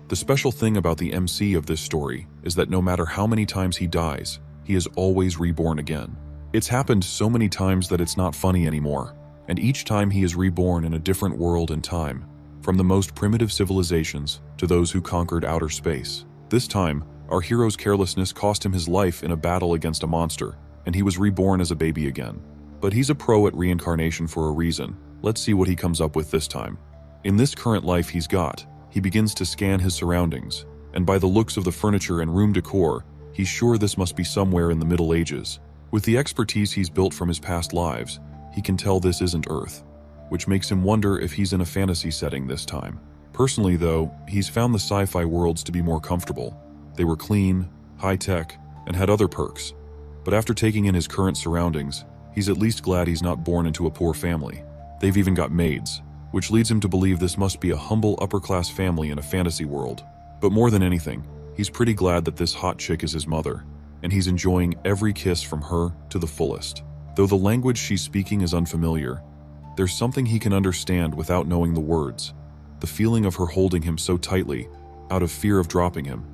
The special thing about the MC of this story is that no matter how many times he dies, he is always reborn again. It's happened so many times that it's not funny anymore, and each time he is reborn in a different world and time, from the most primitive civilizations to those who conquered outer space. This time, our hero's carelessness cost him his life in a battle against a monster, and he was reborn as a baby again. But he's a pro at reincarnation for a reason. Let's see what he comes up with this time. In this current life he's got, he begins to scan his surroundings, and by the looks of the furniture and room decor, he's sure this must be somewhere in the Middle Ages. With the expertise he's built from his past lives, he can tell this isn't Earth, which makes him wonder if he's in a fantasy setting this time. Personally though, he's found the sci-fi worlds to be more comfortable. They were clean, high-tech, and had other perks. But after taking in his current surroundings, he's at least glad he's not born into a poor family. They've even got maids, which leads him to believe this must be a humble upper-class family in a fantasy world. But more than anything, he's pretty glad that this hot chick is his mother, and he's enjoying every kiss from her to the fullest. Though the language she's speaking is unfamiliar, there's something he can understand without knowing the words. The feeling of her holding him so tightly, out of fear of dropping him,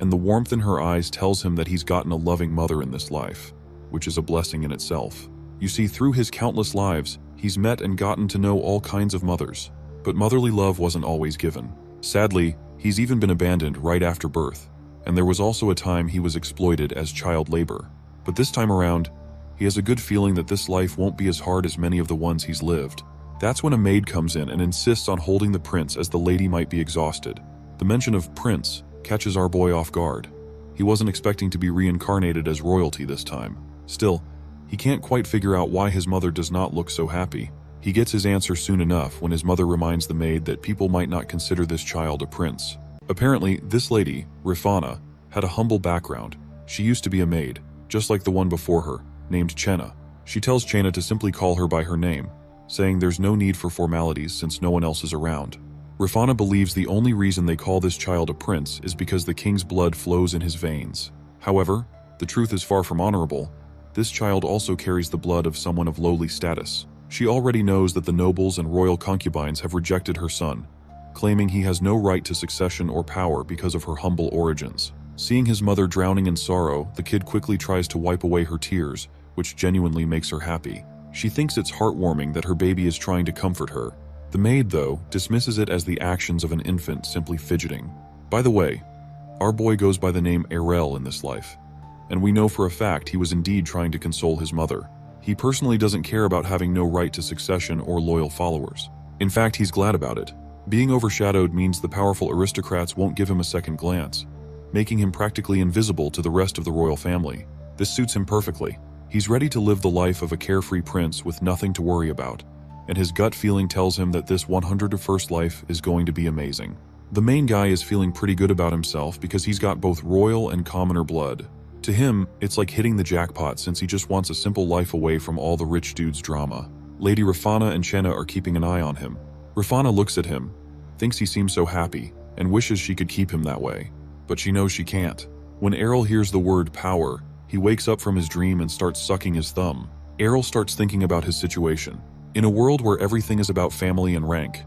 and the warmth in her eyes tells him that he's gotten a loving mother in this life, which is a blessing in itself. You see, through his countless lives, he's met and gotten to know all kinds of mothers, but motherly love wasn't always given. Sadly, he's even been abandoned right after birth, and there was also a time he was exploited as child labor. But this time around, he has a good feeling that this life won't be as hard as many of the ones he's lived. That's when a maid comes in and insists on holding the prince as the lady might be exhausted. The mention of prince catches our boy off guard. He wasn't expecting to be reincarnated as royalty this time. Still, he can't quite figure out why his mother does not look so happy. He gets his answer soon enough when his mother reminds the maid that people might not consider this child a prince. Apparently, this lady, Rifana, had a humble background. She used to be a maid, just like the one before her, named Chenna. She tells Chenna to simply call her by her name, saying there's no need for formalities since no one else is around. Rifana believes the only reason they call this child a prince is because the king's blood flows in his veins. However, the truth is far from honorable. This child also carries the blood of someone of lowly status. She already knows that the nobles and royal concubines have rejected her son, claiming he has no right to succession or power because of her humble origins. Seeing his mother drowning in sorrow, the kid quickly tries to wipe away her tears, which genuinely makes her happy. She thinks it's heartwarming that her baby is trying to comfort her. The maid, though, dismisses it as the actions of an infant simply fidgeting. By the way, our boy goes by the name Erel in this life, and we know for a fact he was indeed trying to console his mother. He personally doesn't care about having no right to succession or loyal followers. In fact, he's glad about it. Being overshadowed means the powerful aristocrats won't give him a second glance, making him practically invisible to the rest of the royal family. This suits him perfectly. He's ready to live the life of a carefree prince with nothing to worry about, and his gut feeling tells him that this 101st life is going to be amazing. The main guy is feeling pretty good about himself because he's got both royal and commoner blood. To him, it's like hitting the jackpot since he just wants a simple life away from all the rich dude's drama. Lady Rifana and Chenna are keeping an eye on him. Rifana looks at him, thinks he seems so happy, and wishes she could keep him that way. But she knows she can't. When Errol hears the word power, he wakes up from his dream and starts sucking his thumb. Errol starts thinking about his situation. In a world where everything is about family and rank,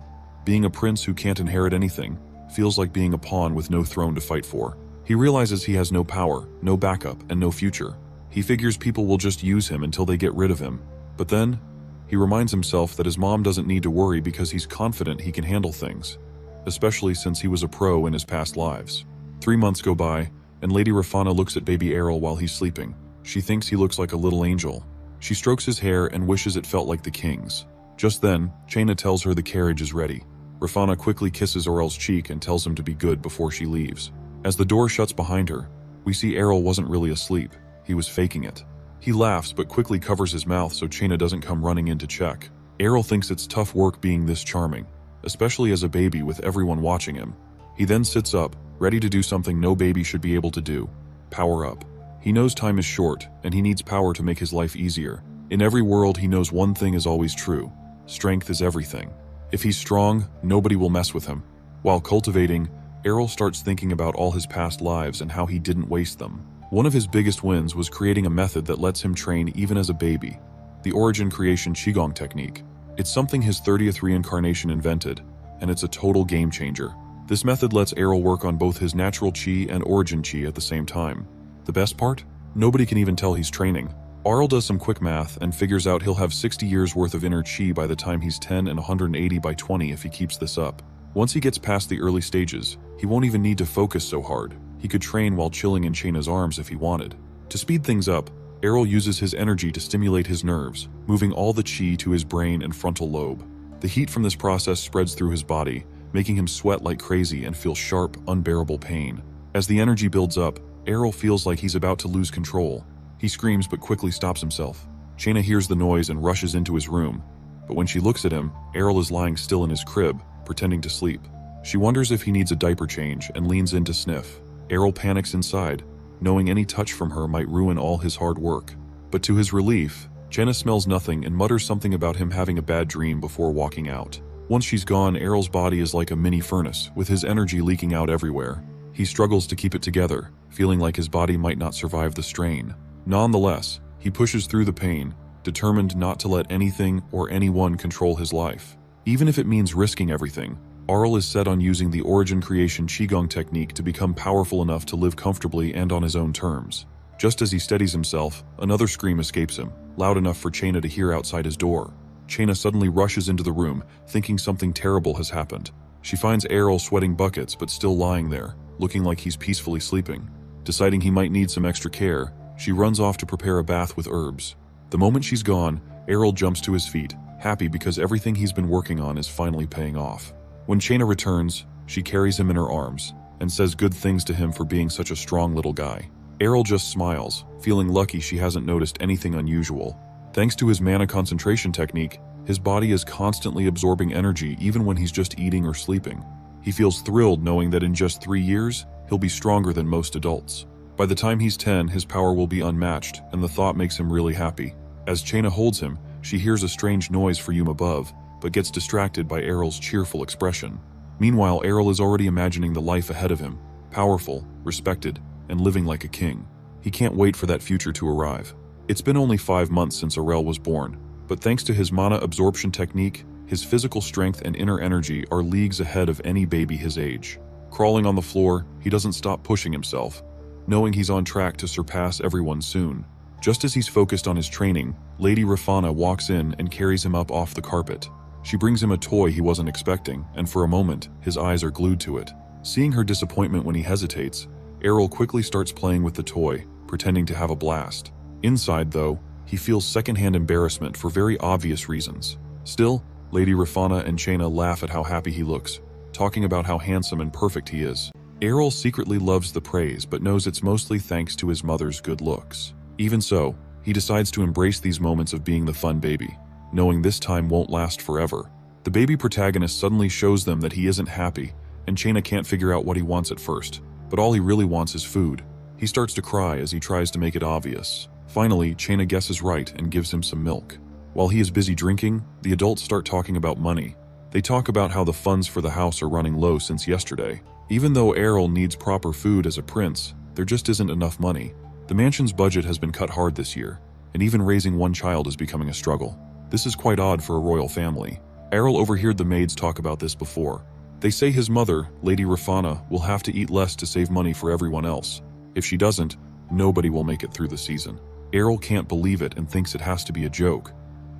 being a prince who can't inherit anything feels like being a pawn with no throne to fight for. He realizes he has no power, no backup, and no future. He figures people will just use him until they get rid of him. But then, he reminds himself that his mom doesn't need to worry because he's confident he can handle things, especially since he was a pro in his past lives. 3 months go by, and Lady Rifana looks at baby Errol while he's sleeping. She thinks he looks like a little angel. She strokes his hair and wishes it felt like the king's. Just then, Chenna tells her the carriage is ready. Rifana quickly kisses Errol's cheek and tells him to be good before she leaves. As the door shuts behind her, we see Errol wasn't really asleep. He was faking it. He laughs but quickly covers his mouth so Chenna doesn't come running in to check. Errol thinks it's tough work being this charming, especially as a baby with everyone watching him. He then sits up, ready to do something no baby should be able to do: power up. He knows time is short, and he needs power to make his life easier. In every world, he knows one thing is always true: strength is everything. If he's strong, nobody will mess with him. While cultivating, Errol starts thinking about all his past lives and how he didn't waste them. One of his biggest wins was creating a method that lets him train even as a baby: the origin creation Qigong technique. It's something his 30th reincarnation invented, and it's a total game changer. This method lets Errol work on both his natural chi and origin chi at the same time. The best part? Nobody can even tell he's training. Errol does some quick math and figures out he'll have 60 years worth of inner chi by the time he's 10 and 180 by 20 if he keeps this up. Once he gets past the early stages, he won't even need to focus so hard. He could train while chilling in Chaina's arms if he wanted. To speed things up, Errol uses his energy to stimulate his nerves, moving all the chi to his brain and frontal lobe. The heat from this process spreads through his body, making him sweat like crazy and feel sharp, unbearable pain. As the energy builds up, Errol feels like he's about to lose control. He screams but quickly stops himself. Chaina hears the noise and rushes into his room. But when she looks at him, Errol is lying still in his crib, pretending to sleep. She wonders if he needs a diaper change and leans in to sniff. Errol panics inside, knowing any touch from her might ruin all his hard work. But to his relief, Chaina smells nothing and mutters something about him having a bad dream before walking out. Once she's gone, Errol's body is like a mini furnace, with his energy leaking out everywhere. He struggles to keep it together, feeling like his body might not survive the strain. Nonetheless, he pushes through the pain, determined not to let anything or anyone control his life. Even if it means risking everything, Errol is set on using the origin creation Qigong technique to become powerful enough to live comfortably and on his own terms. Just as he steadies himself, another scream escapes him, loud enough for Chaina to hear outside his door. Chaina suddenly rushes into the room, thinking something terrible has happened. She finds Errol sweating buckets but still lying there, looking like he's peacefully sleeping. Deciding he might need some extra care, she runs off to prepare a bath with herbs. The moment she's gone, Errol jumps to his feet, happy because everything he's been working on is finally paying off. When Chaina returns, she carries him in her arms and says good things to him for being such a strong little guy. Errol just smiles, feeling lucky she hasn't noticed anything unusual. Thanks to his mana concentration technique, his body is constantly absorbing energy even when he's just eating or sleeping. He feels thrilled knowing that in just 3 years, he'll be stronger than most adults. By the time he's 10, his power will be unmatched, and the thought makes him really happy. As Chaina holds him, she hears a strange noise from above, but gets distracted by Errol's cheerful expression. Meanwhile, Errol is already imagining the life ahead of him, powerful, respected, and living like a king. He can't wait for that future to arrive. It's been only 5 months since Errol was born, but thanks to his mana absorption technique, his physical strength and inner energy are leagues ahead of any baby his age. Crawling on the floor, he doesn't stop pushing himself, knowing he's on track to surpass everyone soon. Just as he's focused on his training, Lady Rafana walks in and carries him up off the carpet. She brings him a toy he wasn't expecting, and for a moment, his eyes are glued to it. Seeing her disappointment when he hesitates, Errol quickly starts playing with the toy, pretending to have a blast. Inside, though, he feels secondhand embarrassment for very obvious reasons. Still, Lady Rafana and Chaina laugh at how happy he looks, talking about how handsome and perfect he is. Errol secretly loves the praise but knows it's mostly thanks to his mother's good looks. Even so, he decides to embrace these moments of being the fun baby, knowing this time won't last forever. The baby protagonist suddenly shows them that he isn't happy, and Chaina can't figure out what he wants at first, but all he really wants is food. He starts to cry as he tries to make it obvious. Finally, Chaina guesses right and gives him some milk. While he is busy drinking, the adults start talking about money. They talk about how the funds for the house are running low since yesterday. Even though Errol needs proper food as a prince, there just isn't enough money. The mansion's budget has been cut hard this year, and even raising one child is becoming a struggle. This is quite odd for a royal family. Errol overheard the maids talk about this before. They say his mother, Lady Rafana, will have to eat less to save money for everyone else. If she doesn't, nobody will make it through the season. Errol can't believe it and thinks it has to be a joke.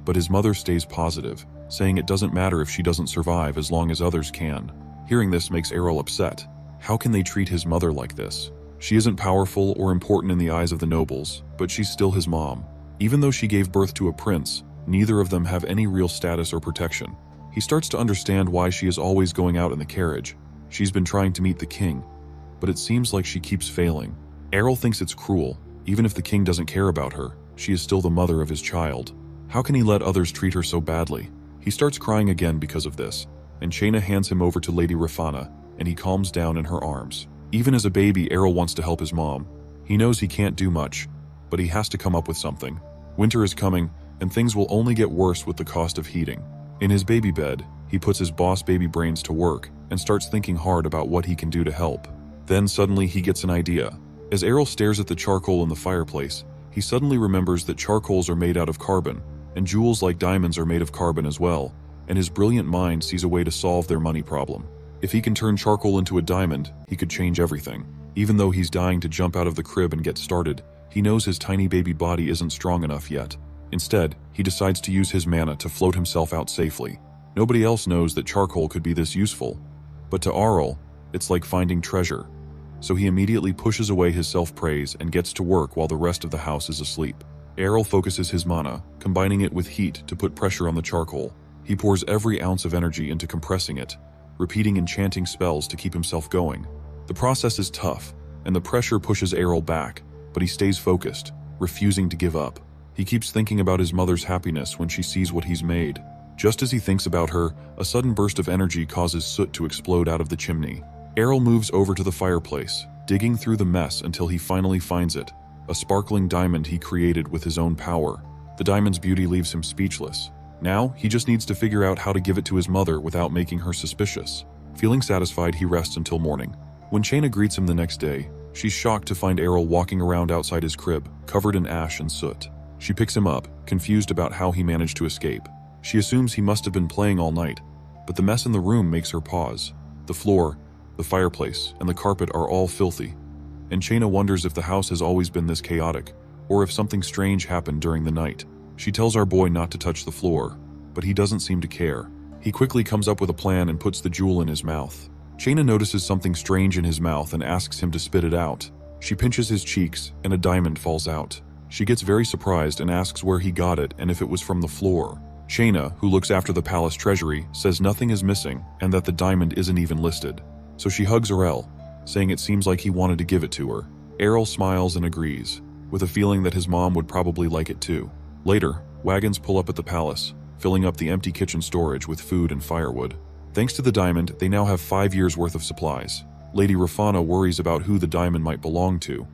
But his mother stays positive, saying it doesn't matter if she doesn't survive as long as others can. Hearing this makes Errol upset. How can they treat his mother like this? She isn't powerful or important in the eyes of the nobles, but she's still his mom. Even though she gave birth to a prince, neither of them have any real status or protection. He starts to understand why she is always going out in the carriage. She's been trying to meet the king, but it seems like she keeps failing. Errol thinks it's cruel. Even if the king doesn't care about her, she is still the mother of his child. How can he let others treat her so badly? He starts crying again because of this, and Chaina hands him over to Lady Rafana, and he calms down in her arms. Even as a baby, Errol wants to help his mom. He knows he can't do much, but he has to come up with something. Winter is coming, and things will only get worse with the cost of heating. In his baby bed, he puts his boss baby brains to work and starts thinking hard about what he can do to help. Then suddenly he gets an idea. As Errol stares at the charcoal in the fireplace, he suddenly remembers that charcoals are made out of carbon, and jewels like diamonds are made of carbon as well, and his brilliant mind sees a way to solve their money problem. If he can turn charcoal into a diamond, he could change everything. Even though he's dying to jump out of the crib and get started, he knows his tiny baby body isn't strong enough yet. Instead, he decides to use his mana to float himself out safely. Nobody else knows that charcoal could be this useful, but to Aurel, it's like finding treasure. So he immediately pushes away his self-praise and gets to work while the rest of the house is asleep. Aurel focuses his mana, combining it with heat to put pressure on the charcoal. He pours every ounce of energy into compressing it, repeating enchanting spells to keep himself going. The process is tough, and the pressure pushes Aurel back, but he stays focused, refusing to give up. He keeps thinking about his mother's happiness when she sees what he's made. Just as he thinks about her, a sudden burst of energy causes soot to explode out of the chimney. Aurel moves over to the fireplace, digging through the mess until he finally finds it, a sparkling diamond he created with his own power. The diamond's beauty leaves him speechless. Now, he just needs to figure out how to give it to his mother without making her suspicious. Feeling satisfied, he rests until morning. When Chaina greets him the next day, she's shocked to find Aurel walking around outside his crib, covered in ash and soot. She picks him up, confused about how he managed to escape. She assumes he must have been playing all night, but the mess in the room makes her pause. The floor, the fireplace, and the carpet are all filthy, and Chaina wonders if the house has always been this chaotic, or if something strange happened during the night. She tells our boy not to touch the floor, but he doesn't seem to care. He quickly comes up with a plan and puts the jewel in his mouth. Chaina notices something strange in his mouth and asks him to spit it out. She pinches his cheeks, and a diamond falls out. She gets very surprised and asks where he got it and if it was from the floor. Chaina, who looks after the palace treasury, says nothing is missing and that the diamond isn't even listed. So she hugs Aurel, saying it seems like he wanted to give it to her. Aurel smiles and agrees, with a feeling that his mom would probably like it too. Later, wagons pull up at the palace, filling up the empty kitchen storage with food and firewood. Thanks to the diamond, they now have 5 years' worth of supplies. Lady Rafana worries about who the diamond might belong to,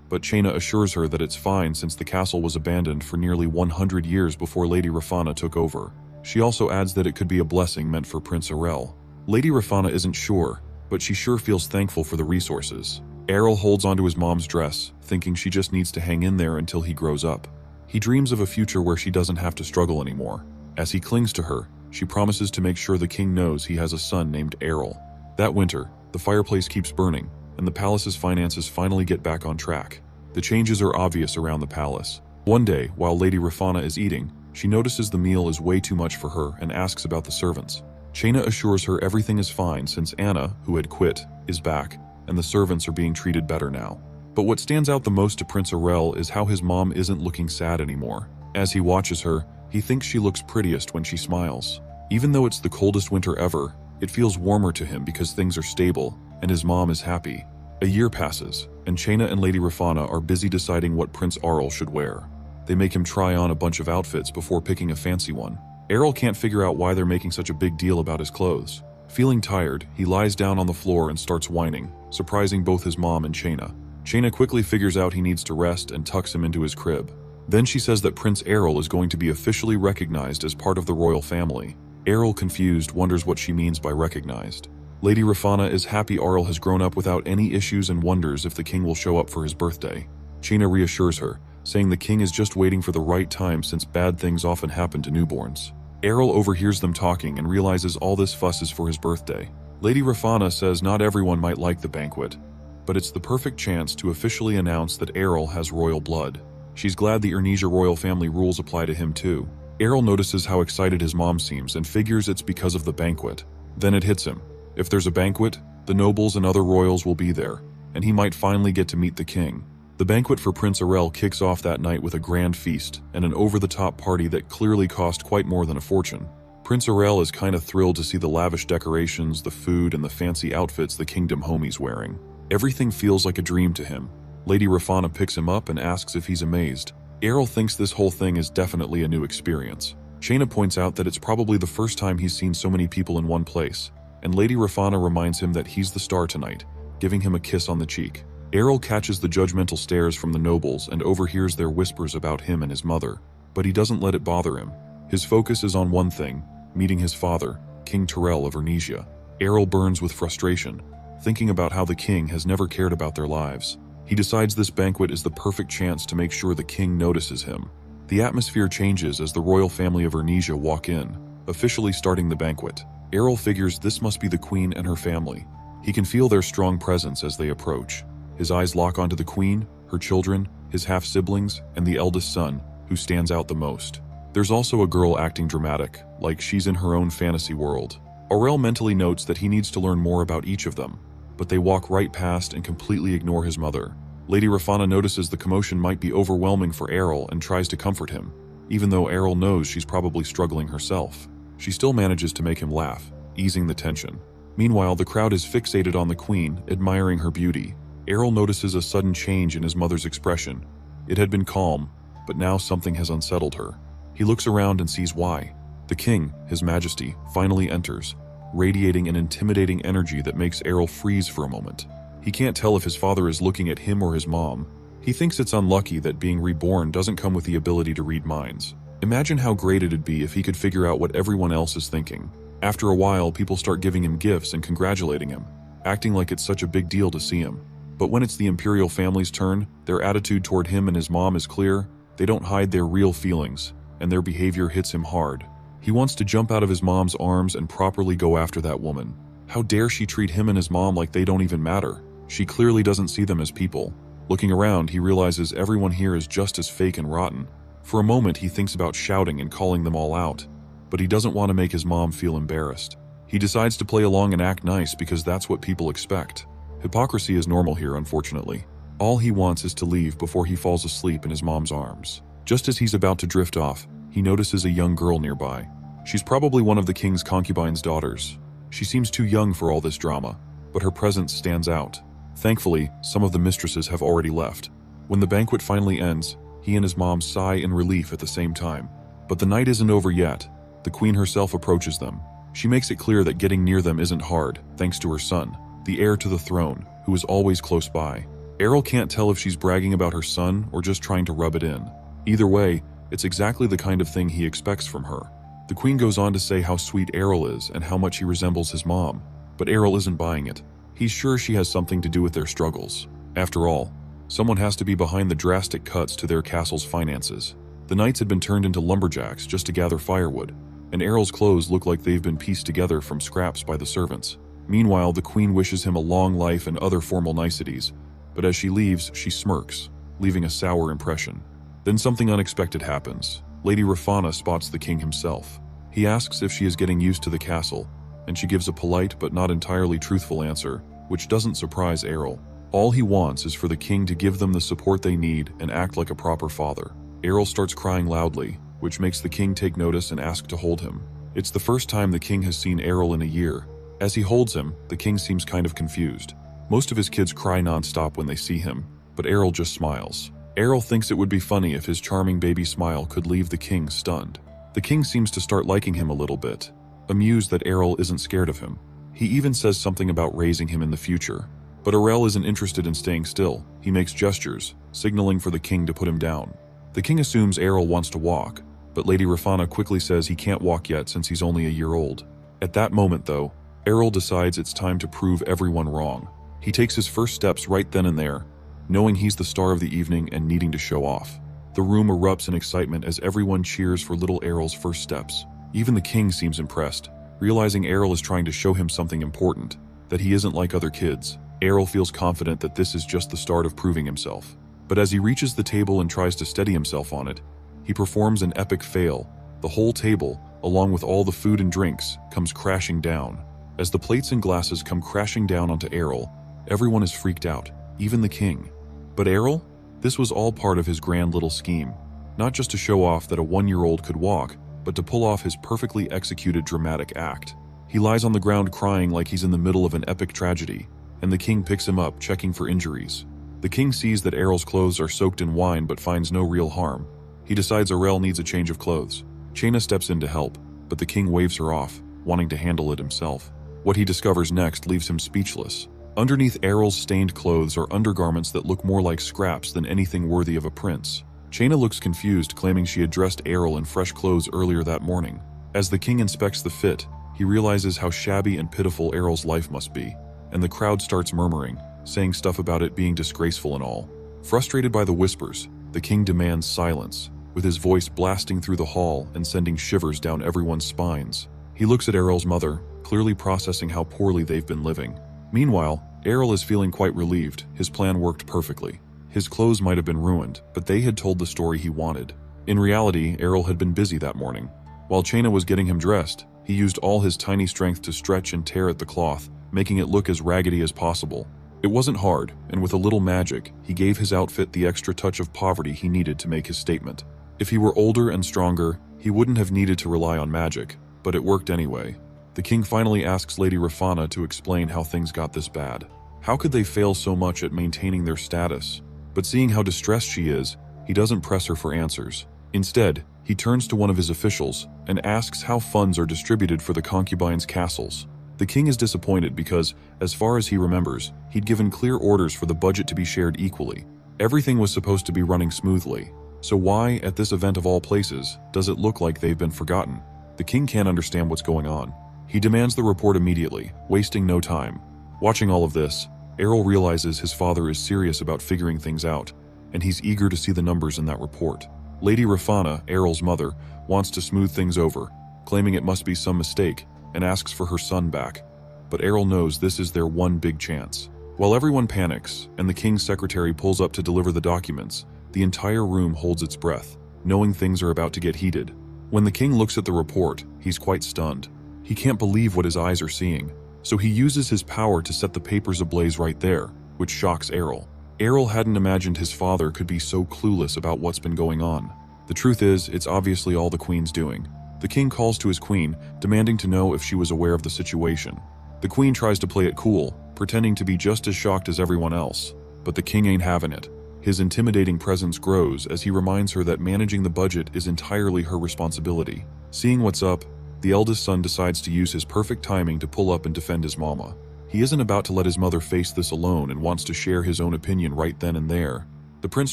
but Chaina assures her that it's fine since the castle was abandoned for nearly 100 years before Lady Rafana took over. She also adds that it could be a blessing meant for Prince Aurel. Lady Rafana isn't sure, but she sure feels thankful for the resources. Aurel holds onto his mom's dress, thinking she just needs to hang in there until he grows up. He dreams of a future where she doesn't have to struggle anymore. As he clings to her, she promises to make sure the king knows he has a son named Aurel. That winter, the fireplace keeps burning, and the palace's finances finally get back on track. The changes are obvious around the palace. One day, while Lady Rafana is eating, she notices the meal is way too much for her and asks about the servants. Chaina assures her everything is fine since Anna, who had quit, is back, and the servants are being treated better now. But what stands out the most to Prince Aurel is how his mom isn't looking sad anymore. As he watches her, he thinks she looks prettiest when she smiles. Even though it's the coldest winter ever, it feels warmer to him because things are stable, and his mom is happy. A year passes, and Chaina and Lady Rafana are busy deciding what Prince Aurel should wear. They make him try on a bunch of outfits before picking a fancy one. Aurel can't figure out why they're making such a big deal about his clothes. Feeling tired, he lies down on the floor and starts whining, surprising both his mom and Chaina. Chaina quickly figures out he needs to rest and tucks him into his crib. Then she says that Prince Aurel is going to be officially recognized as part of the royal family. Aurel, confused, wonders what she means by recognized. Lady Rafana is happy Aurel has grown up without any issues and wonders if the king will show up for his birthday. Chaina reassures her, saying the king is just waiting for the right time since bad things often happen to newborns. Aurel overhears them talking and realizes all this fuss is for his birthday. Lady Rafana says not everyone might like the banquet, but it's the perfect chance to officially announce that Aurel has royal blood. She's glad the Ernesia royal family rules apply to him too. Aurel notices how excited his mom seems and figures it's because of the banquet. Then it hits him. If there's a banquet, the nobles and other royals will be there, and he might finally get to meet the king. The banquet for Prince Aurel kicks off that night with a grand feast and an over-the-top party that clearly cost quite more than a fortune. Prince Aurel is kinda thrilled to see the lavish decorations, the food, and the fancy outfits the kingdom homie's wearing. Everything feels like a dream to him. Lady Rafana picks him up and asks if he's amazed. Aurel thinks this whole thing is definitely a new experience. Chaina points out that it's probably the first time he's seen so many people in one place, and Lady Rafana reminds him that he's the star tonight, giving him a kiss on the cheek. Aurel catches the judgmental stares from the nobles and overhears their whispers about him and his mother, but he doesn't let it bother him. His focus is on one thing, meeting his father, King Terrell of Ernesia. Aurel burns with frustration, thinking about how the king has never cared about their lives. He decides this banquet is the perfect chance to make sure the king notices him. The atmosphere changes as the royal family of Ernesia walk in, officially starting the banquet. Errol figures this must be the queen and her family. He can feel their strong presence as they approach. His eyes lock onto the queen, her children, his half-siblings, and the eldest son, who stands out the most. There's also a girl acting dramatic, like she's in her own fantasy world. Aurel mentally notes that he needs to learn more about each of them, but they walk right past and completely ignore his mother. Lady Rafana notices the commotion might be overwhelming for Errol and tries to comfort him, even though Errol knows she's probably struggling herself. She still manages to make him laugh, easing the tension. Meanwhile, the crowd is fixated on the queen, admiring her beauty. Errol notices a sudden change in his mother's expression. It had been calm, but now something has unsettled her. He looks around and sees why. The king, his majesty, finally enters, radiating an intimidating energy that makes Errol freeze for a moment. He can't tell if his father is looking at him or his mom. He thinks it's unlucky that being reborn doesn't come with the ability to read minds. Imagine how great it'd be if he could figure out what everyone else is thinking. After a while, people start giving him gifts and congratulating him, acting like it's such a big deal to see him. But when it's the imperial family's turn, their attitude toward him and his mom is clear. They don't hide their real feelings, and their behavior hits him hard. He wants to jump out of his mom's arms and properly go after that woman. How dare she treat him and his mom like they don't even matter? She clearly doesn't see them as people. Looking around, he realizes everyone here is just as fake and rotten. For a moment, he thinks about shouting and calling them all out, but he doesn't want to make his mom feel embarrassed. He decides to play along and act nice because that's what people expect. Hypocrisy is normal here, unfortunately. All he wants is to leave before he falls asleep in his mom's arms. Just as he's about to drift off, he notices a young girl nearby. She's probably one of the king's concubine's daughters. She seems too young for all this drama, but her presence stands out. Thankfully, some of the mistresses have already left. When the banquet finally ends, he and his mom sigh in relief at the same time. But the night isn't over yet. The queen herself approaches them. She makes it clear that getting near them isn't hard, thanks to her son, the heir to the throne, who is always close by. Errol can't tell if she's bragging about her son or just trying to rub it in. Either way, it's exactly the kind of thing he expects from her. The queen goes on to say how sweet Errol is and how much he resembles his mom, but Errol isn't buying it. He's sure she has something to do with their struggles. After all, someone has to be behind the drastic cuts to their castle's finances. The knights had been turned into lumberjacks just to gather firewood, and Errol's clothes look like they've been pieced together from scraps by the servants. Meanwhile, the queen wishes him a long life and other formal niceties, but as she leaves, she smirks, leaving a sour impression. Then something unexpected happens. Lady Rafana spots the king himself. He asks if she is getting used to the castle, and she gives a polite but not entirely truthful answer, which doesn't surprise Errol. All he wants is for the king to give them the support they need and act like a proper father. Errol starts crying loudly, which makes the king take notice and ask to hold him. It's the first time the king has seen Errol in a year. As he holds him, the king seems kind of confused. Most of his kids cry non-stop when they see him, but Errol just smiles. Errol thinks it would be funny if his charming baby smile could leave the king stunned. The king seems to start liking him a little bit, amused that Errol isn't scared of him. He even says something about raising him in the future. But Errol isn't interested in staying still. He makes gestures, signaling for the king to put him down. The king assumes Errol wants to walk, but Lady Rafana quickly says he can't walk yet since he's only a year old. At that moment, though, Errol decides it's time to prove everyone wrong. He takes his first steps right then and there, knowing he's the star of the evening and needing to show off. The room erupts in excitement as everyone cheers for little Errol's first steps. Even the king seems impressed, realizing Errol is trying to show him something important, that he isn't like other kids. Errol feels confident that this is just the start of proving himself. But as he reaches the table and tries to steady himself on it, he performs an epic fail. The whole table, along with all the food and drinks, comes crashing down. As the plates and glasses come crashing down onto Errol, everyone is freaked out, even the king. But Errol? This was all part of his grand little scheme. Not just to show off that a one-year-old could walk, but to pull off his perfectly executed dramatic act. He lies on the ground crying like he's in the middle of an epic tragedy, and the king picks him up, checking for injuries. The king sees that Errol's clothes are soaked in wine but finds no real harm. He decides Errol needs a change of clothes. Chaina steps in to help, but the king waves her off, wanting to handle it himself. What he discovers next leaves him speechless. Underneath Errol's stained clothes are undergarments that look more like scraps than anything worthy of a prince. Chaina looks confused, claiming she had dressed Errol in fresh clothes earlier that morning. As the king inspects the fit, he realizes how shabby and pitiful Errol's life must be, and the crowd starts murmuring, saying stuff about it being disgraceful and all. Frustrated by the whispers, the king demands silence, with his voice blasting through the hall and sending shivers down everyone's spines. He looks at Errol's mother, clearly processing how poorly they've been living. Meanwhile, Errol is feeling quite relieved. His plan worked perfectly. His clothes might have been ruined, but they had told the story he wanted. In reality, Errol had been busy that morning. While Chaina was getting him dressed, he used all his tiny strength to stretch and tear at the cloth, making it look as raggedy as possible. It wasn't hard, and with a little magic, he gave his outfit the extra touch of poverty he needed to make his statement. If he were older and stronger, he wouldn't have needed to rely on magic, but it worked anyway. The king finally asks Lady Rafana to explain how things got this bad. How could they fail so much at maintaining their status? But seeing how distressed she is, he doesn't press her for answers. Instead, he turns to one of his officials and asks how funds are distributed for the concubines' castles. The king is disappointed because, as far as he remembers, he'd given clear orders for the budget to be shared equally. Everything was supposed to be running smoothly. So why, at this event of all places, does it look like they've been forgotten? The king can't understand what's going on. He demands the report immediately, wasting no time. Watching all of this, Errol realizes his father is serious about figuring things out, and he's eager to see the numbers in that report. Lady Rafana, Errol's mother, wants to smooth things over, claiming it must be some mistake, and asks for her son back. But Errol knows this is their one big chance. While everyone panics, and the king's secretary pulls up to deliver the documents, the entire room holds its breath, knowing things are about to get heated. When the king looks at the report, he's quite stunned. He can't believe what his eyes are seeing, so he uses his power to set the papers ablaze right there, which shocks Errol. Errol hadn't imagined his father could be so clueless about what's been going on. The truth is, it's obviously all the queen's doing. The king calls to his queen, demanding to know if she was aware of the situation. The queen tries to play it cool, pretending to be just as shocked as everyone else. But the king ain't having it. His intimidating presence grows as he reminds her that managing the budget is entirely her responsibility. Seeing what's up, the eldest son decides to use his perfect timing to pull up and defend his mama. He isn't about to let his mother face this alone and wants to share his own opinion right then and there. The prince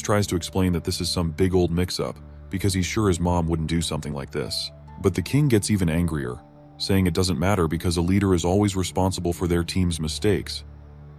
tries to explain that this is some big old mix-up, because he's sure his mom wouldn't do something like this. But the king gets even angrier, saying it doesn't matter because a leader is always responsible for their team's mistakes.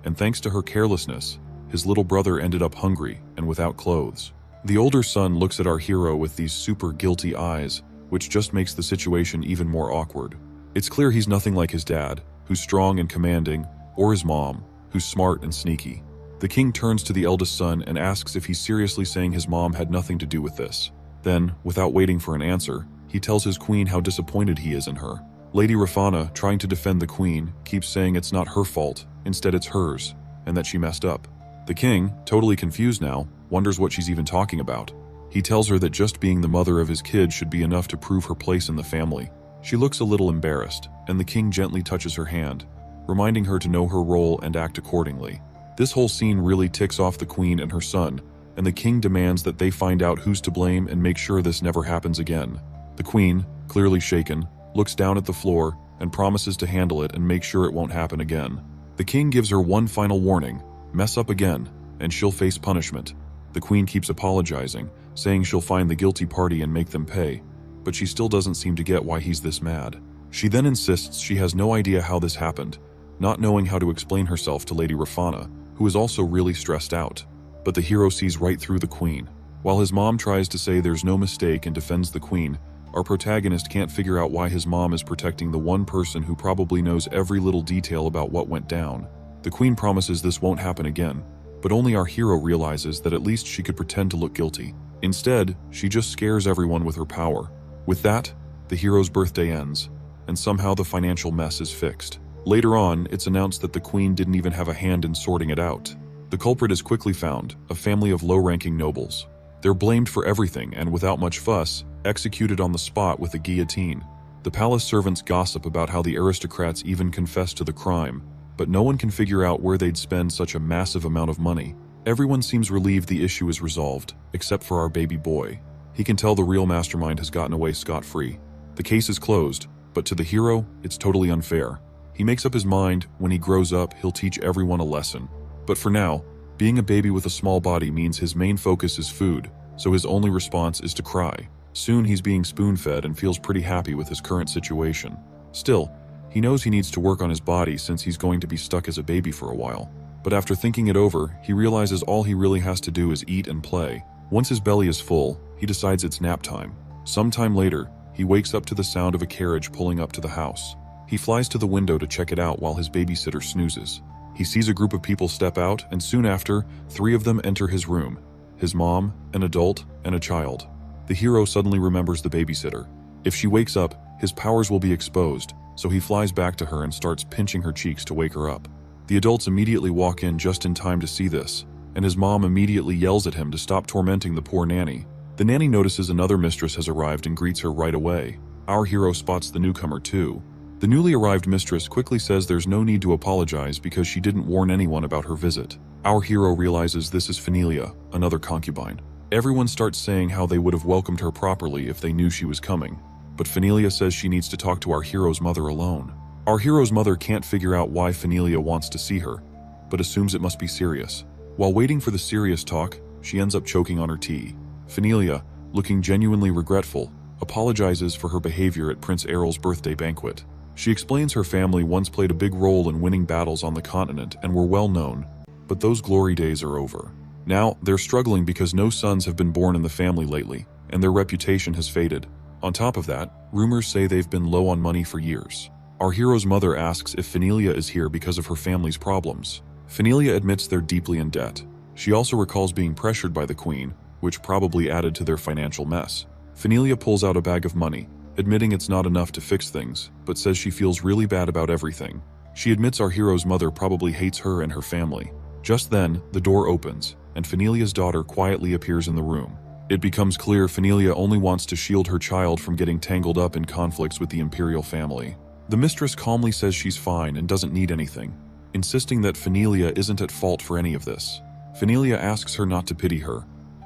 And thanks to her carelessness, his little brother ended up hungry and without clothes. The older son looks at our hero with these super guilty eyes, which just makes the situation even more awkward. It's clear he's nothing like his dad, who's strong and commanding, or his mom, who's smart and sneaky. The king turns to the eldest son and asks if he's seriously saying his mom had nothing to do with this. Then, without waiting for an answer, he tells his queen how disappointed he is in her. Lady Rafana, trying to defend the queen, keeps saying it's not her fault, instead it's hers, and that she messed up. The king, totally confused now, wonders what she's even talking about. He tells her that just being the mother of his kid should be enough to prove her place in the family. She looks a little embarrassed, and the king gently touches her hand, reminding her to know her role and act accordingly. This whole scene really ticks off the queen and her son, and the king demands that they find out who's to blame and make sure this never happens again. The queen, clearly shaken, looks down at the floor and promises to handle it and make sure it won't happen again. The king gives her one final warning: mess up again, and she'll face punishment. The queen keeps apologizing, saying she'll find the guilty party and make them pay, but she still doesn't seem to get why he's this mad. She then insists she has no idea how this happened, not knowing how to explain herself to Lady Rafana, who is also really stressed out. But the hero sees right through the queen. While his mom tries to say there's no mistake and defends the queen, our protagonist can't figure out why his mom is protecting the one person who probably knows every little detail about what went down. The queen promises this won't happen again, but only our hero realizes that at least she could pretend to look guilty. Instead, she just scares everyone with her power. With that, the hero's birthday ends, and somehow the financial mess is fixed. Later on, it's announced that the queen didn't even have a hand in sorting it out. The culprit is quickly found, a family of low-ranking nobles. They're blamed for everything and, without much fuss, executed on the spot with a guillotine. The palace servants gossip about how the aristocrats even confessed to the crime, but no one can figure out where they'd spend such a massive amount of money. Everyone seems relieved the issue is resolved, except for our baby boy. He can tell the real mastermind has gotten away scot-free. The case is closed, but to the hero, it's totally unfair. He makes up his mind, when he grows up, he'll teach everyone a lesson. But for now, being a baby with a small body means his main focus is food, so his only response is to cry. Soon he's being spoon-fed and feels pretty happy with his current situation. Still, he knows he needs to work on his body since he's going to be stuck as a baby for a while. But after thinking it over, he realizes all he really has to do is eat and play. Once his belly is full, he decides it's nap time. Sometime later, he wakes up to the sound of a carriage pulling up to the house. He flies to the window to check it out while his babysitter snoozes. He sees a group of people step out, and soon after, 3 of them enter his room: his mom, an adult, and a child. The hero suddenly remembers the babysitter. If she wakes up, his powers will be exposed, so he flies back to her and starts pinching her cheeks to wake her up. The adults immediately walk in just in time to see this, and his mom immediately yells at him to stop tormenting the poor nanny. The nanny notices another mistress has arrived and greets her right away. Our hero spots the newcomer too. The newly arrived mistress quickly says there's no need to apologize because she didn't warn anyone about her visit. Our hero realizes this is Fenelia, another concubine. Everyone starts saying how they would have welcomed her properly if they knew she was coming. But Fenelia says she needs to talk to our hero's mother alone. Our hero's mother can't figure out why Fenelia wants to see her, but assumes it must be serious. While waiting for the serious talk, she ends up choking on her tea. Fenelia, looking genuinely regretful, apologizes for her behavior at Prince Errol's birthday banquet. She explains her family once played a big role in winning battles on the continent and were well known, but those glory days are over. Now, they're struggling because no sons have been born in the family lately, and their reputation has faded. On top of that, rumors say they've been low on money for years. Our hero's mother asks if Fenelia is here because of her family's problems. Fenelia admits they're deeply in debt. She also recalls being pressured by the queen, which probably added to their financial mess. Fenelia pulls out a bag of money, admitting it's not enough to fix things, but says she feels really bad about everything. She admits our hero's mother probably hates her and her family. Just then, the door opens, and Fenelia's daughter quietly appears in the room. It becomes clear Fenelia only wants to shield her child from getting tangled up in conflicts with the imperial family. The mistress calmly says she's fine and doesn't need anything, insisting that Fenelia isn't at fault for any of this. Fenelia asks her not to pity her,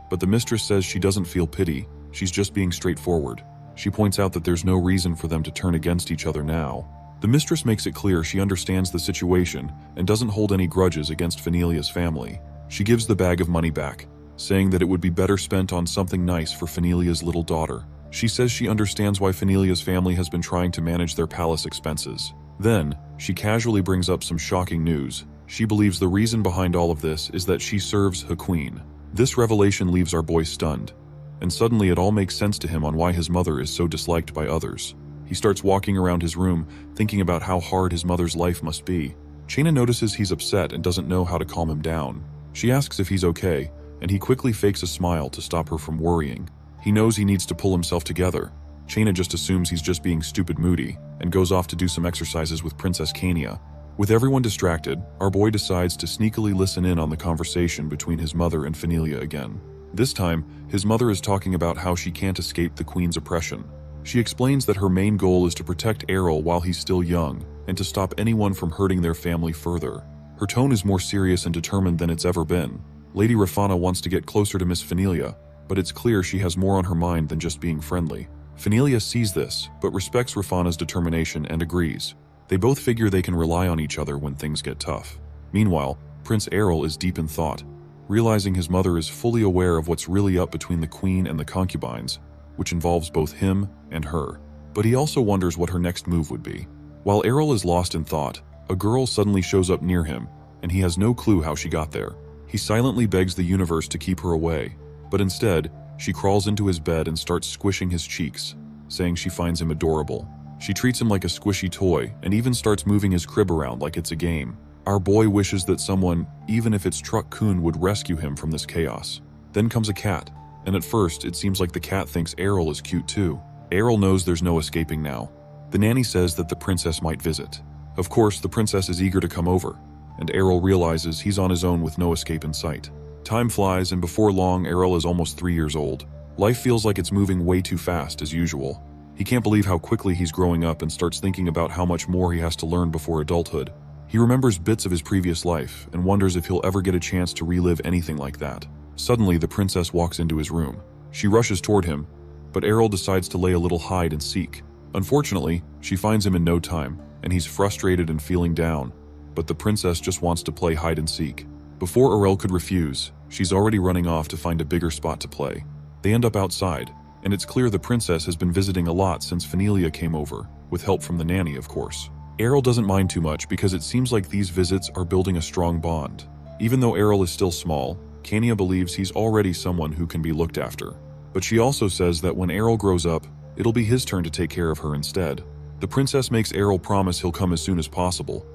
but the mistress says she doesn't feel pity, she's just being straightforward. She points out that there's no reason for them to turn against each other now. The mistress makes it clear she understands the situation and doesn't hold any grudges against Fenelia's family. She gives the bag of money back, saying that it would be better spent on something nice for Fenelia's little daughter. She says she understands why Fenelia's family has been trying to manage their palace expenses. Then, she casually brings up some shocking news. She believes the reason behind all of this is that she serves her queen. This revelation leaves our boy stunned, and suddenly it all makes sense to him on why his mother is so disliked by others. He starts walking around his room, thinking about how hard his mother's life must be. Chaina notices he's upset and doesn't know how to calm him down. She asks if he's okay, and he quickly fakes a smile to stop her from worrying. He knows he needs to pull himself together. Chaina just assumes he's just being stupid moody, and goes off to do some exercises with Princess Kania. With everyone distracted, our boy decides to sneakily listen in on the conversation between his mother and Fenelia again. This time, his mother is talking about how she can't escape the queen's oppression. She explains that her main goal is to protect Errol while he's still young, and to stop anyone from hurting their family further. Her tone is more serious and determined than it's ever been. Lady Rafana wants to get closer to Miss Fenelia, but it's clear she has more on her mind than just being friendly. Fenelia sees this, but respects Rafana's determination and agrees. They both figure they can rely on each other when things get tough. Meanwhile, Prince Errol is deep in thought, realizing his mother is fully aware of what's really up between the queen and the concubines, which involves both him and her. But he also wonders what her next move would be. While Errol is lost in thought, a girl suddenly shows up near him, and he has no clue how she got there. He silently begs the universe to keep her away, but instead, she crawls into his bed and starts squishing his cheeks, saying she finds him adorable. She treats him like a squishy toy and even starts moving his crib around like it's a game. Our boy wishes that someone, even if it's Truck-kun, would rescue him from this chaos. Then comes a cat, and at first it seems like the cat thinks Errol is cute too. Errol knows there's no escaping now. The nanny says that the princess might visit. Of course, the princess is eager to come over, and Errol realizes he's on his own with no escape in sight. Time flies, and before long, Errol is almost 3 years old. Life feels like it's moving way too fast, as usual. He can't believe how quickly he's growing up and starts thinking about how much more he has to learn before adulthood. He remembers bits of his previous life and wonders if he'll ever get a chance to relive anything like that. Suddenly, the princess walks into his room. She rushes toward him, but Errol decides to lay a little hide and seek. Unfortunately, she finds him in no time, and he's frustrated and feeling down, but the princess just wants to play hide and seek. Before Errol could refuse, she's already running off to find a bigger spot to play. They end up outside, and it's clear the princess has been visiting a lot since Fenelia came over, with help from the nanny, of course. Errol doesn't mind too much because it seems like these visits are building a strong bond. Even though Errol is still small, Kania believes he's already someone who can be looked after. But she also says that when Errol grows up, it'll be his turn to take care of her instead. The princess makes Errol promise he'll come as soon as possible,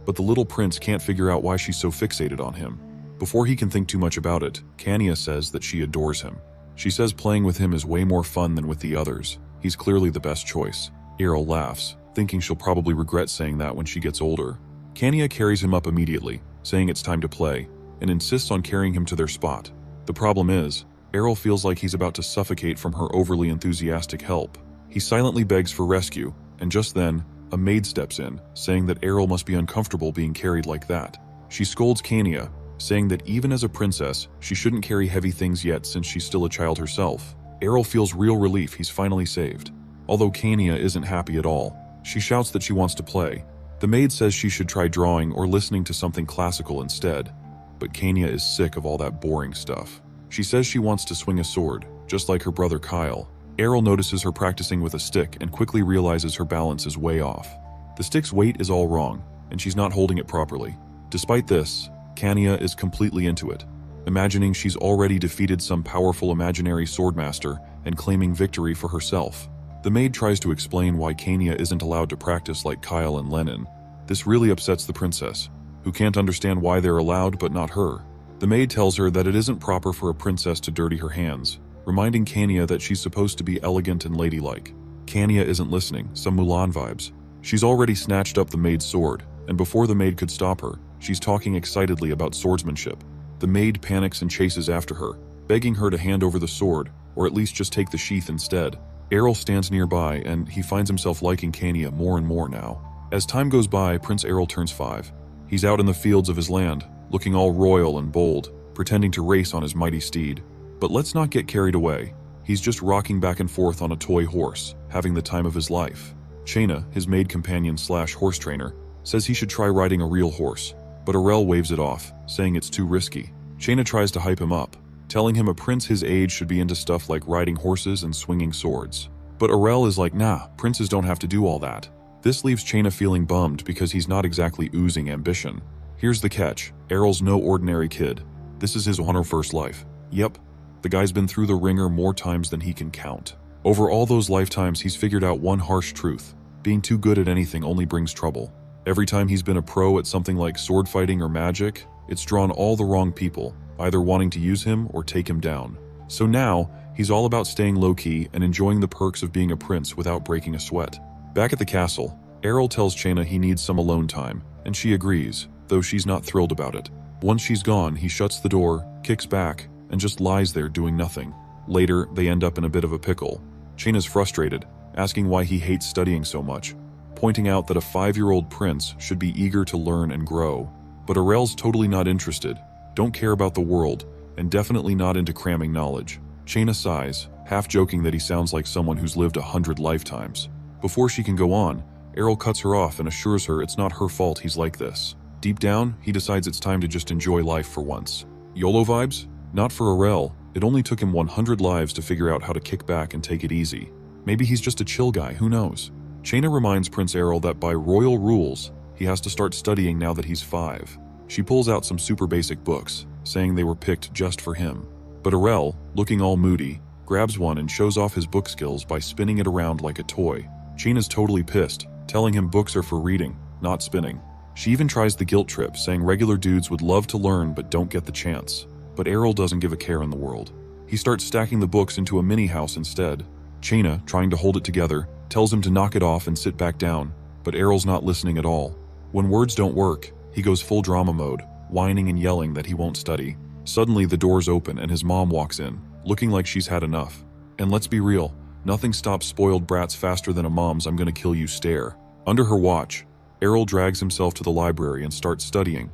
but the little prince can't figure out why she's so fixated on him. Before he can think too much about it, Kania says that she adores him. She says playing with him is way more fun than with the others. He's clearly the best choice. Errol laughs, thinking she'll probably regret saying that when she gets older. Kania carries him up immediately, saying it's time to play, and insists on carrying him to their spot. The problem is, Errol feels like he's about to suffocate from her overly enthusiastic help. He silently begs for rescue, and just then, a maid steps in, saying that Errol must be uncomfortable being carried like that. She scolds Kania, saying that even as a princess, she shouldn't carry heavy things yet since she's still a child herself. Errol feels real relief he's finally saved. Although Kania isn't happy at all, she shouts that she wants to play. The maid says she should try drawing or listening to something classical instead, but Kania is sick of all that boring stuff. She says she wants to swing a sword, just like her brother Kyle. Errol notices her practicing with a stick and quickly realizes her balance is way off. The stick's weight is all wrong, and she's not holding it properly. Despite this, Kania is completely into it, imagining she's already defeated some powerful imaginary swordmaster and claiming victory for herself. The maid tries to explain why Kania isn't allowed to practice like Kyle and Lennon. This really upsets the princess, who can't understand why they're allowed but not her. The maid tells her that it isn't proper for a princess to dirty her hands, reminding Kania that she's supposed to be elegant and ladylike. Kania isn't listening, some Mulan vibes. She's already snatched up the maid's sword, and before the maid could stop her, she's talking excitedly about swordsmanship. The maid panics and chases after her, begging her to hand over the sword, or at least just take the sheath instead. Errol stands nearby, and he finds himself liking Kania more and more now. As time goes by, Prince Errol turns 5. He's out in the fields of his land, looking all royal and bold, pretending to race on his mighty steed. But let's not get carried away. He's just rocking back and forth on a toy horse, having the time of his life. Chaina, his maid companion / horse trainer, says he should try riding a real horse, but Errol waves it off, saying it's too risky. Chaina tries to hype him up, telling him a prince his age should be into stuff like riding horses and swinging swords. But Errol is like, nah, princes don't have to do all that. This leaves Chaina feeling bummed because he's not exactly oozing ambition. Here's the catch, Errol's no ordinary kid. This is his 101st life. Yep, the guy's been through the ringer more times than he can count. Over all those lifetimes, he's figured out one harsh truth. Being too good at anything only brings trouble. Every time he's been a pro at something like sword fighting or magic, it's drawn all the wrong people, either wanting to use him or take him down. So now, he's all about staying low-key and enjoying the perks of being a prince without breaking a sweat. Back at the castle, Errol tells Chaina he needs some alone time, and she agrees, though she's not thrilled about it. Once she's gone, he shuts the door, kicks back, and just lies there doing nothing. Later, they end up in a bit of a pickle. Chaina's frustrated, asking why he hates studying so much, pointing out that a 5-year-old prince should be eager to learn and grow. But Errol's totally not interested, don't care about the world, and definitely not into cramming knowledge. Chaina sighs, half joking that he sounds like someone who's lived 100 lifetimes. Before she can go on, Errol cuts her off and assures her it's not her fault he's like this. Deep down, he decides it's time to just enjoy life for once. YOLO vibes? Not for Errol. It only took him 100 lives to figure out how to kick back and take it easy. Maybe he's just a chill guy, who knows? Chaina reminds Prince Errol that by royal rules, he has to start studying now that he's 5. She pulls out some super basic books, saying they were picked just for him. But Errol, looking all moody, grabs one and shows off his book skills by spinning it around like a toy. Chaina's totally pissed, telling him books are for reading, not spinning. She even tries the guilt trip, saying regular dudes would love to learn but don't get the chance. But Errol doesn't give a care in the world. He starts stacking the books into a mini house instead. Chaina, trying to hold it together, tells him to knock it off and sit back down, but Errol's not listening at all. When words don't work, he goes full drama mode, whining and yelling that he won't study. Suddenly the doors open and his mom walks in, looking like she's had enough. And let's be real, nothing stops spoiled brats faster than a mom's "I'm gonna kill you" stare. Under her watch, Errol drags himself to the library and starts studying,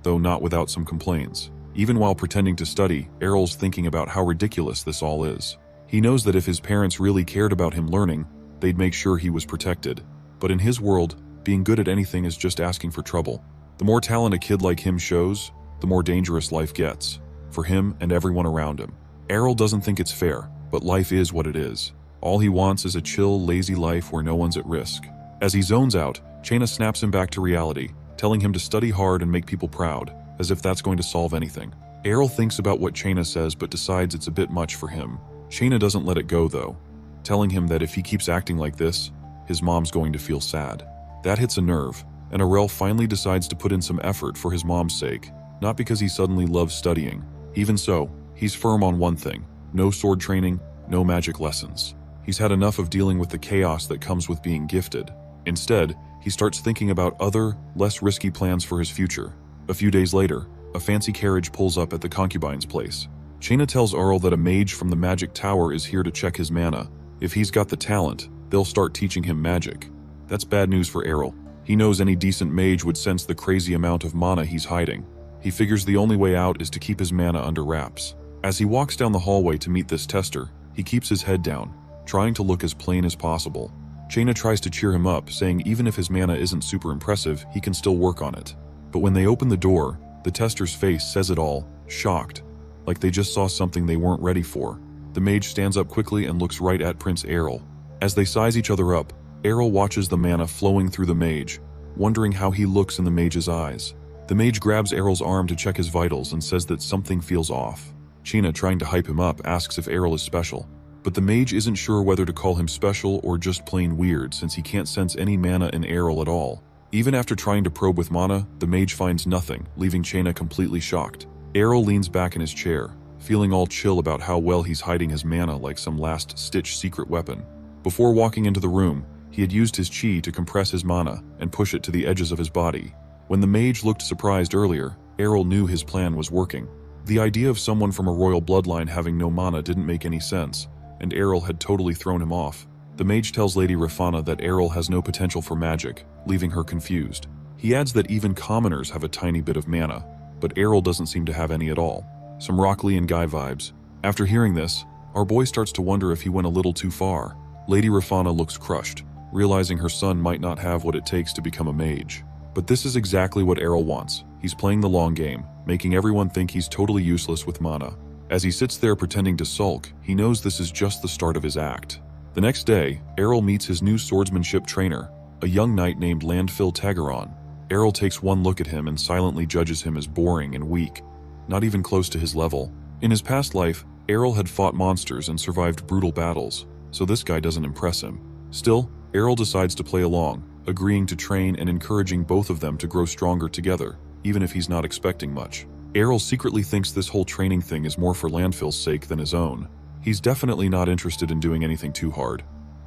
though not without some complaints. Even while pretending to study, Errol's thinking about how ridiculous this all is. He knows that if his parents really cared about him learning, they'd make sure he was protected. But in his world, being good at anything is just asking for trouble. The more talent a kid like him shows, the more dangerous life gets, for him and everyone around him. Errol doesn't think it's fair, but life is what it is. All he wants is a chill, lazy life where no one's at risk. As he zones out, Chaina snaps him back to reality, telling him to study hard and make people proud, as if that's going to solve anything. Errol thinks about what Chaina says but decides it's a bit much for him. Chaina doesn't let it go though, telling him that if he keeps acting like this, his mom's going to feel sad. That hits a nerve, and Aurel finally decides to put in some effort for his mom's sake, not because he suddenly loves studying. Even so, he's firm on one thing: no sword training, no magic lessons. He's had enough of dealing with the chaos that comes with being gifted. Instead, he starts thinking about other, less risky plans for his future. A few days later, a fancy carriage pulls up at the concubine's place. Chaina tells Aurel that a mage from the magic tower is here to check his mana. If he's got the talent, they'll start teaching him magic. That's bad news for Aurel. He knows any decent mage would sense the crazy amount of mana he's hiding. He figures the only way out is to keep his mana under wraps. As he walks down the hallway to meet this tester, he keeps his head down, trying to look as plain as possible. Chaina tries to cheer him up, saying even if his mana isn't super impressive, he can still work on it. But when they open the door, the tester's face says it all, shocked, like they just saw something they weren't ready for. The mage stands up quickly and looks right at Prince Aurel. As they size each other up, Aurel watches the mana flowing through the mage, wondering how he looks in the mage's eyes. The mage grabs Aurel's arm to check his vitals and says that something feels off. Chaina, trying to hype him up, asks if Aurel is special. But the mage isn't sure whether to call him special or just plain weird, since he can't sense any mana in Aurel at all. Even after trying to probe with mana, the mage finds nothing, leaving Chaina completely shocked. Aurel leans back in his chair, feeling all chill about how well he's hiding his mana like some last-stitch secret weapon. Before walking into the room, he had used his chi to compress his mana and push it to the edges of his body. When the mage looked surprised earlier, Aurel knew his plan was working. The idea of someone from a royal bloodline having no mana didn't make any sense, and Aurel had totally thrown him off. The mage tells Lady Rafana that Aurel has no potential for magic, leaving her confused. He adds that even commoners have a tiny bit of mana, but Aurel doesn't seem to have any at all. Some Rock Lee and Guy vibes. After hearing this, our boy starts to wonder if he went a little too far. Lady Rafana looks crushed, realizing her son might not have what it takes to become a mage. But this is exactly what Aurel wants. He's playing the long game, making everyone think he's totally useless with mana. As he sits there pretending to sulk, he knows this is just the start of his act. The next day, Aurel meets his new swordsmanship trainer, a young knight named Landfill Tagaron. Aurel takes one look at him and silently judges him as boring and weak, not even close to his level. In his past life, Aurel had fought monsters and survived brutal battles, so this guy doesn't impress him. Still, Aurel decides to play along, agreeing to train and encouraging both of them to grow stronger together, even if he's not expecting much. Aurel secretly thinks this whole training thing is more for Landfill's sake than his own. He's definitely not interested in doing anything too hard.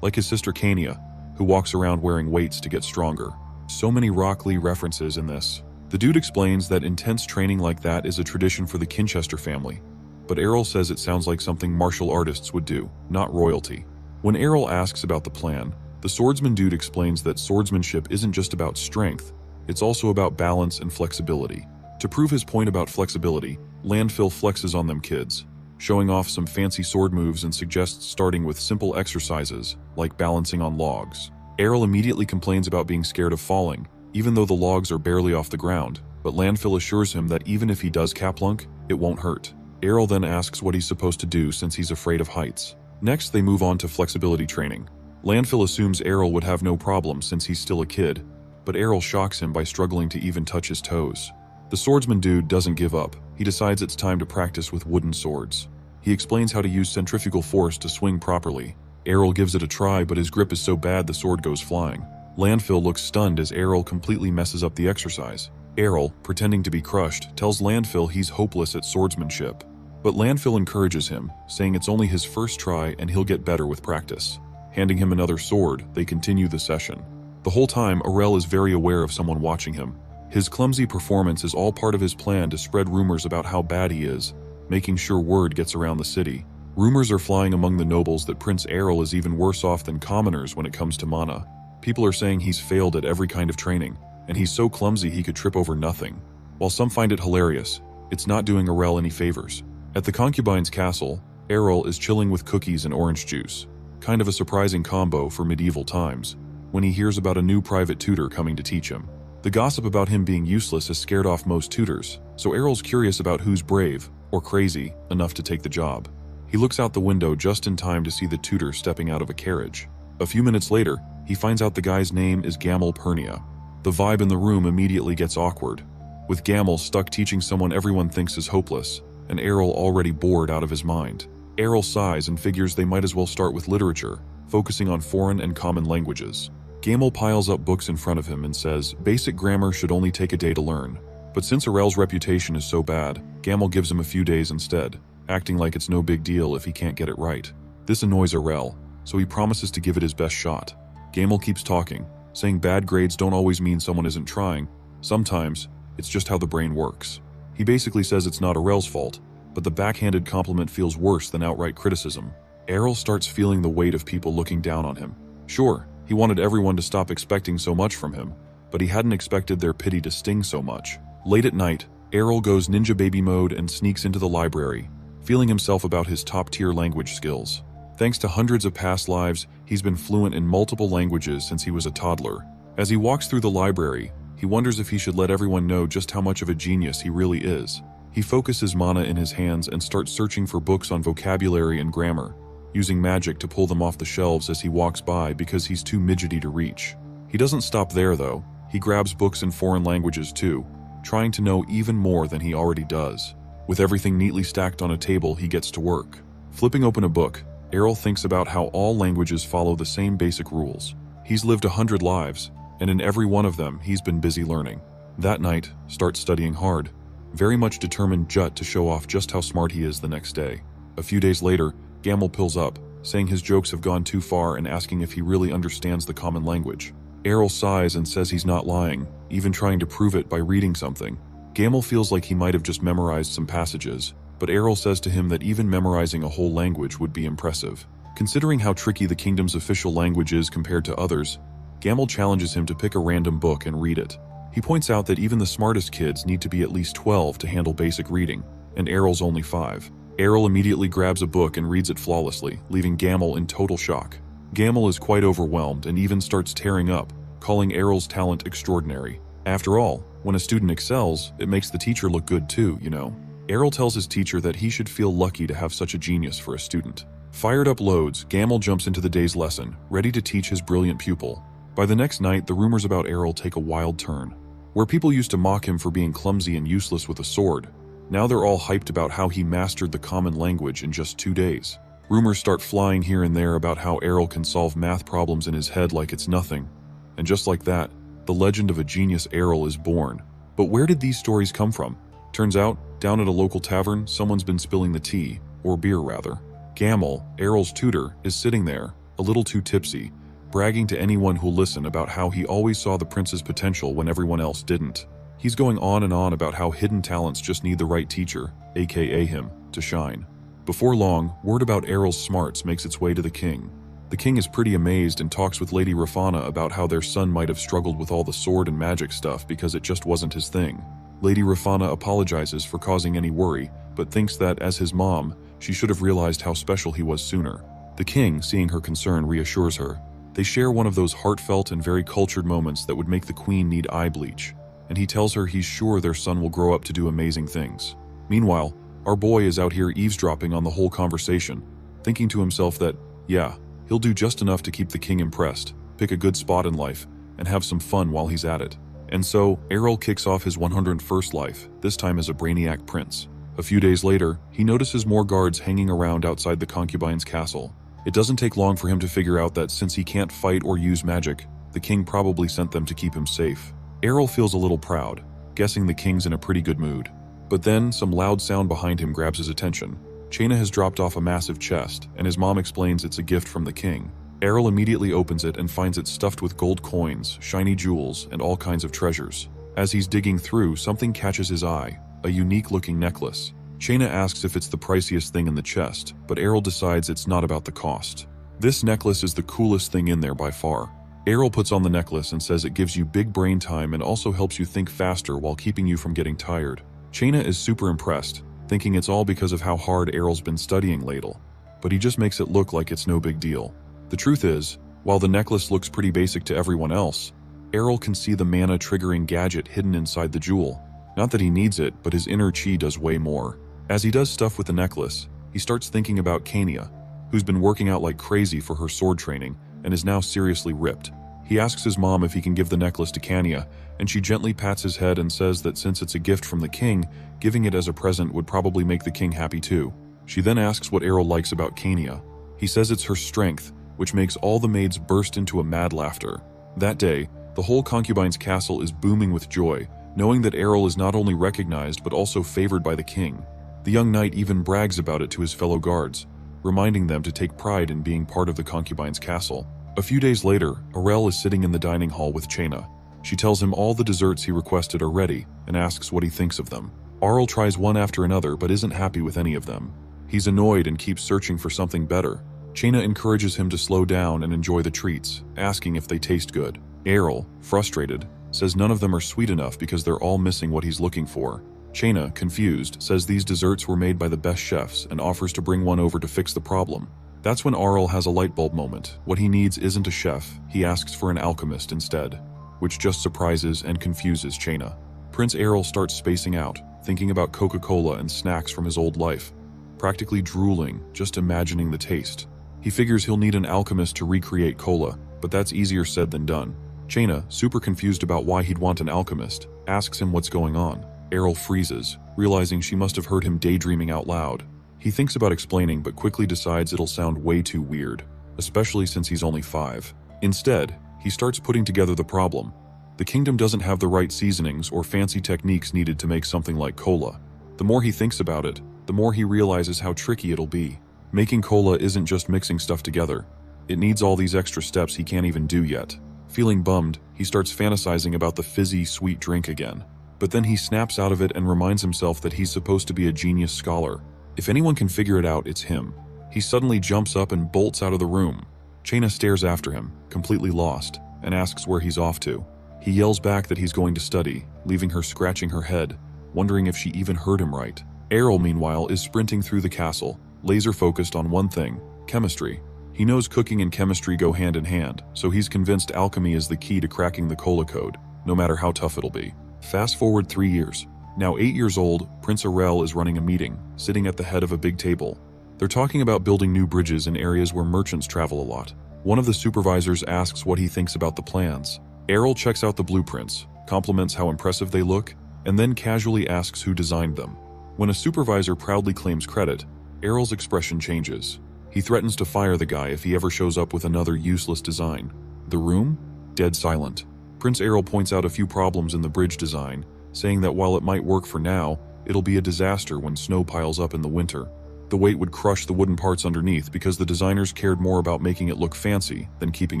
Like his sister Kania, who walks around wearing weights to get stronger. So many Rock Lee references in this. The dude explains that intense training like that is a tradition for the Kinchester family, but Aurel says it sounds like something martial artists would do, not royalty. When Aurel asks about the plan, the swordsman dude explains that swordsmanship isn't just about strength, it's also about balance and flexibility. To prove his point about flexibility, Landfill flexes on them kids, showing off some fancy sword moves and suggests starting with simple exercises, like balancing on logs. Aurel immediately complains about being scared of falling, even though the logs are barely off the ground, but Landfill assures him that even if he does caplunk, it won't hurt. Aurel then asks what he's supposed to do since he's afraid of heights. Next, they move on to flexibility training. Landfill assumes Aurel would have no problem since he's still a kid, but Aurel shocks him by struggling to even touch his toes. The swordsman dude doesn't give up. He decides it's time to practice with wooden swords. He explains how to use centrifugal force to swing properly. Aurel gives it a try, but his grip is so bad the sword goes flying. Landfill looks stunned as Aurel completely messes up the exercise. Aurel, pretending to be crushed, tells Landfill he's hopeless at swordsmanship. But Landfill encourages him, saying it's only his first try and he'll get better with practice. Handing him another sword, they continue the session. The whole time, Aurel is very aware of someone watching him. His clumsy performance is all part of his plan to spread rumors about how bad he is, making sure word gets around the city. Rumors are flying among the nobles that Prince Aurel is even worse off than commoners when it comes to mana. People are saying he's failed at every kind of training, and he's so clumsy he could trip over nothing. While some find it hilarious, it's not doing Aurel any favors. At the concubine's castle, Aurel is chilling with cookies and orange juice. Kind of a surprising combo for medieval times, when he hears about a new private tutor coming to teach him. The gossip about him being useless has scared off most tutors, so Aurel's curious about who's brave, or crazy, enough to take the job. He looks out the window just in time to see the tutor stepping out of a carriage. A few minutes later, he finds out the guy's name is Gamel Pernia. The vibe in the room immediately gets awkward, with Gamel stuck teaching someone everyone thinks is hopeless, and Aurel already bored out of his mind. Aurel sighs and figures they might as well start with literature, focusing on foreign and common languages. Gamel piles up books in front of him and says basic grammar should only take a day to learn. But since Arel's reputation is so bad, Gamel gives him a few days instead, acting like it's no big deal if he can't get it right. This annoys Arel, so he promises to give it his best shot. Gamel keeps talking, saying bad grades don't always mean someone isn't trying. Sometimes, it's just how the brain works. He basically says it's not Arel's fault, but the backhanded compliment feels worse than outright criticism. Arel starts feeling the weight of people looking down on him. Sure, he wanted everyone to stop expecting so much from him, but he hadn't expected their pity to sting so much. Late at night, Arel goes ninja baby mode and sneaks into the library, feeling himself about his top-tier language skills. Thanks to hundreds of past lives, he's been fluent in multiple languages since he was a toddler. As he walks through the library, he wonders if he should let everyone know just how much of a genius he really is. He focuses mana in his hands and starts searching for books on vocabulary and grammar, using magic to pull them off the shelves as he walks by because he's too midgety to reach. He doesn't stop there though. He grabs books in foreign languages too, trying to know even more than he already does. With everything neatly stacked on a table, he gets to work. Flipping open a book, Arel thinks about how all languages follow the same basic rules. He's lived 100 lives, and in every one of them, he's been busy learning. That night, starts studying hard, very much determined to show off just how smart he is the next day. A few days later, Gamel pills up, saying his jokes have gone too far and asking if he really understands the common language. Arel sighs and says he's not lying, even trying to prove it by reading something. Gamel feels like he might have just memorized some passages, but Arel says to him that even memorizing a whole language would be impressive. Considering how tricky the kingdom's official language is compared to others, Gamel challenges him to pick a random book and read it. He points out that even the smartest kids need to be at least 12 to handle basic reading, and Arel's only 5. Arel immediately grabs a book and reads it flawlessly, leaving Gamel in total shock. Gamel is quite overwhelmed and even starts tearing up, calling Arel's talent extraordinary. After all, when a student excels, it makes the teacher look good too, you know. Arel tells his teacher that he should feel lucky to have such a genius for a student. Fired up loads, Gamel jumps into the day's lesson, ready to teach his brilliant pupil. By the next night, the rumors about Arel take a wild turn. Where people used to mock him for being clumsy and useless with a sword, now they're all hyped about how he mastered the common language in just 2 days. Rumors start flying here and there about how Arel can solve math problems in his head like it's nothing. And just like that, the legend of a genius Arel is born. But where did these stories come from? Turns out, down at a local tavern, someone's been spilling the tea, or beer rather. Gamel, Arel's tutor, is sitting there, a little too tipsy, bragging to anyone who'll listen about how he always saw the prince's potential when everyone else didn't. He's going on and on about how hidden talents just need the right teacher, aka him, to shine. Before long, word about Arel's smarts makes its way to the king. The king is pretty amazed and talks with Lady Rafana about how their son might have struggled with all the sword and magic stuff because it just wasn't his thing. Lady Rafana apologizes for causing any worry, but thinks that, as his mom, she should have realized how special he was sooner. The king, seeing her concern, reassures her. They share one of those heartfelt and very cultured moments that would make the queen need eye bleach, and he tells her he's sure their son will grow up to do amazing things. Meanwhile, our boy is out here eavesdropping on the whole conversation, thinking to himself that, yeah, he'll do just enough to keep the king impressed, pick a good spot in life, and have some fun while he's at it. And so, Arel kicks off his 101st life, this time as a brainiac prince. A few days later, he notices more guards hanging around outside the concubine's castle. It doesn't take long for him to figure out that since he can't fight or use magic, the king probably sent them to keep him safe. Arel feels a little proud, guessing the king's in a pretty good mood. But then, some loud sound behind him grabs his attention. Chaina has dropped off a massive chest, and his mom explains it's a gift from the king. Arel immediately opens it and finds it stuffed with gold coins, shiny jewels, and all kinds of treasures. As he's digging through, something catches his eye, a unique-looking necklace. Chaina asks if it's the priciest thing in the chest, but Arel decides it's not about the cost. This necklace is the coolest thing in there by far. Arel puts on the necklace and says it gives you big brain time and also helps you think faster while keeping you from getting tired. Chaina is super impressed, thinking it's all because of how hard Arel's been studying ladle, but he just makes it look like it's no big deal. The truth is, while the necklace looks pretty basic to everyone else, Arel can see the mana-triggering gadget hidden inside the jewel. Not that he needs it, but his inner chi does way more. As he does stuff with the necklace, he starts thinking about Kania, who's been working out like crazy for her sword training and is now seriously ripped. He asks his mom if he can give the necklace to Kania, and she gently pats his head and says that since it's a gift from the king, giving it as a present would probably make the king happy too. She then asks what Arel likes about Kania. He says it's her strength, which makes all the maids burst into a mad laughter. That day, the whole concubine's castle is booming with joy, knowing that Errol is not only recognized but also favored by the king. The young knight even brags about it to his fellow guards, reminding them to take pride in being part of the concubine's castle. A few days later, Errol is sitting in the dining hall with Chaina. She tells him all the desserts he requested are ready and asks what he thinks of them. Errol tries one after another but isn't happy with any of them. He's annoyed and keeps searching for something better. Chaina encourages him to slow down and enjoy the treats, asking if they taste good. Errol, frustrated, says none of them are sweet enough because they're all missing what he's looking for. Chaina, confused, says these desserts were made by the best chefs and offers to bring one over to fix the problem. That's when Errol has a light bulb moment. What he needs isn't a chef, he asks for an alchemist instead, which just surprises and confuses Chaina. Prince Errol starts spacing out, thinking about Coca-Cola and snacks from his old life, practically drooling, just imagining the taste. He figures he'll need an alchemist to recreate cola, but that's easier said than done. Chaina, super confused about why he'd want an alchemist, asks him what's going on. Errol freezes, realizing she must have heard him daydreaming out loud. He thinks about explaining but quickly decides it'll sound way too weird, especially since he's only 5. Instead, he starts putting together the problem. The kingdom doesn't have the right seasonings or fancy techniques needed to make something like cola. The more he thinks about it, the more he realizes how tricky it'll be. Making cola isn't just mixing stuff together. It needs all these extra steps he can't even do yet. Feeling bummed, he starts fantasizing about the fizzy, sweet drink again. But then he snaps out of it and reminds himself that he's supposed to be a genius scholar. If anyone can figure it out, it's him. He suddenly jumps up and bolts out of the room. Chaina stares after him, completely lost, and asks where he's off to. He yells back that he's going to study, leaving her scratching her head, wondering if she even heard him right. Errol, meanwhile, is sprinting through the castle, laser-focused on one thing: chemistry. He knows cooking and chemistry go hand in hand, so he's convinced alchemy is the key to cracking the cola code, no matter how tough it'll be. Fast forward 3 years. Now 8 years old, Prince Errol is running a meeting, sitting at the head of a big table. They're talking about building new bridges in areas where merchants travel a lot. One of the supervisors asks what he thinks about the plans. Errol checks out the blueprints, compliments how impressive they look, and then casually asks who designed them. When a supervisor proudly claims credit, Errol's expression changes. He threatens to fire the guy if he ever shows up with another useless design. The room? Dead silent. Prince Errol points out a few problems in the bridge design, saying that while it might work for now, it'll be a disaster when snow piles up in the winter. The weight would crush the wooden parts underneath because the designers cared more about making it look fancy than keeping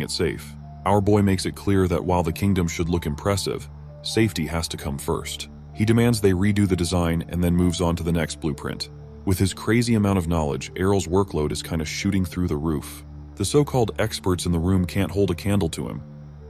it safe. Our boy makes it clear that while the kingdom should look impressive, safety has to come first. He demands they redo the design and then moves on to the next blueprint. With his crazy amount of knowledge, Errol's workload is kind of shooting through the roof. The so-called experts in the room can't hold a candle to him,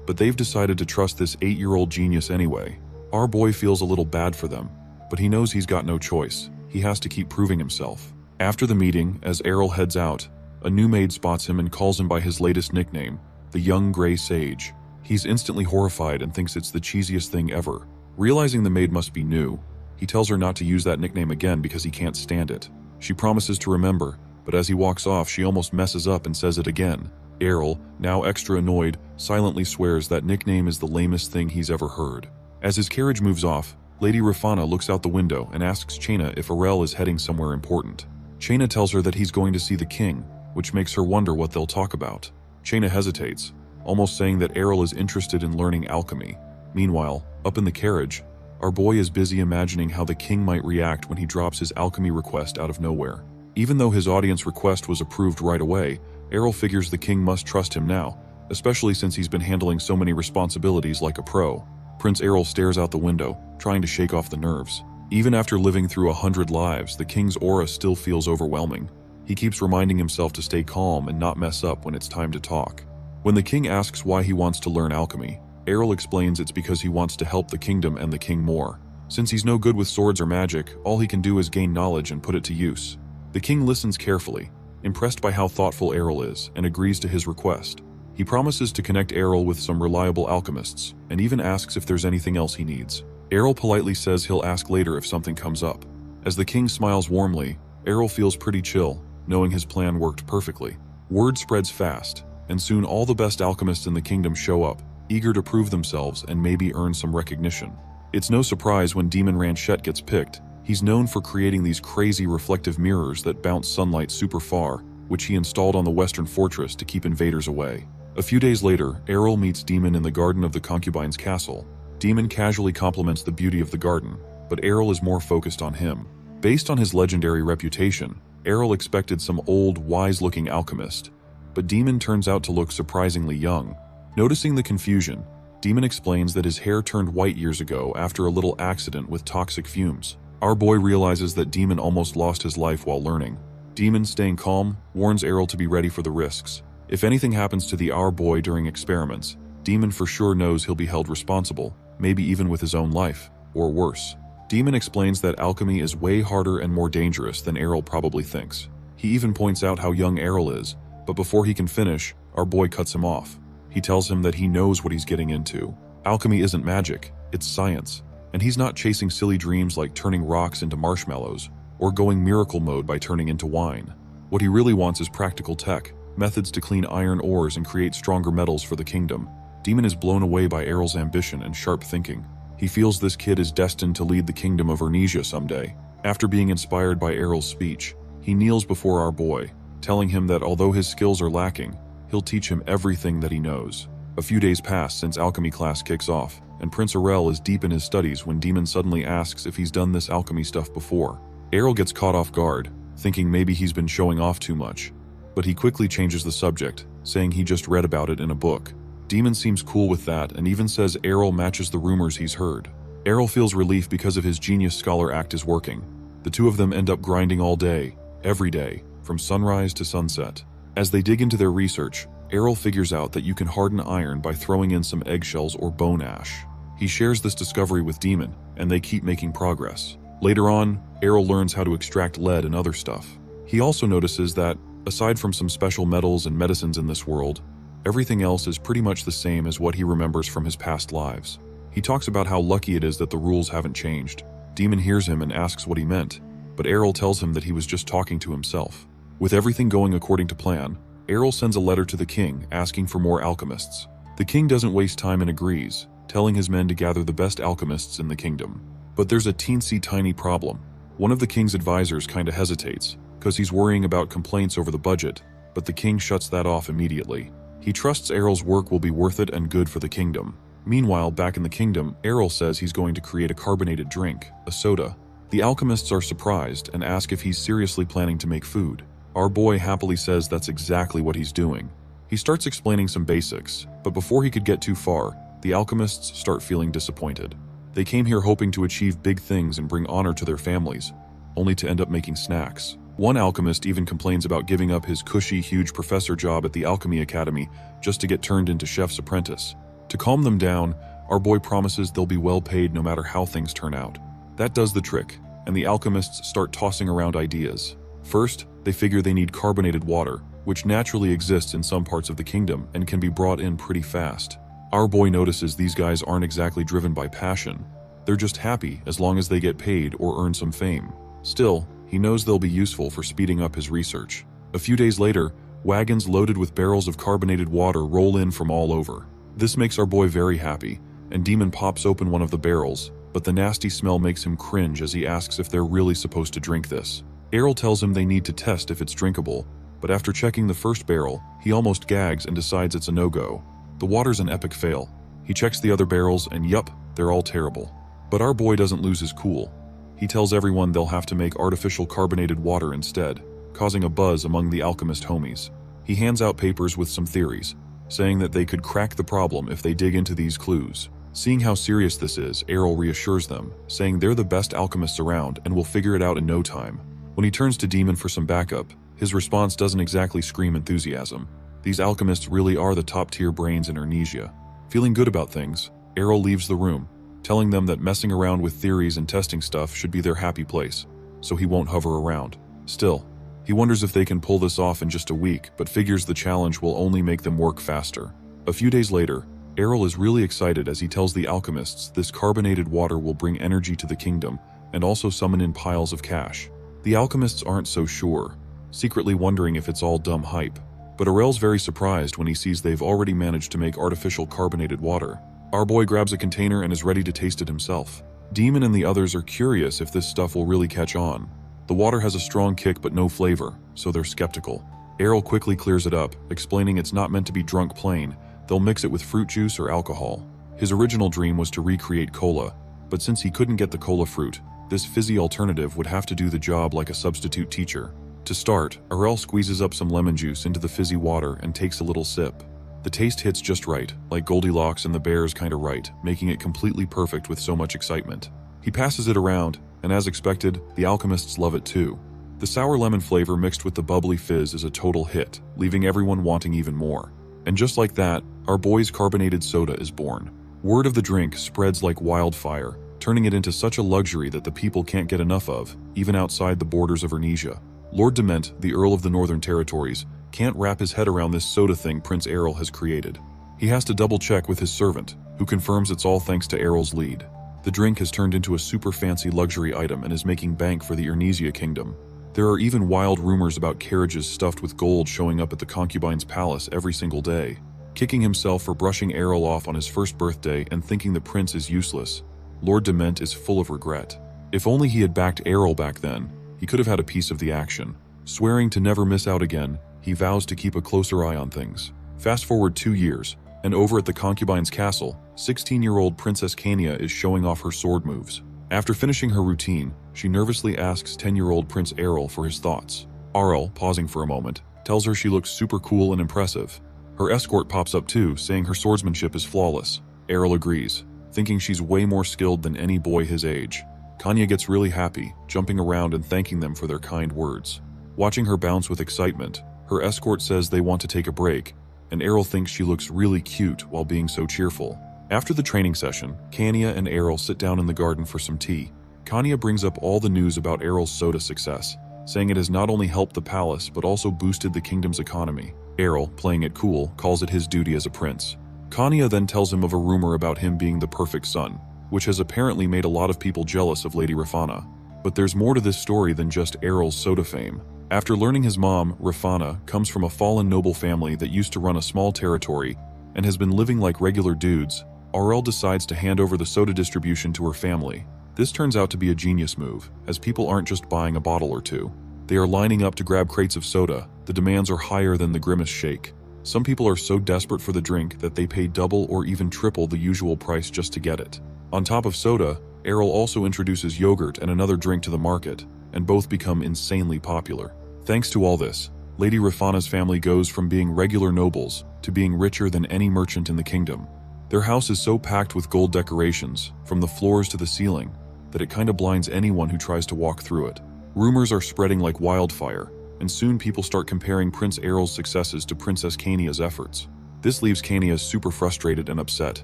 but they've decided to trust this 8-year-old genius anyway. Our boy feels a little bad for them, but he knows he's got no choice. He has to keep proving himself. After the meeting, as Errol heads out, a new maid spots him and calls him by his latest nickname, the Young Gray Sage. He's instantly horrified and thinks it's the cheesiest thing ever. Realizing the maid must be new, he tells her not to use that nickname again because he can't stand it. She promises to remember, but as he walks off, she almost messes up and says it again. Errol, now extra annoyed, silently swears that nickname is the lamest thing he's ever heard. As his carriage moves off, Lady Rafana looks out the window and asks Chaina if Errol is heading somewhere important. Chaina tells her that he's going to see the king, which makes her wonder what they'll talk about. Chaina hesitates, almost saying that Errol is interested in learning alchemy. Meanwhile, up in the carriage, our boy is busy imagining how the king might react when he drops his alchemy request out of nowhere. Even though his audience request was approved right away, Errol figures the king must trust him now, especially since he's been handling so many responsibilities like a pro. Prince Errol stares out the window, trying to shake off the nerves. Even after living through 100 lives, the king's aura still feels overwhelming. He keeps reminding himself to stay calm and not mess up when it's time to talk. When the king asks why he wants to learn alchemy, Errol explains it's because he wants to help the kingdom and the king more. Since he's no good with swords or magic, all he can do is gain knowledge and put it to use. The king listens carefully, impressed by how thoughtful Errol is, and agrees to his request. He promises to connect Errol with some reliable alchemists, and even asks if there's anything else he needs. Errol politely says he'll ask later if something comes up. As the king smiles warmly, Errol feels pretty chill, knowing his plan worked perfectly. Word spreads fast, and soon all the best alchemists in the kingdom show up, eager to prove themselves and maybe earn some recognition. It's no surprise when Demon Ranchette gets picked. He's known for creating these crazy reflective mirrors that bounce sunlight super far, which he installed on the western fortress to keep invaders away. A few days later, Errol meets Demon in the garden of the concubine's castle. Demon casually compliments the beauty of the garden, but Errol is more focused on him. Based on his legendary reputation, Errol expected some old, wise-looking alchemist, but Demon turns out to look surprisingly young. Noticing the confusion, Demon explains that his hair turned white years ago after a little accident with toxic fumes. Our boy realizes that Demon almost lost his life while learning. Demon, staying calm, warns Errol to be ready for the risks. If anything happens to the Our boy during experiments, Demon for sure knows he'll be held responsible, maybe even with his own life, or worse. Demon explains that alchemy is way harder and more dangerous than Errol probably thinks. He even points out how young Errol is, but before he can finish, our boy cuts him off. He tells him that he knows what he's getting into. Alchemy isn't magic, it's science, and he's not chasing silly dreams like turning rocks into marshmallows, or going miracle mode by turning into wine. What he really wants is practical tech, methods to clean iron ores and create stronger metals for the kingdom. Demon is blown away by Errol's ambition and sharp thinking. He feels this kid is destined to lead the kingdom of Ernesia someday. After being inspired by Errol's speech, he kneels before our boy, telling him that although his skills are lacking, he'll teach him everything that he knows. A few days pass since alchemy class kicks off, and Prince Errol is deep in his studies when Demon suddenly asks if he's done this alchemy stuff before. Errol gets caught off guard, thinking maybe he's been showing off too much, but he quickly changes the subject, saying he just read about it in a book. Demon seems cool with that and even says Errol matches the rumors he's heard. Errol feels relief because of his genius scholar act is working. The two of them end up grinding all day, every day, from sunrise to sunset. As they dig into their research, Errol figures out that you can harden iron by throwing in some eggshells or bone ash. He shares this discovery with Demon, and they keep making progress. Later on, Errol learns how to extract lead and other stuff. He also notices that, aside from some special metals and medicines in this world, everything else is pretty much the same as what he remembers from his past lives. He talks about how lucky it is that the rules haven't changed. Demon hears him and asks what he meant, but Errol tells him that he was just talking to himself. With everything going according to plan, Errol sends a letter to the king asking for more alchemists. The king doesn't waste time and agrees, telling his men to gather the best alchemists in the kingdom. But there's a teensy tiny problem. One of the king's advisors kinda hesitates, because he's worrying about complaints over the budget, but the king shuts that off immediately. He trusts Errol's work will be worth it and good for the kingdom. Meanwhile, back in the kingdom, Errol says he's going to create a carbonated drink, a soda. The alchemists are surprised and ask if he's seriously planning to make food. Our boy happily says that's exactly what he's doing. He starts explaining some basics, but before he could get too far, the alchemists start feeling disappointed. They came here hoping to achieve big things and bring honor to their families, only to end up making snacks. One alchemist even complains about giving up his cushy, huge professor job at the Alchemy Academy just to get turned into chef's apprentice. To calm them down, our boy promises they'll be well paid no matter how things turn out. That does the trick, and the alchemists start tossing around ideas. First, they figure they need carbonated water, which naturally exists in some parts of the kingdom and can be brought in pretty fast. Our boy notices these guys aren't exactly driven by passion. They're just happy as long as they get paid or earn some fame. Still, he knows they'll be useful for speeding up his research. A few days later, wagons loaded with barrels of carbonated water roll in from all over. This makes our boy very happy, and Demon pops open one of the barrels, but the nasty smell makes him cringe as he asks if they're really supposed to drink this. Errol tells him they need to test if it's drinkable, but after checking the first barrel, he almost gags and decides it's a no-go. The water's an epic fail. He checks the other barrels and yup, they're all terrible. But our boy doesn't lose his cool. He tells everyone they'll have to make artificial carbonated water instead, causing a buzz among the alchemist homies. He hands out papers with some theories, saying that they could crack the problem if they dig into these clues. Seeing how serious this is, Errol reassures them, saying they're the best alchemists around and will figure it out in no time. When he turns to Demon for some backup, his response doesn't exactly scream enthusiasm. These alchemists really are the top-tier brains in Ernesia. Feeling good about things, Errol leaves the room, telling them that messing around with theories and testing stuff should be their happy place, so he won't hover around. Still, he wonders if they can pull this off in just a week, but figures the challenge will only make them work faster. A few days later, Errol is really excited as he tells the alchemists this carbonated water will bring energy to the kingdom and also summon in piles of cash. The alchemists aren't so sure, secretly wondering if it's all dumb hype. But Errol's very surprised when he sees they've already managed to make artificial carbonated water. Our boy grabs a container and is ready to taste it himself. Demon and the others are curious if this stuff will really catch on. The water has a strong kick but no flavor, so they're skeptical. Errol quickly clears it up, explaining it's not meant to be drunk plain, they'll mix it with fruit juice or alcohol. His original dream was to recreate cola, but since he couldn't get the cola fruit, this fizzy alternative would have to do the job like a substitute teacher. To start, Errol squeezes up some lemon juice into the fizzy water and takes a little sip. The taste hits just right, like Goldilocks and the Bear's kinda right, making it completely perfect with so much excitement. He passes it around, and as expected, the alchemists love it too. The sour lemon flavor mixed with the bubbly fizz is a total hit, leaving everyone wanting even more. And just like that, our boy's carbonated soda is born. Word of the drink spreads like wildfire, turning it into such a luxury that the people can't get enough of, even outside the borders of Ernesia. Lord Dement, the Earl of the Northern Territories, can't wrap his head around this soda thing Prince Errol has created. He has to double-check with his servant, who confirms it's all thanks to Errol's lead. The drink has turned into a super fancy luxury item and is making bank for the Ernesia kingdom. There are even wild rumors about carriages stuffed with gold showing up at the concubine's palace every single day. Kicking himself for brushing Errol off on his first birthday and thinking the prince is useless, Lord Dement is full of regret. If only he had backed Errol back then, he could have had a piece of the action. Swearing to never miss out again, he vows to keep a closer eye on things. Fast forward 2 years, and over at the concubine's castle, 16-year-old Princess Kania is showing off her sword moves. After finishing her routine, she nervously asks 10-year-old Prince Errol for his thoughts. Errol, pausing for a moment, tells her she looks super cool and impressive. Her escort pops up too, saying her swordsmanship is flawless. Errol agrees, thinking she's way more skilled than any boy his age. Kanya gets really happy, jumping around and thanking them for their kind words. Watching her bounce with excitement, her escort says they want to take a break, and Errol thinks she looks really cute while being so cheerful. After the training session, Kanya and Errol sit down in the garden for some tea. Kanya brings up all the news about Errol's soda success, saying it has not only helped the palace but also boosted the kingdom's economy. Errol, playing it cool, calls it his duty as a prince. Kanya then tells him of a rumor about him being the perfect son, which has apparently made a lot of people jealous of Lady Rafana. But there's more to this story than just Errol's soda fame. After learning his mom, Rafana, comes from a fallen noble family that used to run a small territory and has been living like regular dudes, Errol decides to hand over the soda distribution to her family. This turns out to be a genius move, as people aren't just buying a bottle or two. They are lining up to grab crates of soda. The demands are higher than the Grimace shake. Some people are so desperate for the drink that they pay double or even triple the usual price just to get it. On top of soda, Errol also introduces yogurt and another drink to the market, and both become insanely popular. Thanks to all this, Lady Rafana's family goes from being regular nobles to being richer than any merchant in the kingdom. Their house is so packed with gold decorations, from the floors to the ceiling, that it kinda blinds anyone who tries to walk through it. Rumors are spreading like wildfire, and soon people start comparing Prince Errol's successes to Princess Kania's efforts. This leaves Kania super frustrated and upset.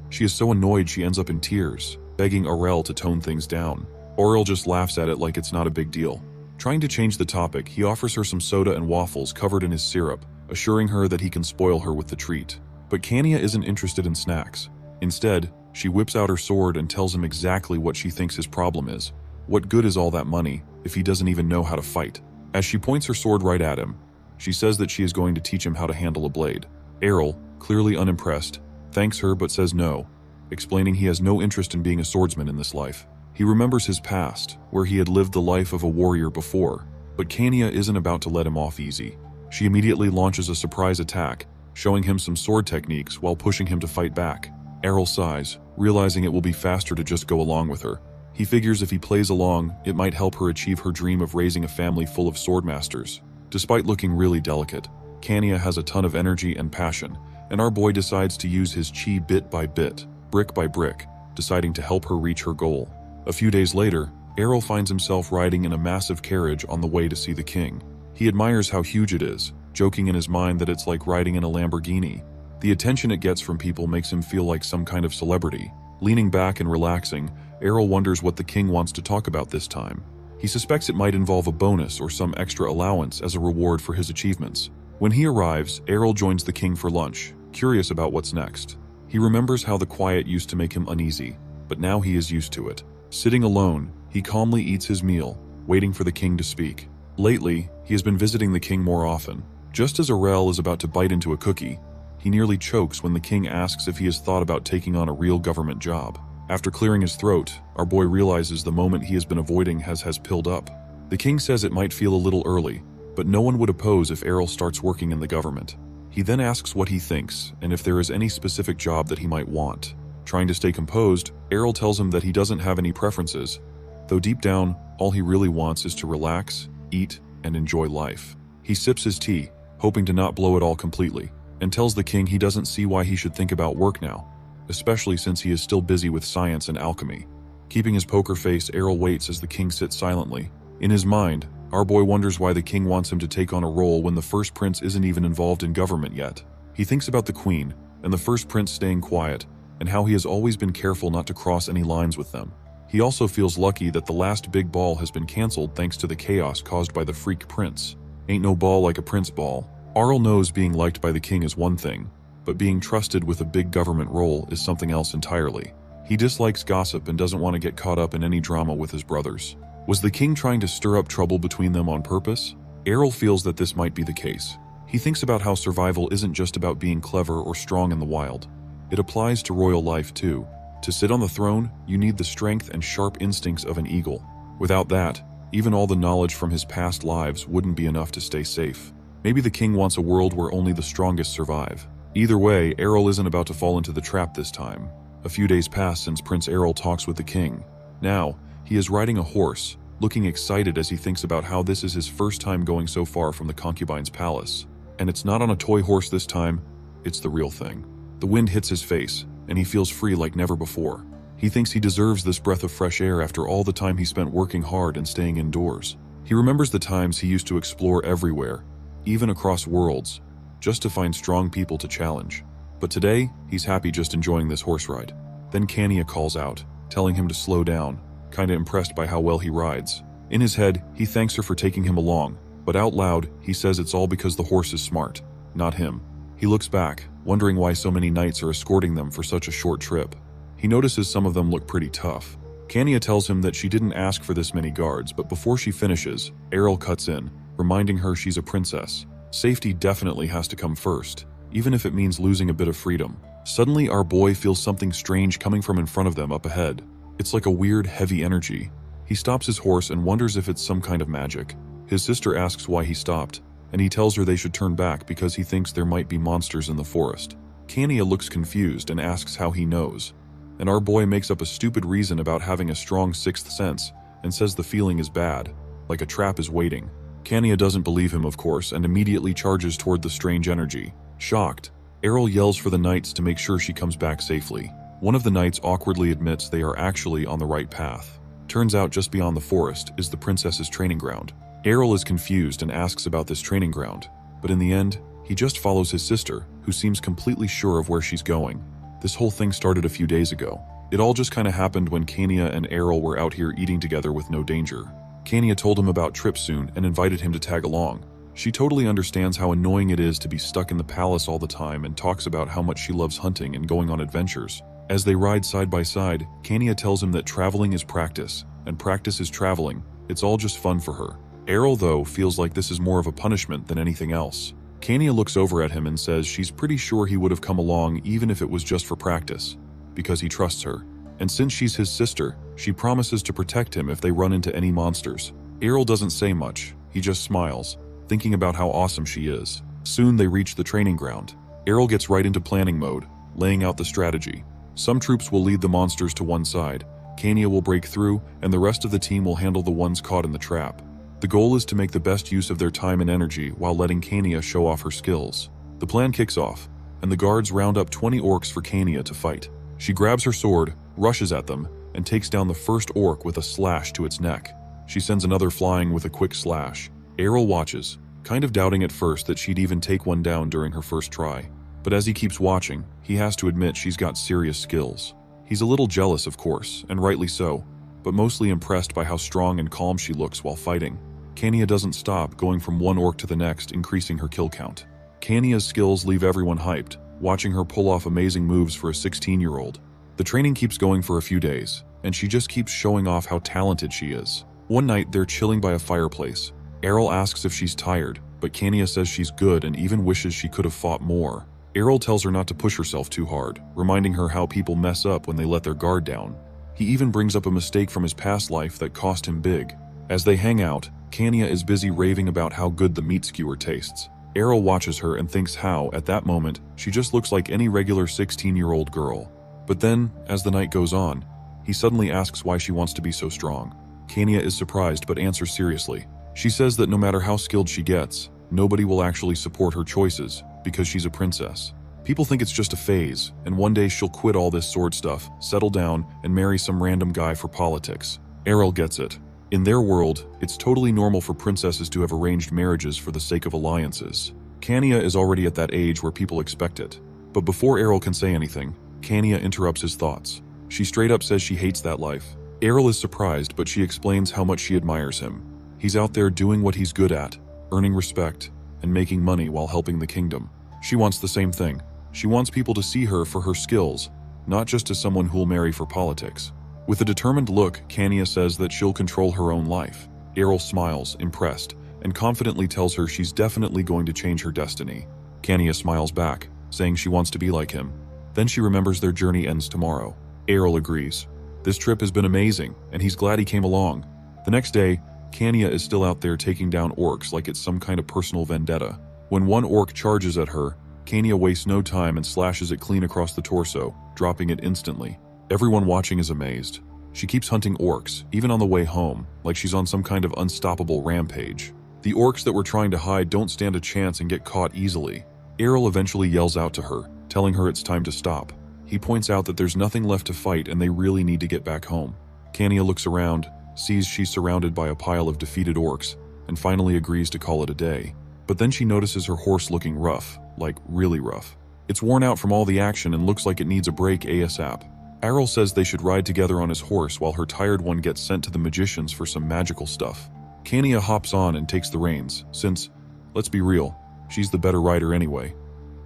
She is so annoyed she ends up in tears, begging Errol to tone things down. Errol just laughs at it like it's not a big deal. Trying to change the topic, he offers her some soda and waffles covered in his syrup, assuring her that he can spoil her with the treat. But Kania isn't interested in snacks. Instead, she whips out her sword and tells him exactly what she thinks his problem is. What good is all that money if he doesn't even know how to fight? As she points her sword right at him, she says that she is going to teach him how to handle a blade. Errol, clearly unimpressed, thanks her but says no, explaining he has no interest in being a swordsman in this life. He remembers his past, where he had lived the life of a warrior before, but Kania isn't about to let him off easy. She immediately launches a surprise attack, showing him some sword techniques while pushing him to fight back. Errol sighs, realizing it will be faster to just go along with her. He figures if he plays along, it might help her achieve her dream of raising a family full of swordmasters. Despite looking really delicate, Kania has a ton of energy and passion, and our boy decides to use his chi bit by bit, brick by brick, deciding to help her reach her goal. A few days later, Errol finds himself riding in a massive carriage on the way to see the king. He admires how huge it is, joking in his mind that it's like riding in a Lamborghini. The attention it gets from people makes him feel like some kind of celebrity. Leaning back and relaxing, Errol wonders what the king wants to talk about this time. He suspects it might involve a bonus or some extra allowance as a reward for his achievements. When he arrives, Errol joins the king for lunch, curious about what's next. He remembers how the quiet used to make him uneasy, but now he is used to it. Sitting alone, he calmly eats his meal, waiting for the king to speak. Lately, he has been visiting the king more often. Just as Errol is about to bite into a cookie, he nearly chokes when the king asks if he has thought about taking on a real government job. After clearing his throat, our boy realizes the moment he has been avoiding has pilled up. The king says it might feel a little early, but no one would oppose if Errol starts working in the government. He then asks what he thinks and if there is any specific job that he might want. Trying to stay composed, Errol tells him that he doesn't have any preferences, though deep down, all he really wants is to relax, eat, and enjoy life. He sips his tea, hoping to not blow it all completely, and tells the king he doesn't see why he should think about work now, especially since he is still busy with science and alchemy. Keeping his poker face, Errol waits as the king sits silently. In his mind, our boy wonders why the king wants him to take on a role when the first prince isn't even involved in government yet. He thinks about the queen, and the first prince staying quiet, and how he has always been careful not to cross any lines with them. He also feels lucky that the last big ball has been cancelled thanks to the chaos caused by the freak prince. Ain't no ball like a prince ball. Errol knows being liked by the king is one thing, but being trusted with a big government role is something else entirely. He dislikes gossip and doesn't want to get caught up in any drama with his brothers. Was the king trying to stir up trouble between them on purpose? Errol feels that this might be the case. He thinks about how survival isn't just about being clever or strong in the wild. It applies to royal life too. To sit on the throne, you need the strength and sharp instincts of an eagle. Without that, even all the knowledge from his past lives wouldn't be enough to stay safe. Maybe the king wants a world where only the strongest survive. Either way, Errol isn't about to fall into the trap this time. A few days pass since Prince Errol talks with the king. Now, he is riding a horse, looking excited as he thinks about how this is his first time going so far from the concubine's palace. And it's not on a toy horse this time, it's the real thing. The wind hits his face, and he feels free like never before. He thinks he deserves this breath of fresh air after all the time he spent working hard and staying indoors. He remembers the times he used to explore everywhere, even across worlds, just to find strong people to challenge. But today, he's happy just enjoying this horse ride. Then Kania calls out, telling him to slow down, kinda impressed by how well he rides. In his head, he thanks her for taking him along, but out loud, he says it's all because the horse is smart, not him. He looks back, wondering why so many knights are escorting them for such a short trip. He notices some of them look pretty tough. Kania tells him that she didn't ask for this many guards, but before she finishes, Errol cuts in, reminding her she's a princess. Safety definitely has to come first, even if it means losing a bit of freedom. Suddenly, our boy feels something strange coming from in front of them up ahead. It's like a weird, heavy energy. He stops his horse and wonders if it's some kind of magic. His sister asks why he stopped, and he tells her they should turn back because he thinks there might be monsters in the forest. Kania looks confused and asks how he knows, and our boy makes up a stupid reason about having a strong sixth sense and says the feeling is bad, like a trap is waiting. Kania doesn't believe him, of course, and immediately charges toward the strange energy. Shocked, Errol yells for the knights to make sure she comes back safely. One of the knights awkwardly admits they are actually on the right path. Turns out just beyond the forest is the princess's training ground. Errol is confused and asks about this training ground, but in the end, he just follows his sister, who seems completely sure of where she's going. This whole thing started a few days ago. It all just kinda happened when Kania and Errol were out here eating together with no danger. Kania told him about Trip soon and invited him to tag along. She totally understands how annoying it is to be stuck in the palace all the time and talks about how much she loves hunting and going on adventures. As they ride side by side, Kania tells him that traveling is practice, and practice is traveling. It's all just fun for her. Errol, though, feels like this is more of a punishment than anything else. Kania looks over at him and says she's pretty sure he would have come along even if it was just for practice, because he trusts her. And since she's his sister, she promises to protect him if they run into any monsters. Errol doesn't say much, he just smiles, thinking about how awesome she is. Soon they reach the training ground. Errol gets right into planning mode, laying out the strategy. Some troops will lead the monsters to one side, Kania will break through, and the rest of the team will handle the ones caught in the trap. The goal is to make the best use of their time and energy while letting Kania show off her skills. The plan kicks off, and the guards round up 20 orcs for Kania to fight. She grabs her sword, rushes at them, and takes down the first orc with a slash to its neck. She sends another flying with a quick slash. Errol watches, kind of doubting at first that she'd even take one down during her first try. But as he keeps watching, he has to admit she's got serious skills. He's a little jealous, of course, and rightly so, but mostly impressed by how strong and calm she looks while fighting. Kania doesn't stop, going from one orc to the next, increasing her kill count. Kania's skills leave everyone hyped, watching her pull off amazing moves for a 16-year-old. The training keeps going for a few days, and she just keeps showing off how talented she is. One night, they're chilling by a fireplace. Errol asks if she's tired, but Kania says she's good and even wishes she could have fought more. Errol tells her not to push herself too hard, reminding her how people mess up when they let their guard down. He even brings up a mistake from his past life that cost him big. As they hang out, Kania is busy raving about how good the meat skewer tastes. Errol watches her and thinks how, at that moment, she just looks like any regular 16-year-old girl. But then, as the night goes on, he suddenly asks why she wants to be so strong. Kania is surprised but answers seriously. She says that no matter how skilled she gets, nobody will actually support her choices because she's a princess. People think it's just a phase, and one day she'll quit all this sword stuff, settle down, and marry some random guy for politics. Errol gets it. In their world, it's totally normal for princesses to have arranged marriages for the sake of alliances. Kania is already at that age where people expect it. But before Errol can say anything, Kania interrupts his thoughts. She straight up says she hates that life. Errol is surprised, but she explains how much she admires him. He's out there doing what he's good at, earning respect, and making money while helping the kingdom. She wants the same thing. She wants people to see her for her skills, not just as someone who'll marry for politics. With a determined look, Kania says that she'll control her own life. Errol smiles, impressed, and confidently tells her she's definitely going to change her destiny. Kania smiles back, saying she wants to be like him. Then she remembers their journey ends tomorrow. Errol agrees. This trip has been amazing, and he's glad he came along. The next day, Kania is still out there taking down orcs like it's some kind of personal vendetta. When one orc charges at her, Kania wastes no time and slashes it clean across the torso, dropping it instantly. Everyone watching is amazed. She keeps hunting orcs, even on the way home, like she's on some kind of unstoppable rampage. The orcs that were trying to hide don't stand a chance and get caught easily. Errol eventually yells out to her, telling her it's time to stop. He points out that there's nothing left to fight and they really need to get back home. Kania looks around, sees she's surrounded by a pile of defeated orcs, and finally agrees to call it a day. But then she notices her horse looking rough, like really rough. It's worn out from all the action and looks like it needs a break ASAP. Errol says they should ride together on his horse while her tired one gets sent to the magicians for some magical stuff. Kania hops on and takes the reins, since, let's be real, she's the better rider anyway.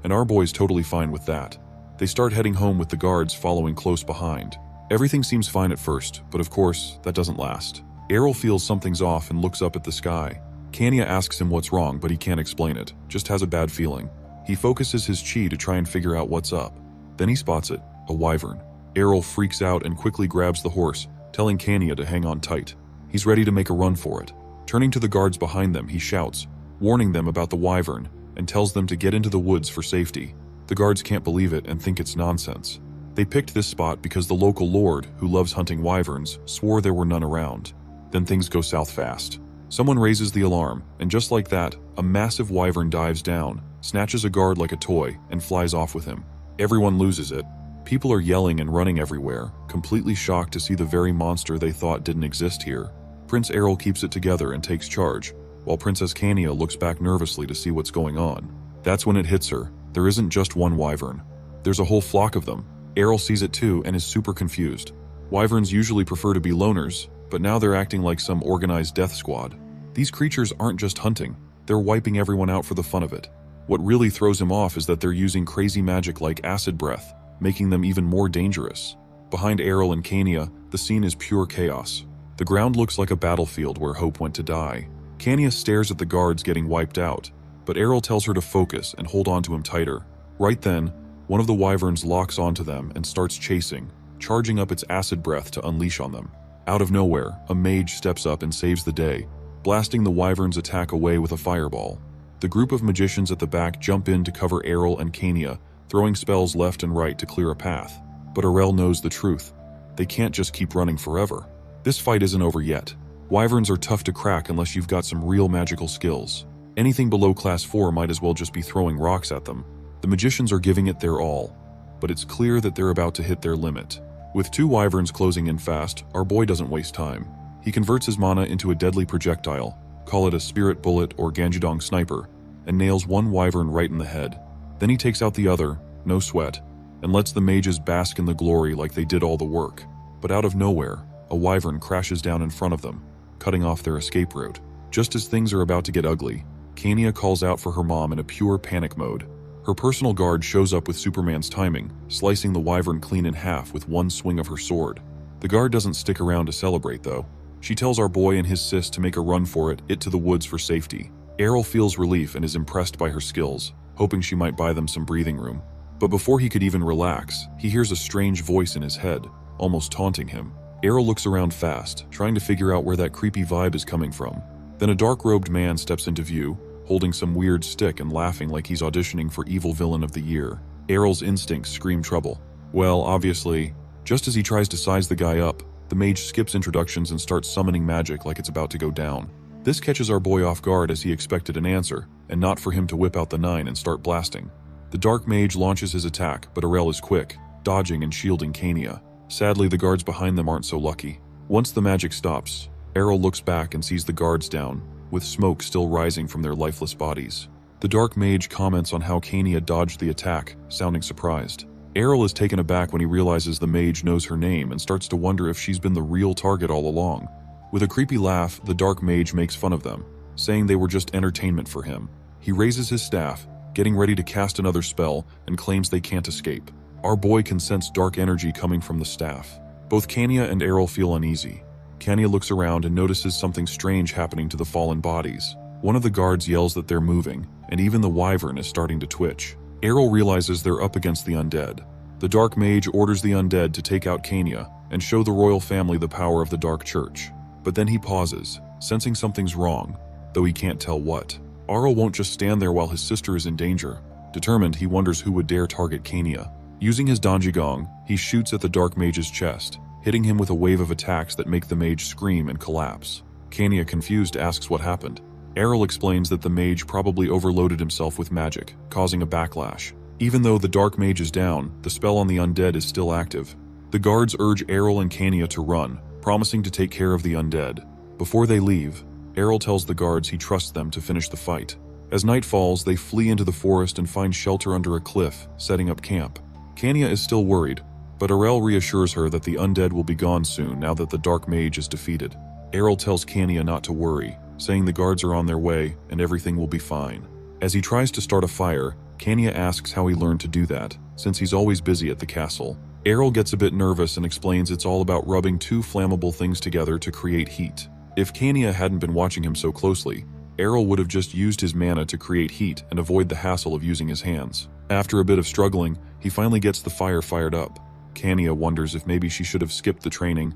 And our boy's totally fine with that. They start heading home with the guards following close behind. Everything seems fine at first, but of course, that doesn't last. Errol feels something's off and looks up at the sky. Kania asks him what's wrong, but he can't explain it, just has a bad feeling. He focuses his chi to try and figure out what's up. Then he spots it, a wyvern. Errol freaks out and quickly grabs the horse, telling Kania to hang on tight. He's ready to make a run for it. Turning to the guards behind them, he shouts, warning them about the wyvern, and tells them to get into the woods for safety. The guards can't believe it and think it's nonsense. They picked this spot because the local lord, who loves hunting wyverns, swore there were none around. Then things go south fast. Someone raises the alarm, and just like that, a massive wyvern dives down, snatches a guard like a toy, and flies off with him. Everyone loses it. People are yelling and running everywhere, completely shocked to see the very monster they thought didn't exist here. Prince Errol keeps it together and takes charge, while Princess Kania looks back nervously to see what's going on. That's when it hits her. There isn't just one wyvern. There's a whole flock of them. Errol sees it too and is super confused. Wyverns usually prefer to be loners, but now they're acting like some organized death squad. These creatures aren't just hunting, they're wiping everyone out for the fun of it. What really throws him off is that they're using crazy magic like acid breath, making them even more dangerous. Behind Errol and Kania, the scene is pure chaos. The ground looks like a battlefield where Hope went to die. Kania stares at the guards getting wiped out, but Errol tells her to focus and hold on to him tighter. Right then, one of the wyverns locks onto them and starts chasing, charging up its acid breath to unleash on them. Out of nowhere, a mage steps up and saves the day, blasting the wyvern's attack away with a fireball. The group of magicians at the back jump in to cover Errol and Kania, throwing spells left and right to clear a path. But Errol knows the truth. They can't just keep running forever. This fight isn't over yet. Wyverns are tough to crack unless you've got some real magical skills. Anything below class 4 might as well just be throwing rocks at them. The magicians are giving it their all, but it's clear that they're about to hit their limit. With 2 wyverns closing in fast, our boy doesn't waste time. He converts his mana into a deadly projectile, call it a spirit bullet or Ganjidong sniper, and nails one wyvern right in the head. Then he takes out the other, no sweat, and lets the mages bask in the glory like they did all the work. But out of nowhere, a wyvern crashes down in front of them, cutting off their escape route. Just as things are about to get ugly, Kania calls out for her mom in a pure panic mode. Her personal guard shows up with Superman's timing, slicing the wyvern clean in half with one swing of her sword. The guard doesn't stick around to celebrate though. She tells our boy and his sis to make a run for it to the woods for safety. Errol feels relief and is impressed by her skills, hoping she might buy them some breathing room. But before he could even relax, he hears a strange voice in his head, almost taunting him. Errol looks around fast, trying to figure out where that creepy vibe is coming from. Then a dark-robed man steps into view, holding some weird stick and laughing like he's auditioning for Evil Villain of the Year. Errol's instincts scream trouble. Well, obviously, just as he tries to size the guy up, the mage skips introductions and starts summoning magic like it's about to go down. This catches our boy off guard as he expected an answer, and not for him to whip out the 9 and start blasting. The dark mage launches his attack, but Errol is quick, dodging and shielding Kania. Sadly, the guards behind them aren't so lucky. Once the magic stops, Errol looks back and sees the guards down, with smoke still rising from their lifeless bodies. The dark mage comments on how Kania dodged the attack, sounding surprised. Errol is taken aback when he realizes the mage knows her name and starts to wonder if she's been the real target all along. With a creepy laugh, the dark mage makes fun of them, saying they were just entertainment for him. He raises his staff, getting ready to cast another spell, and claims they can't escape. Our boy can sense dark energy coming from the staff. Both Kania and Errol feel uneasy. Kania looks around and notices something strange happening to the fallen bodies. One of the guards yells that they're moving, and even the wyvern is starting to twitch. Errol realizes they're up against the undead. The dark mage orders the undead to take out Kania and show the royal family the power of the dark church. But then he pauses, sensing something's wrong, though he can't tell what. Errol won't just stand there while his sister is in danger. Determined, he wonders who would dare target Kania. Using his Danjigong, he shoots at the dark mage's chest, hitting him with a wave of attacks that make the mage scream and collapse. Kania, confused, asks what happened. Errol explains that the mage probably overloaded himself with magic, causing a backlash. Even though the dark mage is down, the spell on the undead is still active. The guards urge Errol and Kania to run, promising to take care of the undead. Before they leave, Errol tells the guards he trusts them to finish the fight. As night falls, they flee into the forest and find shelter under a cliff, setting up camp. Kania is still worried, but Errol reassures her that the undead will be gone soon now that the dark mage is defeated. Errol tells Kania not to worry, saying the guards are on their way and everything will be fine. As he tries to start a fire, Kania asks how he learned to do that, since he's always busy at the castle. Errol gets a bit nervous and explains it's all about rubbing 2 flammable things together to create heat. If Kania hadn't been watching him so closely, Errol would have just used his mana to create heat and avoid the hassle of using his hands. After a bit of struggling, he finally gets the fire fired up. Kania wonders if maybe she should have skipped the training,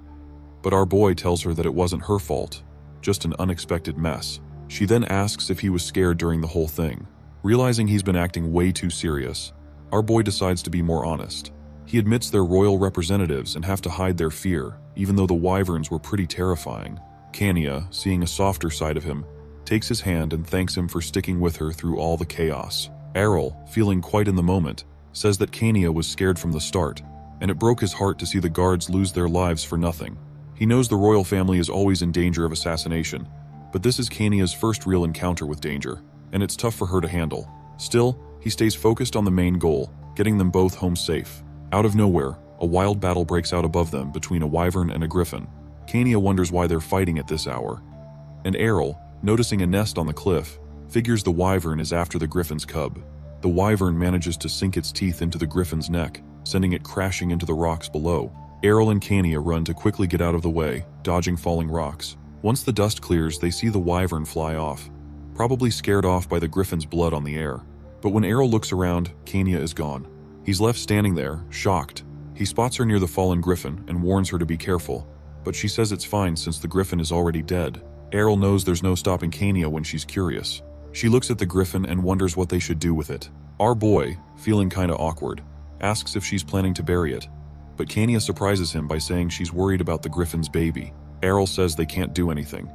but our boy tells her that it wasn't her fault, just an unexpected mess. She then asks if he was scared during the whole thing. Realizing he's been acting way too serious, our boy decides to be more honest. He admits they're royal representatives and have to hide their fear, even though the wyverns were pretty terrifying. Kania, seeing a softer side of him, takes his hand and thanks him for sticking with her through all the chaos. Errol, feeling quite in the moment, says that Kania was scared from the start, and it broke his heart to see the guards lose their lives for nothing. He knows the royal family is always in danger of assassination, but this is Kania's first real encounter with danger, and it's tough for her to handle. Still, he stays focused on the main goal, getting them both home safe. Out of nowhere, a wild battle breaks out above them between a wyvern and a griffin. Kania wonders why they're fighting at this hour, and Errol, noticing a nest on the cliff, figures the wyvern is after the griffin's cub. The wyvern manages to sink its teeth into the griffin's neck, sending it crashing into the rocks below. Errol and Kania run to quickly get out of the way, dodging falling rocks. Once the dust clears, they see the wyvern fly off, probably scared off by the griffin's blood on the air. But when Errol looks around, Kania is gone. He's left standing there, shocked. He spots her near the fallen griffin and warns her to be careful, but she says it's fine since the griffin is already dead. Errol knows there's no stopping Kania when she's curious. She looks at the griffin and wonders what they should do with it. Our boy, feeling kinda awkward, asks if she's planning to bury it, but Kania surprises him by saying she's worried about the griffin's baby. Errol says they can't do anything,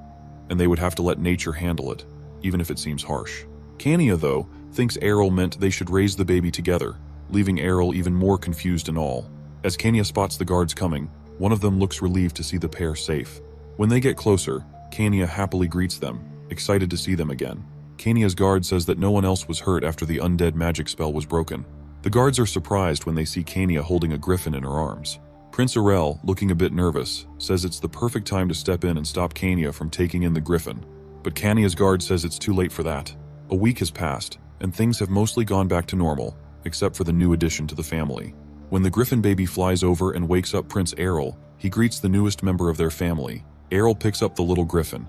and they would have to let nature handle it, even if it seems harsh. Kania, though, thinks Errol meant they should raise the baby together, leaving Errol even more confused and all. As Kania spots the guards coming, one of them looks relieved to see the pair safe. When they get closer, Kania happily greets them, excited to see them again. Kania's guard says that no one else was hurt after the undead magic spell was broken. The guards are surprised when they see Kania holding a griffin in her arms. Prince Errol, looking a bit nervous, says it's the perfect time to step in and stop Kania from taking in the griffin. But Kania's guard says it's too late for that. A week has passed, and things have mostly gone back to normal, except for the new addition to the family. When the griffin baby flies over and wakes up Prince Errol, he greets the newest member of their family. Errol picks up the little griffin,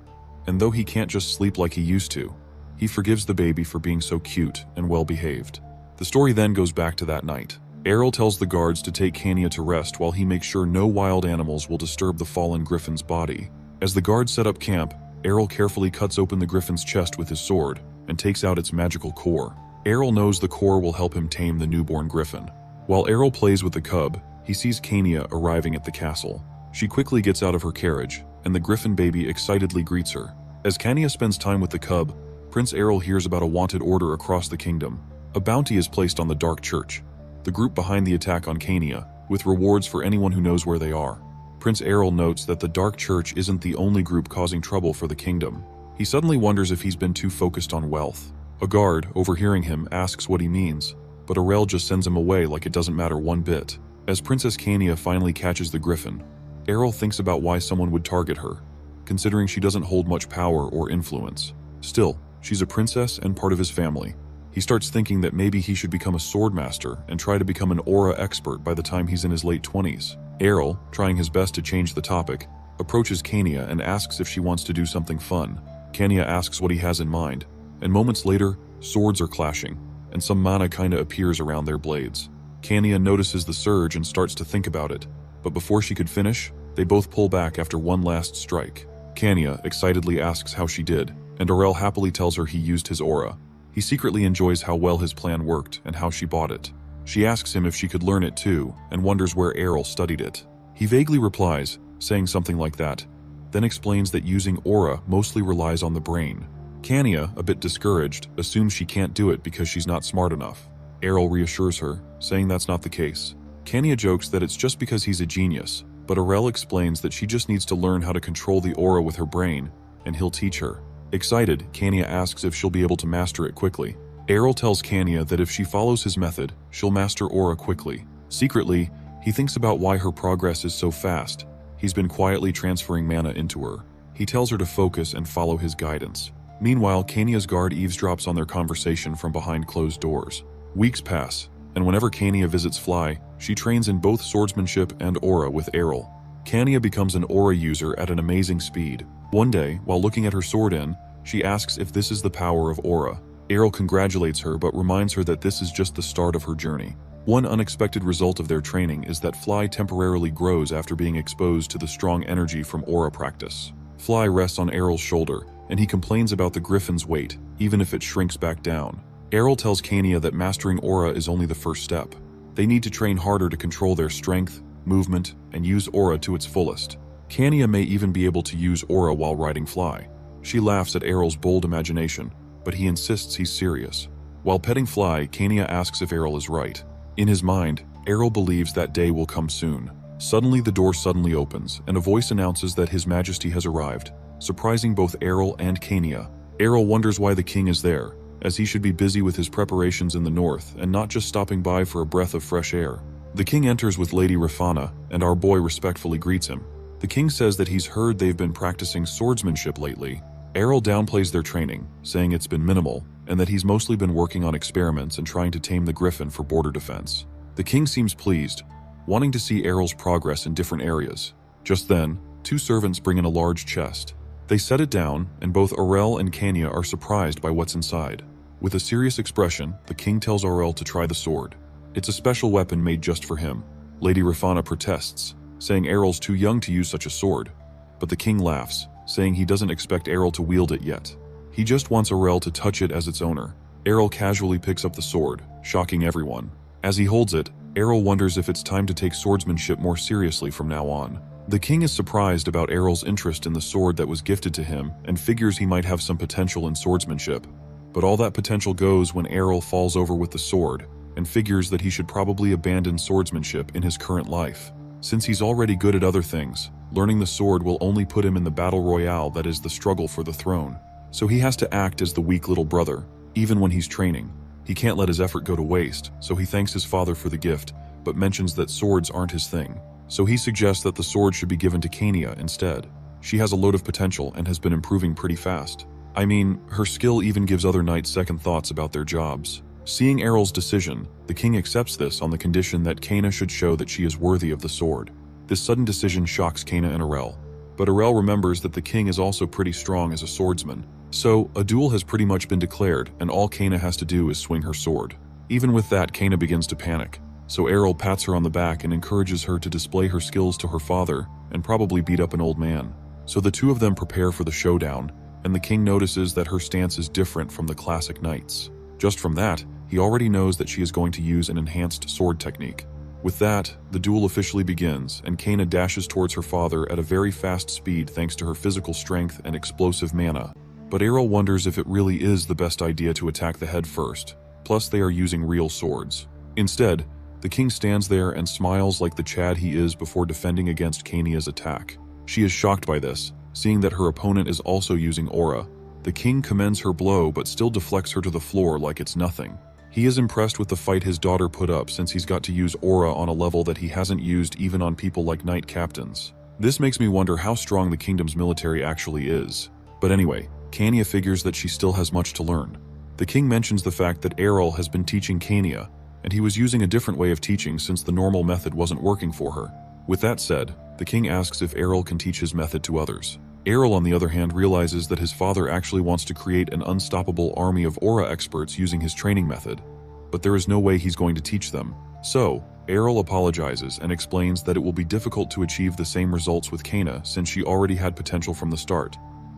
and though he can't just sleep like he used to, he forgives the baby for being so cute and well-behaved. The story then goes back to that night. Errol tells the guards to take Kania to rest while he makes sure no wild animals will disturb the fallen griffin's body. As the guards set up camp, Errol carefully cuts open the griffin's chest with his sword and takes out its magical core. Errol knows the core will help him tame the newborn griffin. While Errol plays with the cub, he sees Kania arriving at the castle. She quickly gets out of her carriage, and the griffin baby excitedly greets her. As Kania spends time with the cub, Prince Errol hears about a wanted order across the kingdom. A bounty is placed on the Dark Church, the group behind the attack on Kania, with rewards for anyone who knows where they are. Prince Errol notes that the Dark Church isn't the only group causing trouble for the kingdom. He suddenly wonders if he's been too focused on wealth. A guard, overhearing him, asks what he means, but Errol just sends him away like it doesn't matter one bit. As Princess Kania finally catches the griffin, Errol thinks about why someone would target her, considering she doesn't hold much power or influence. Still, she's a princess and part of his family. He starts thinking that maybe he should become a sword master and try to become an aura expert by the time he's in his late 20s. Errol, trying his best to change the topic, approaches Kania and asks if she wants to do something fun. Kania asks what he has in mind, and moments later, swords are clashing, and some mana kinda appears around their blades. Kania notices the surge and starts to think about it, but before she could finish, they both pull back after one last strike. Kania excitedly asks how she did, and Errol happily tells her he used his aura. He secretly enjoys how well his plan worked and how she bought it. She asks him if she could learn it too, and wonders where Errol studied it. He vaguely replies, saying something like that, then explains that using aura mostly relies on the brain. Kania, a bit discouraged, assumes she can't do it because she's not smart enough. Errol reassures her, saying that's not the case. Kania jokes that it's just because he's a genius, but Errol explains that she just needs to learn how to control the aura with her brain, and he'll teach her. Excited, Kania asks if she'll be able to master it quickly. Errol tells Kania that if she follows his method, she'll master aura quickly. Secretly, he thinks about why her progress is so fast. He's been quietly transferring mana into her. He tells her to focus and follow his guidance. Meanwhile, Kania's guard eavesdrops on their conversation from behind closed doors. Weeks pass, and whenever Kania visits Fly, she trains in both swordsmanship and aura with Errol. Kania becomes an aura user at an amazing speed. One day, while looking at her sword in, she asks if this is the power of aura. Errol congratulates her but reminds her that this is just the start of her journey. One unexpected result of their training is that Fly temporarily grows after being exposed to the strong energy from aura practice. Fly rests on Errol's shoulder, and he complains about the griffin's weight, even if it shrinks back down. Errol tells Kania that mastering aura is only the first step. They need to train harder to control their strength, movement, and use aura to its fullest. Kania may even be able to use aura while riding Fly. She laughs at Errol's bold imagination, but he insists he's serious. While petting Fly, Kania asks if Errol is right. In his mind, Errol believes that day will come soon. Suddenly, the door suddenly opens, and a voice announces that His Majesty has arrived, surprising both Errol and Kania. Errol wonders why the king is there, as he should be busy with his preparations in the north and not just stopping by for a breath of fresh air. The king enters with Lady Rafana, and our boy respectfully greets him. The king says that he's heard they've been practicing swordsmanship lately. Errol downplays their training, saying it's been minimal, and that he's mostly been working on experiments and trying to tame the griffin for border defense. The king seems pleased, wanting to see Errol's progress in different areas. Just then, two servants bring in a large chest. They set it down, and both Errol and Kania are surprised by what's inside. With a serious expression, the king tells Errol to try the sword. It's a special weapon made just for him. Lady Rafana protests, saying Errol's too young to use such a sword. But the king laughs, saying he doesn't expect Errol to wield it yet. He just wants Errol to touch it as its owner. Errol casually picks up the sword, shocking everyone. As he holds it, Errol wonders if it's time to take swordsmanship more seriously from now on. The king is surprised about Errol's interest in the sword that was gifted to him and figures he might have some potential in swordsmanship. But all that potential goes when Errol falls over with the sword and figures that he should probably abandon swordsmanship in his current life. Since he's already good at other things, learning the sword will only put him in the battle royale that is the struggle for the throne. So he has to act as the weak little brother, even when he's training. He can't let his effort go to waste, so he thanks his father for the gift, but mentions that swords aren't his thing. So he suggests that the sword should be given to Kania instead. She has a load of potential and has been improving pretty fast. I mean, her skill even gives other knights second thoughts about their jobs. Seeing Errol's decision, the king accepts this on the condition that Kania should show that she is worthy of the sword. This sudden decision shocks Kania and Errol, but Errol remembers that the king is also pretty strong as a swordsman. So, a duel has pretty much been declared, and all Kania has to do is swing her sword. Even with that, Kania begins to panic, so Errol pats her on the back and encourages her to display her skills to her father and probably beat up an old man. So the two of them prepare for the showdown, and the king notices that her stance is different from the classic knights. Just from that, he already knows that she is going to use an enhanced sword technique. With that, the duel officially begins, and Kaina dashes towards her father at a very fast speed thanks to her physical strength and explosive mana. But Errol wonders if it really is the best idea to attack the head first, plus they are using real swords. Instead, the king stands there and smiles like the Chad he is before defending against Kainia's attack. She is shocked by this, seeing that her opponent is also using aura. The king commends her blow but still deflects her to the floor like it's nothing. He is impressed with the fight his daughter put up since he's got to use aura on a level that he hasn't used even on people like knight captains. This makes me wonder how strong the kingdom's military actually is. But anyway, Kainia figures that she still has much to learn. The king mentions the fact that Errol has been teaching Kainia, and he was using a different way of teaching since the normal method wasn't working for her. With that said, the king asks if Errol can teach his method to others. Errol, on the other hand, realizes that his father actually wants to create an unstoppable army of aura experts using his training method, but there is no way he's going to teach them. So, Errol apologizes and explains that it will be difficult to achieve the same results with Kaina since she already had potential from the start.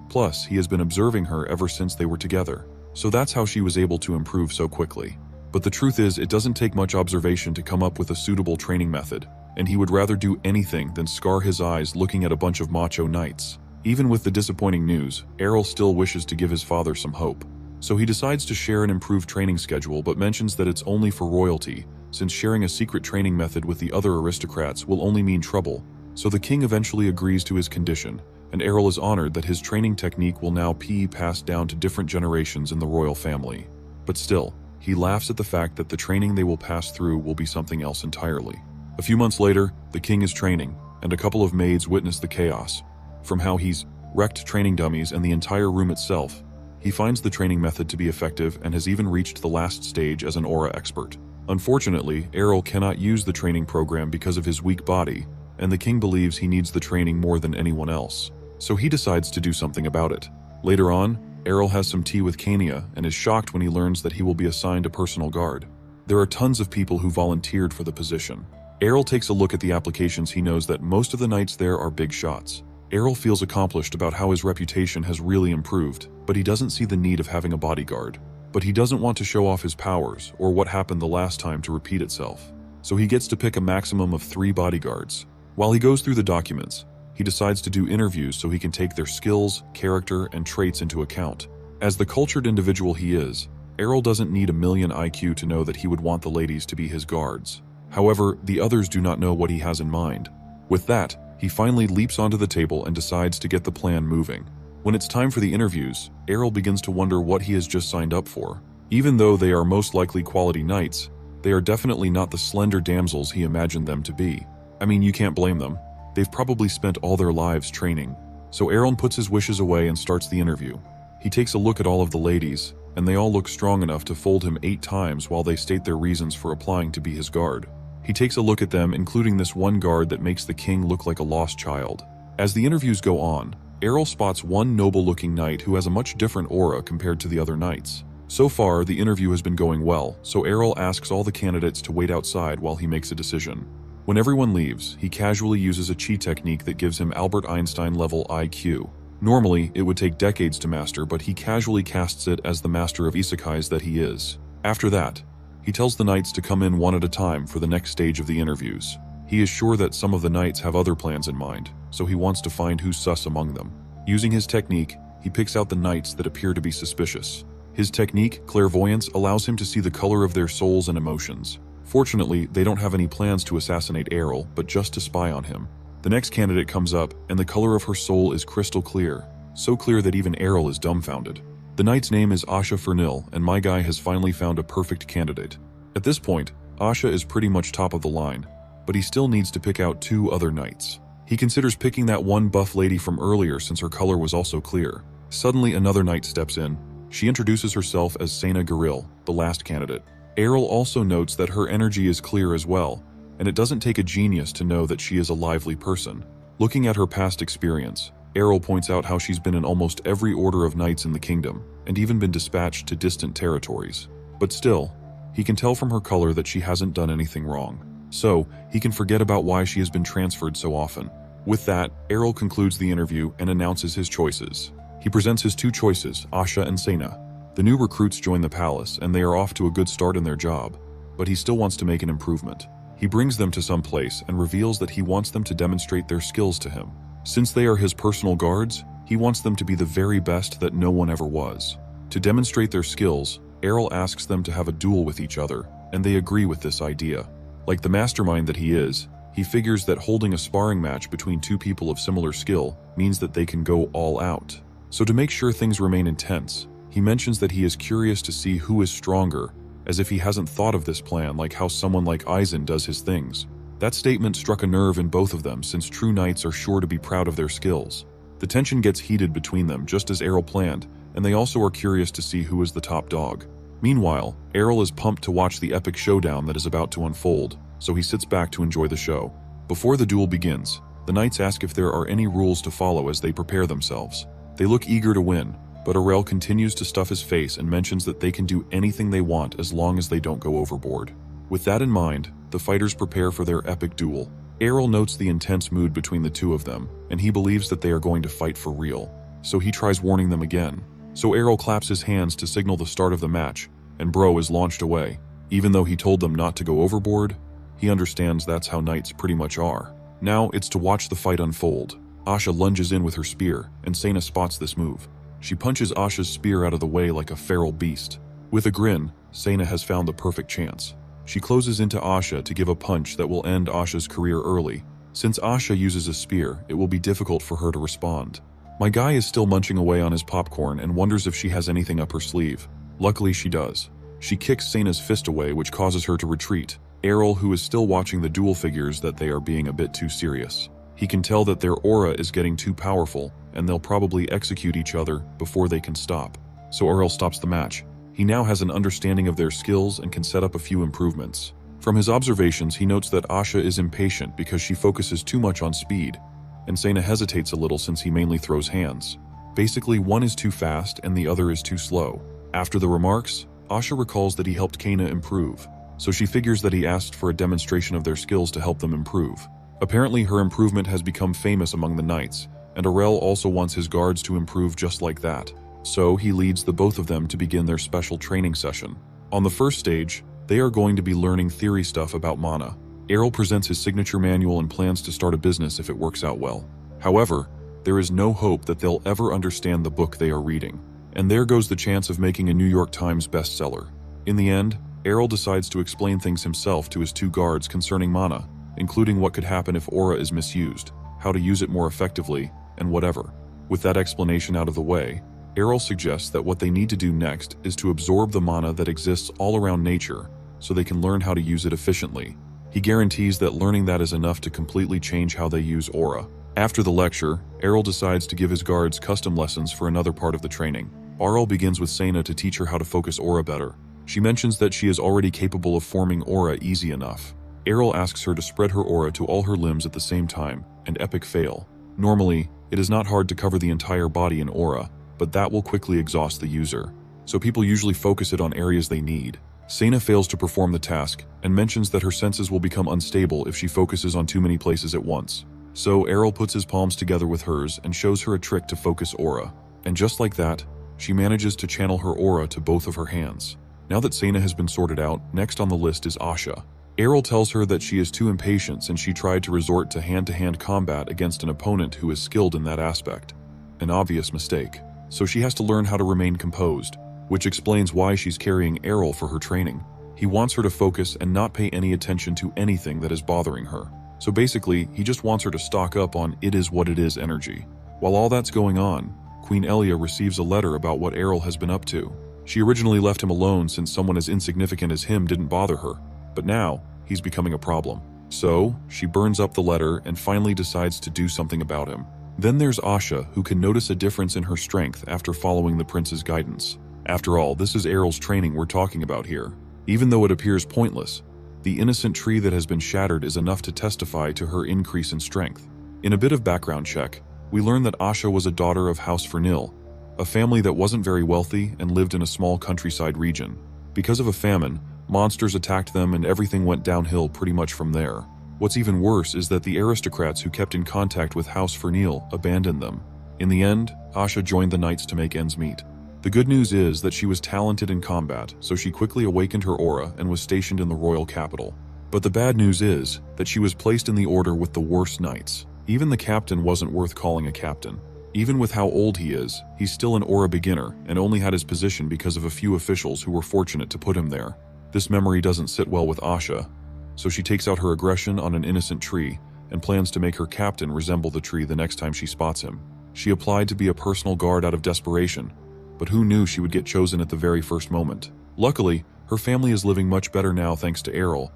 Plus, he has been observing her ever since they were together, so that's how she was able to improve so quickly. But the truth is, it doesn't take much observation to come up with a suitable training method, and he would rather do anything than scar his eyes looking at a bunch of macho knights. Even with the disappointing news, Errol still wishes to give his father some hope. So he decides to share an improved training schedule but mentions that it's only for royalty, since sharing a secret training method with the other aristocrats will only mean trouble. So the king eventually agrees to his condition, and Errol is honored that his training technique will now be passed down to different generations in the royal family. But still, he laughs at the fact that the training they will pass through will be something else entirely. A few months later, the king is training, and a couple of maids witness the chaos. From how he's wrecked training dummies and the entire room itself, he finds the training method to be effective and has even reached the last stage as an aura expert. Unfortunately, Errol cannot use the training program because of his weak body, and the king believes he needs the training more than anyone else. So he decides to do something about it. Later on, Errol has some tea with Kainia and is shocked when he learns that he will be assigned a personal guard. There are tons of people who volunteered for the position. Errol takes a look at the applications. He knows that most of the knights there are big shots. Errol feels accomplished about how his reputation has really improved, but he doesn't see the need of having a bodyguard. But he doesn't want to show off his powers or what happened the last time to repeat itself. So he gets to pick a maximum of 3 bodyguards. While he goes through the documents, he decides to do interviews so he can take their skills, character, and traits into account. As the cultured individual he is, Errol doesn't need a million IQ to know that he would want the ladies to be his guards. However, the others do not know what he has in mind. With that, he finally leaps onto the table and decides to get the plan moving. When it's time for the interviews, Errol begins to wonder what he has just signed up for. Even though they are most likely quality knights, they are definitely not the slender damsels he imagined them to be. I mean, you can't blame them. They've probably spent all their lives training. So Errol puts his wishes away and starts the interview. He takes a look at all of the ladies, and they all look strong enough to fold him 8 times while they state their reasons for applying to be his guard. He takes a look at them, including this one guard that makes the king look like a lost child. As the interviews go on, Errol spots one noble-looking knight who has a much different aura compared to the other knights. So far, the interview has been going well, so Errol asks all the candidates to wait outside while he makes a decision. When everyone leaves, he casually uses a chi technique that gives him Albert Einstein-level IQ. Normally, it would take decades to master, but he casually casts it as the master of isekais that he is. After that, he tells the knights to come in one at a time for the next stage of the interviews. He is sure that some of the knights have other plans in mind, so he wants to find who's sus among them. Using his technique, he picks out the knights that appear to be suspicious. His technique, clairvoyance, allows him to see the color of their souls and emotions. Fortunately, they don't have any plans to assassinate Errol, but just to spy on him. The next candidate comes up, and the color of her soul is crystal clear, so clear that even Errol is dumbfounded. The knight's name is Asha Fernil, and my guy has finally found a perfect candidate. At this point, Asha is pretty much top of the line, but he still needs to pick out 2 other knights. He considers picking that one buff lady from earlier since her color was also clear. Suddenly, another knight steps in. She introduces herself as Sena Garil, the last candidate. Errol also notes that her energy is clear as well, and it doesn't take a genius to know that she is a lively person. Looking at her past experience, Errol points out how she's been in almost every order of knights in the kingdom, and even been dispatched to distant territories. But still, he can tell from her color that she hasn't done anything wrong. So, he can forget about why she has been transferred so often. With that, Errol concludes the interview and announces his choices. He presents his two choices, Asha and Sena. The new recruits join the palace, and they are off to a good start in their job, but he still wants to make an improvement. He brings them to some place and reveals that he wants them to demonstrate their skills to him. Since they are his personal guards, he wants them to be the very best that no one ever was. To demonstrate their skills, Errol asks them to have a duel with each other, and they agree with this idea. Like the mastermind that he is, he figures that holding a sparring match between two people of similar skill means that they can go all out. So to make sure things remain intense, he mentions that he is curious to see who is stronger, as if he hasn't thought of this plan like how someone like Aizen does his things. That statement struck a nerve in both of them, since true knights are sure to be proud of their skills. The tension gets heated between them just as Errol planned, and they also are curious to see who is the top dog. Meanwhile, Errol is pumped to watch the epic showdown that is about to unfold, so he sits back to enjoy the show. Before the duel begins, the knights ask if there are any rules to follow as they prepare themselves. They look eager to win, but Errol continues to stuff his face and mentions that they can do anything they want as long as they don't go overboard. With that in mind, the fighters prepare for their epic duel. Errol notes the intense mood between the two of them, and he believes that they are going to fight for real, so he tries warning them again. So Errol claps his hands to signal the start of the match, and Bro is launched away. Even though he told them not to go overboard, he understands that's how knights pretty much are. Now it's to watch the fight unfold. Asha lunges in with her spear, and Sena spots this move. She punches Asha's spear out of the way like a feral beast. With a grin, Sena has found the perfect chance. She closes into Asha to give a punch that will end Asha's career early. Since Asha uses a spear, it will be difficult for her to respond. My guy is still munching away on his popcorn and wonders if she has anything up her sleeve. Luckily she does. She kicks Sena's fist away, which causes her to retreat. Errol, who is still watching the duel, figures that they are being a bit too serious. He can tell that their aura is getting too powerful, and they'll probably execute each other before they can stop. So Errol stops the match. He now has an understanding of their skills and can set up a few improvements. From his observations, he notes that Asha is impatient because she focuses too much on speed, and Sena hesitates a little since he mainly throws hands. Basically, one is too fast and the other is too slow. After the remarks, Asha recalls that he helped Kana improve, so she figures that he asked for a demonstration of their skills to help them improve. Apparently, her improvement has become famous among the knights, and Errol also wants his guards to improve just like that. So he leads the both of them to begin their special training session. On the first stage, they are going to be learning theory stuff about mana. Errol presents his signature manual and plans to start a business if it works out well. However, there is no hope that they'll ever understand the book they are reading. And there goes the chance of making a New York Times bestseller. In the end, Errol decides to explain things himself to his two guards concerning mana, including what could happen if aura is misused, how to use it more effectively, and whatever. With that explanation out of the way, Errol suggests that what they need to do next is to absorb the mana that exists all around nature so they can learn how to use it efficiently. He guarantees that learning that is enough to completely change how they use aura. After the lecture, Errol decides to give his guards custom lessons for another part of the training. Errol begins with Sena to teach her how to focus aura better. She mentions that she is already capable of forming aura easy enough. Errol asks her to spread her aura to all her limbs at the same time, an epic fail. Normally, it is not hard to cover the entire body in aura, but that will quickly exhaust the user, so people usually focus it on areas they need. Sena fails to perform the task and mentions that her senses will become unstable if she focuses on too many places at once. So Errol puts his palms together with hers and shows her a trick to focus aura. And just like that, she manages to channel her aura to both of her hands. Now that Sena has been sorted out, next on the list is Asha. Errol tells her that she is too impatient since she tried to resort to hand-to-hand combat against an opponent who is skilled in that aspect. An obvious mistake. So she has to learn how to remain composed, which explains why she's carrying Errol for her training. He wants her to focus and not pay any attention to anything that is bothering her. So basically, he just wants her to stock up on it is what it is energy. While all that's going on, Queen Elia receives a letter about what Errol has been up to. She originally left him alone since someone as insignificant as him didn't bother her, but now he's becoming a problem. So she burns up the letter and finally decides to do something about him. Then there's Asha, who can notice a difference in her strength after following the prince's guidance. After all, this is Errol's training we're talking about here. Even though it appears pointless, the innocent tree that has been shattered is enough to testify to her increase in strength. In a bit of background check, we learn that Asha was a daughter of House Fernil, a family that wasn't very wealthy and lived in a small countryside region. Because of a famine, monsters attacked them and everything went downhill pretty much from there. What's even worse is that the aristocrats who kept in contact with House Fernil abandoned them. In the end, Asha joined the knights to make ends meet. The good news is that she was talented in combat, so she quickly awakened her aura and was stationed in the royal capital. But the bad news is that she was placed in the order with the worst knights. Even the captain wasn't worth calling a captain. Even with how old he is, he's still an aura beginner and only had his position because of a few officials who were fortunate to put him there. This memory doesn't sit well with Asha, so she takes out her aggression on an innocent tree and plans to make her captain resemble the tree the next time she spots him. She applied to be a personal guard out of desperation, but who knew she would get chosen at the very first moment? Luckily, her family is living much better now thanks to Errol,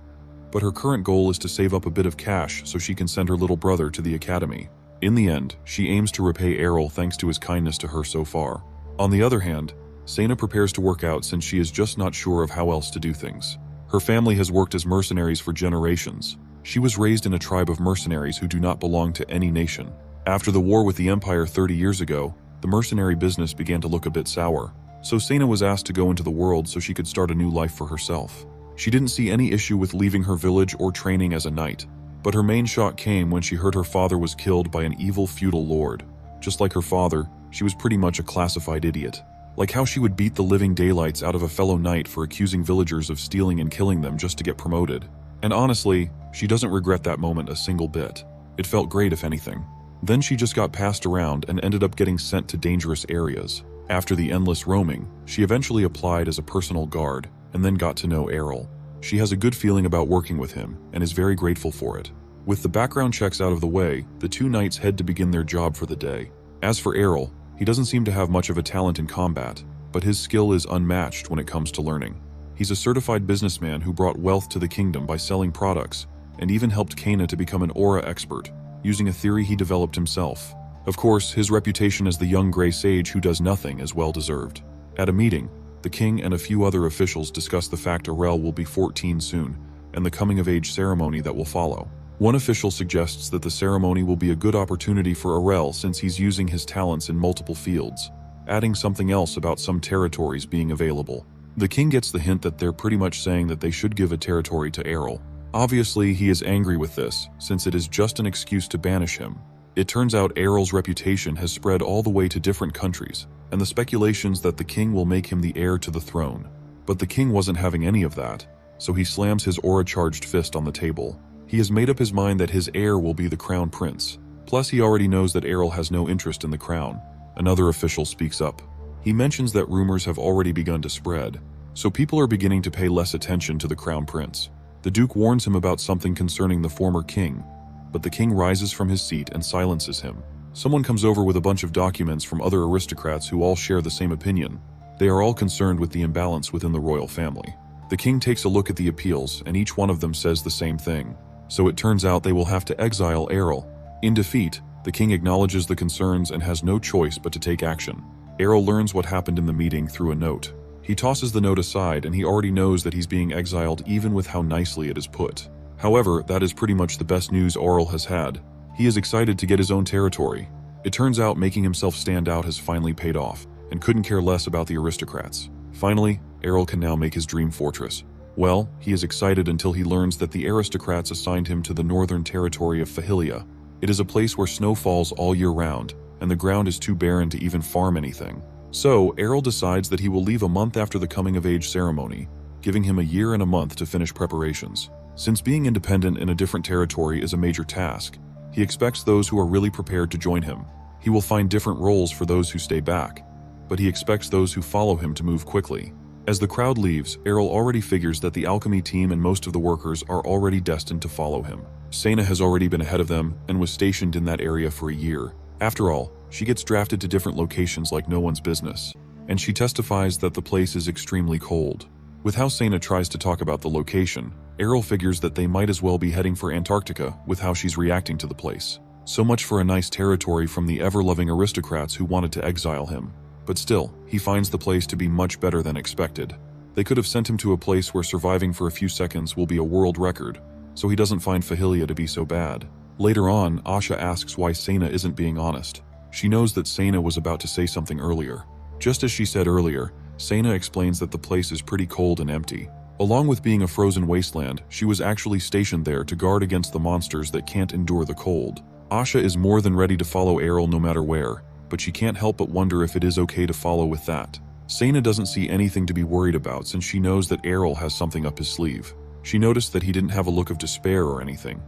but her current goal is to save up a bit of cash so she can send her little brother to the academy. In the end, she aims to repay Errol thanks to his kindness to her so far. On the other hand, Sena prepares to work out since she is just not sure of how else to do things. Her family has worked as mercenaries for generations. She was raised in a tribe of mercenaries who do not belong to any nation. After the war with the Empire 30 years ago, the mercenary business began to look a bit sour. So Sena was asked to go into the world so she could start a new life for herself. She didn't see any issue with leaving her village or training as a knight, but her main shock came when she heard her father was killed by an evil feudal lord. Just like her father, she was pretty much a classified idiot. Like how she would beat the living daylights out of a fellow knight for accusing villagers of stealing and killing them just to get promoted. And honestly, she doesn't regret that moment a single bit. It felt great if anything. Then she just got passed around and ended up getting sent to dangerous areas. After the endless roaming, she eventually applied as a personal guard and then got to know Errol. She has a good feeling about working with him and is very grateful for it. With the background checks out of the way, the two knights head to begin their job for the day. As for Errol, he doesn't seem to have much of a talent in combat, but his skill is unmatched when it comes to learning. He's a certified businessman who brought wealth to the kingdom by selling products and even helped Kana to become an aura expert, using a theory he developed himself. Of course, his reputation as the young gray sage who does nothing is well deserved. At a meeting, the king and a few other officials discuss the fact Arel will be 14 soon and the coming-of-age ceremony that will follow. One official suggests that the ceremony will be a good opportunity for Arel since he's using his talents in multiple fields, adding something else about some territories being available. The king gets the hint that they're pretty much saying that they should give a territory to Errol. Obviously, he is angry with this, since it is just an excuse to banish him. It turns out Errol's reputation has spread all the way to different countries, and the speculations that the king will make him the heir to the throne. But the king wasn't having any of that, so he slams his aura-charged fist on the table. He has made up his mind that his heir will be the crown prince. Plus, he already knows that Errol has no interest in the crown. Another official speaks up. He mentions that rumors have already begun to spread, so people are beginning to pay less attention to the crown prince. The duke warns him about something concerning the former king, but the king rises from his seat and silences him. Someone comes over with a bunch of documents from other aristocrats who all share the same opinion. They are all concerned with the imbalance within the royal family. The king takes a look at the appeals, and each one of them says the same thing. So it turns out they will have to exile Errol. In defeat, the king acknowledges the concerns and has no choice but to take action. Errol learns what happened in the meeting through a note. He tosses the note aside and he already knows that he's being exiled even with how nicely it is put. However, that is pretty much the best news Errol has had. He is excited to get his own territory. It turns out making himself stand out has finally paid off, and couldn't care less about the aristocrats. Finally, Errol can now make his dream fortress. Well, he is excited until he learns that the aristocrats assigned him to the northern territory of Fahilia. It is a place where snow falls all year round, and the ground is too barren to even farm anything. So, Errol decides that he will leave a month after the coming-of-age ceremony, giving him a year and a month to finish preparations. Since being independent in a different territory is a major task, he expects those who are really prepared to join him. He will find different roles for those who stay back, but he expects those who follow him to move quickly. As the crowd leaves, Errol already figures that the alchemy team and most of the workers are already destined to follow him. Sena has already been ahead of them and was stationed in that area for a year. After all, she gets drafted to different locations like no one's business, and she testifies that the place is extremely cold. With how Sena tries to talk about the location, Errol figures that they might as well be heading for Antarctica with how she's reacting to the place. So much for a nice territory from the ever-loving aristocrats who wanted to exile him. But still, he finds the place to be much better than expected. They could have sent him to a place where surviving for a few seconds will be a world record, so he doesn't find Fahilia to be so bad. Later on, Asha asks why Sena isn't being honest. She knows that Sena was about to say something earlier. Just as she said earlier, Sena explains that the place is pretty cold and empty. Along with being a frozen wasteland, she was actually stationed there to guard against the monsters that can't endure the cold. Asha is more than ready to follow Errol no matter where, but she can't help but wonder if it is okay to follow with that. Sana doesn't see anything to be worried about since she knows that Errol has something up his sleeve. She noticed that he didn't have a look of despair or anything,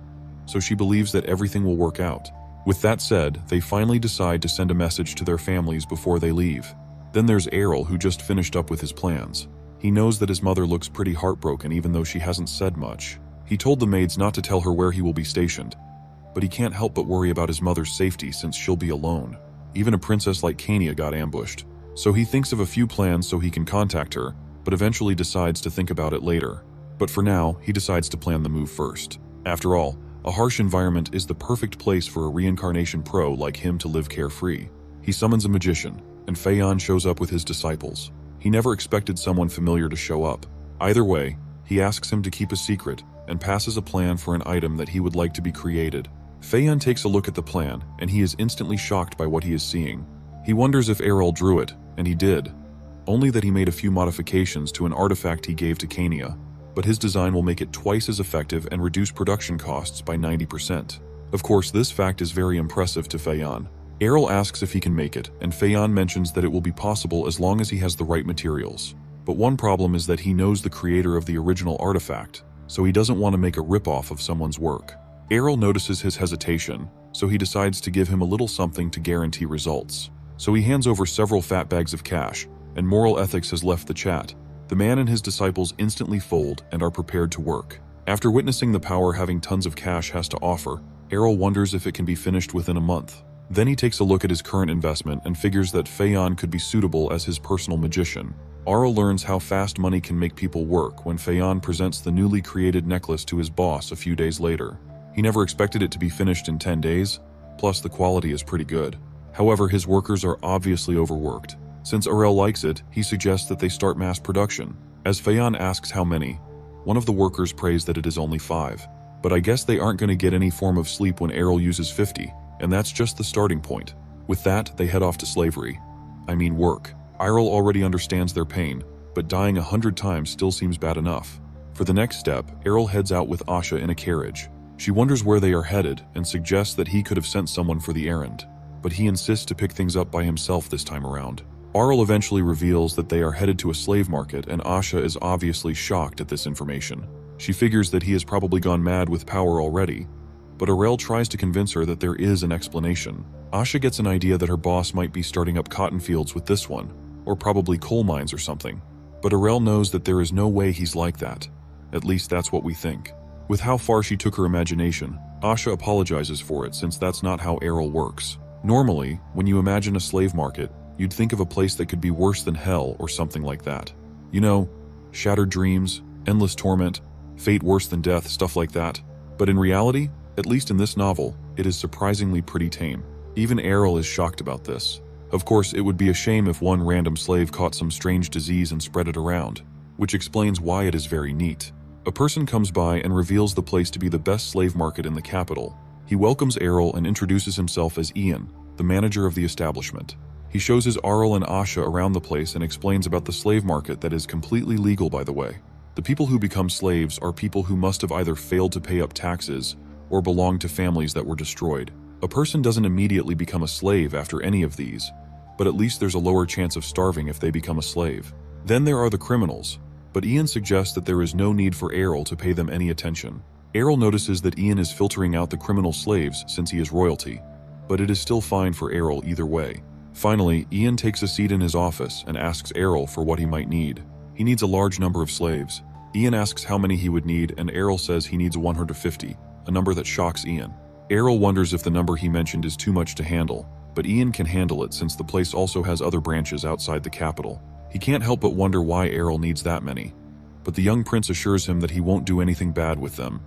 so she believes that everything will work out. With that said, they finally decide to send a message to their families before they leave. Then there's Errol, who just finished up with his plans. He knows that his mother looks pretty heartbroken even though she hasn't said much. He told the maids not to tell her where he will be stationed, but he can't help but worry about his mother's safety since she'll be alone. Even a princess like Kania got ambushed. So he thinks of a few plans so he can contact her, but eventually decides to think about it later. But for now, he decides to plan the move first. After all, a harsh environment is the perfect place for a reincarnation pro like him to live carefree. He summons a magician, and Feyan shows up with his disciples. He never expected someone familiar to show up. Either way, he asks him to keep a secret and passes a plan for an item that he would like to be created. Feyan takes a look at the plan, and he is instantly shocked by what he is seeing. He wonders if Errol drew it, and he did. Only that he made a few modifications to an artifact he gave to Kania, but his design will make it twice as effective and reduce production costs by 90%. Of course, this fact is very impressive to Feyan. Errol asks if he can make it, and Feyan mentions that it will be possible as long as he has the right materials. But one problem is that he knows the creator of the original artifact, so he doesn't want to make a rip-off of someone's work. Errol notices his hesitation, so he decides to give him a little something to guarantee results. So he hands over several fat bags of cash, and moral ethics has left the chat. The man and his disciples instantly fold and are prepared to work. After witnessing the power having tons of cash has to offer, Errol wonders if it can be finished within a month. Then he takes a look at his current investment and figures that Feyan could be suitable as his personal magician. Aro learns how fast money can make people work when Feyan presents the newly created necklace to his boss a few days later. He never expected it to be finished in 10 days, plus the quality is pretty good. However, his workers are obviously overworked. Since Arel likes it, he suggests that they start mass production. As Feyan asks how many, one of the workers prays that it is only 5. But I guess they aren't going to get any form of sleep when Errol uses 50, and that's just the starting point. With that, they head off to slavery. I mean work. Errol already understands their pain, but dying 100 times still seems bad enough. For the next step, Errol heads out with Asha in a carriage. She wonders where they are headed and suggests that he could have sent someone for the errand, but he insists to pick things up by himself this time around. Arl eventually reveals that they are headed to a slave market, and Asha is obviously shocked at this information. She figures that he has probably gone mad with power already, but Arel tries to convince her that there is an explanation. Asha gets an idea that her boss might be starting up cotton fields with this one, or probably coal mines or something. But Arel knows that there is no way he's like that. At least that's what we think. With how far she took her imagination, Asha apologizes for it since that's not how Errol works. Normally, when you imagine a slave market, you'd think of a place that could be worse than hell or something like that. You know, shattered dreams, endless torment, fate worse than death, stuff like that. But in reality, at least in this novel, it is surprisingly pretty tame. Even Errol is shocked about this. Of course, it would be a shame if one random slave caught some strange disease and spread it around, which explains why it is very neat. A person comes by and reveals the place to be the best slave market in the capital. He welcomes Errol and introduces himself as Ian, the manager of the establishment. He shows his Arl and Asha around the place and explains about the slave market that is completely legal, by the way. The people who become slaves are people who must have either failed to pay up taxes or belong to families that were destroyed. A person doesn't immediately become a slave after any of these, but at least there's a lower chance of starving if they become a slave. Then there are the criminals, but Ian suggests that there is no need for Errol to pay them any attention. Errol notices that Ian is filtering out the criminal slaves since he is royalty, but it is still fine for Errol either way. Finally, Ian takes a seat in his office and asks Errol for what he might need. He needs a large number of slaves. Ian asks how many he would need, and Errol says he needs 150, a number that shocks Ian. Errol wonders if the number he mentioned is too much to handle, but Ian can handle it since the place also has other branches outside the capital. He can't help but wonder why Errol needs that many, but the young prince assures him that he won't do anything bad with them.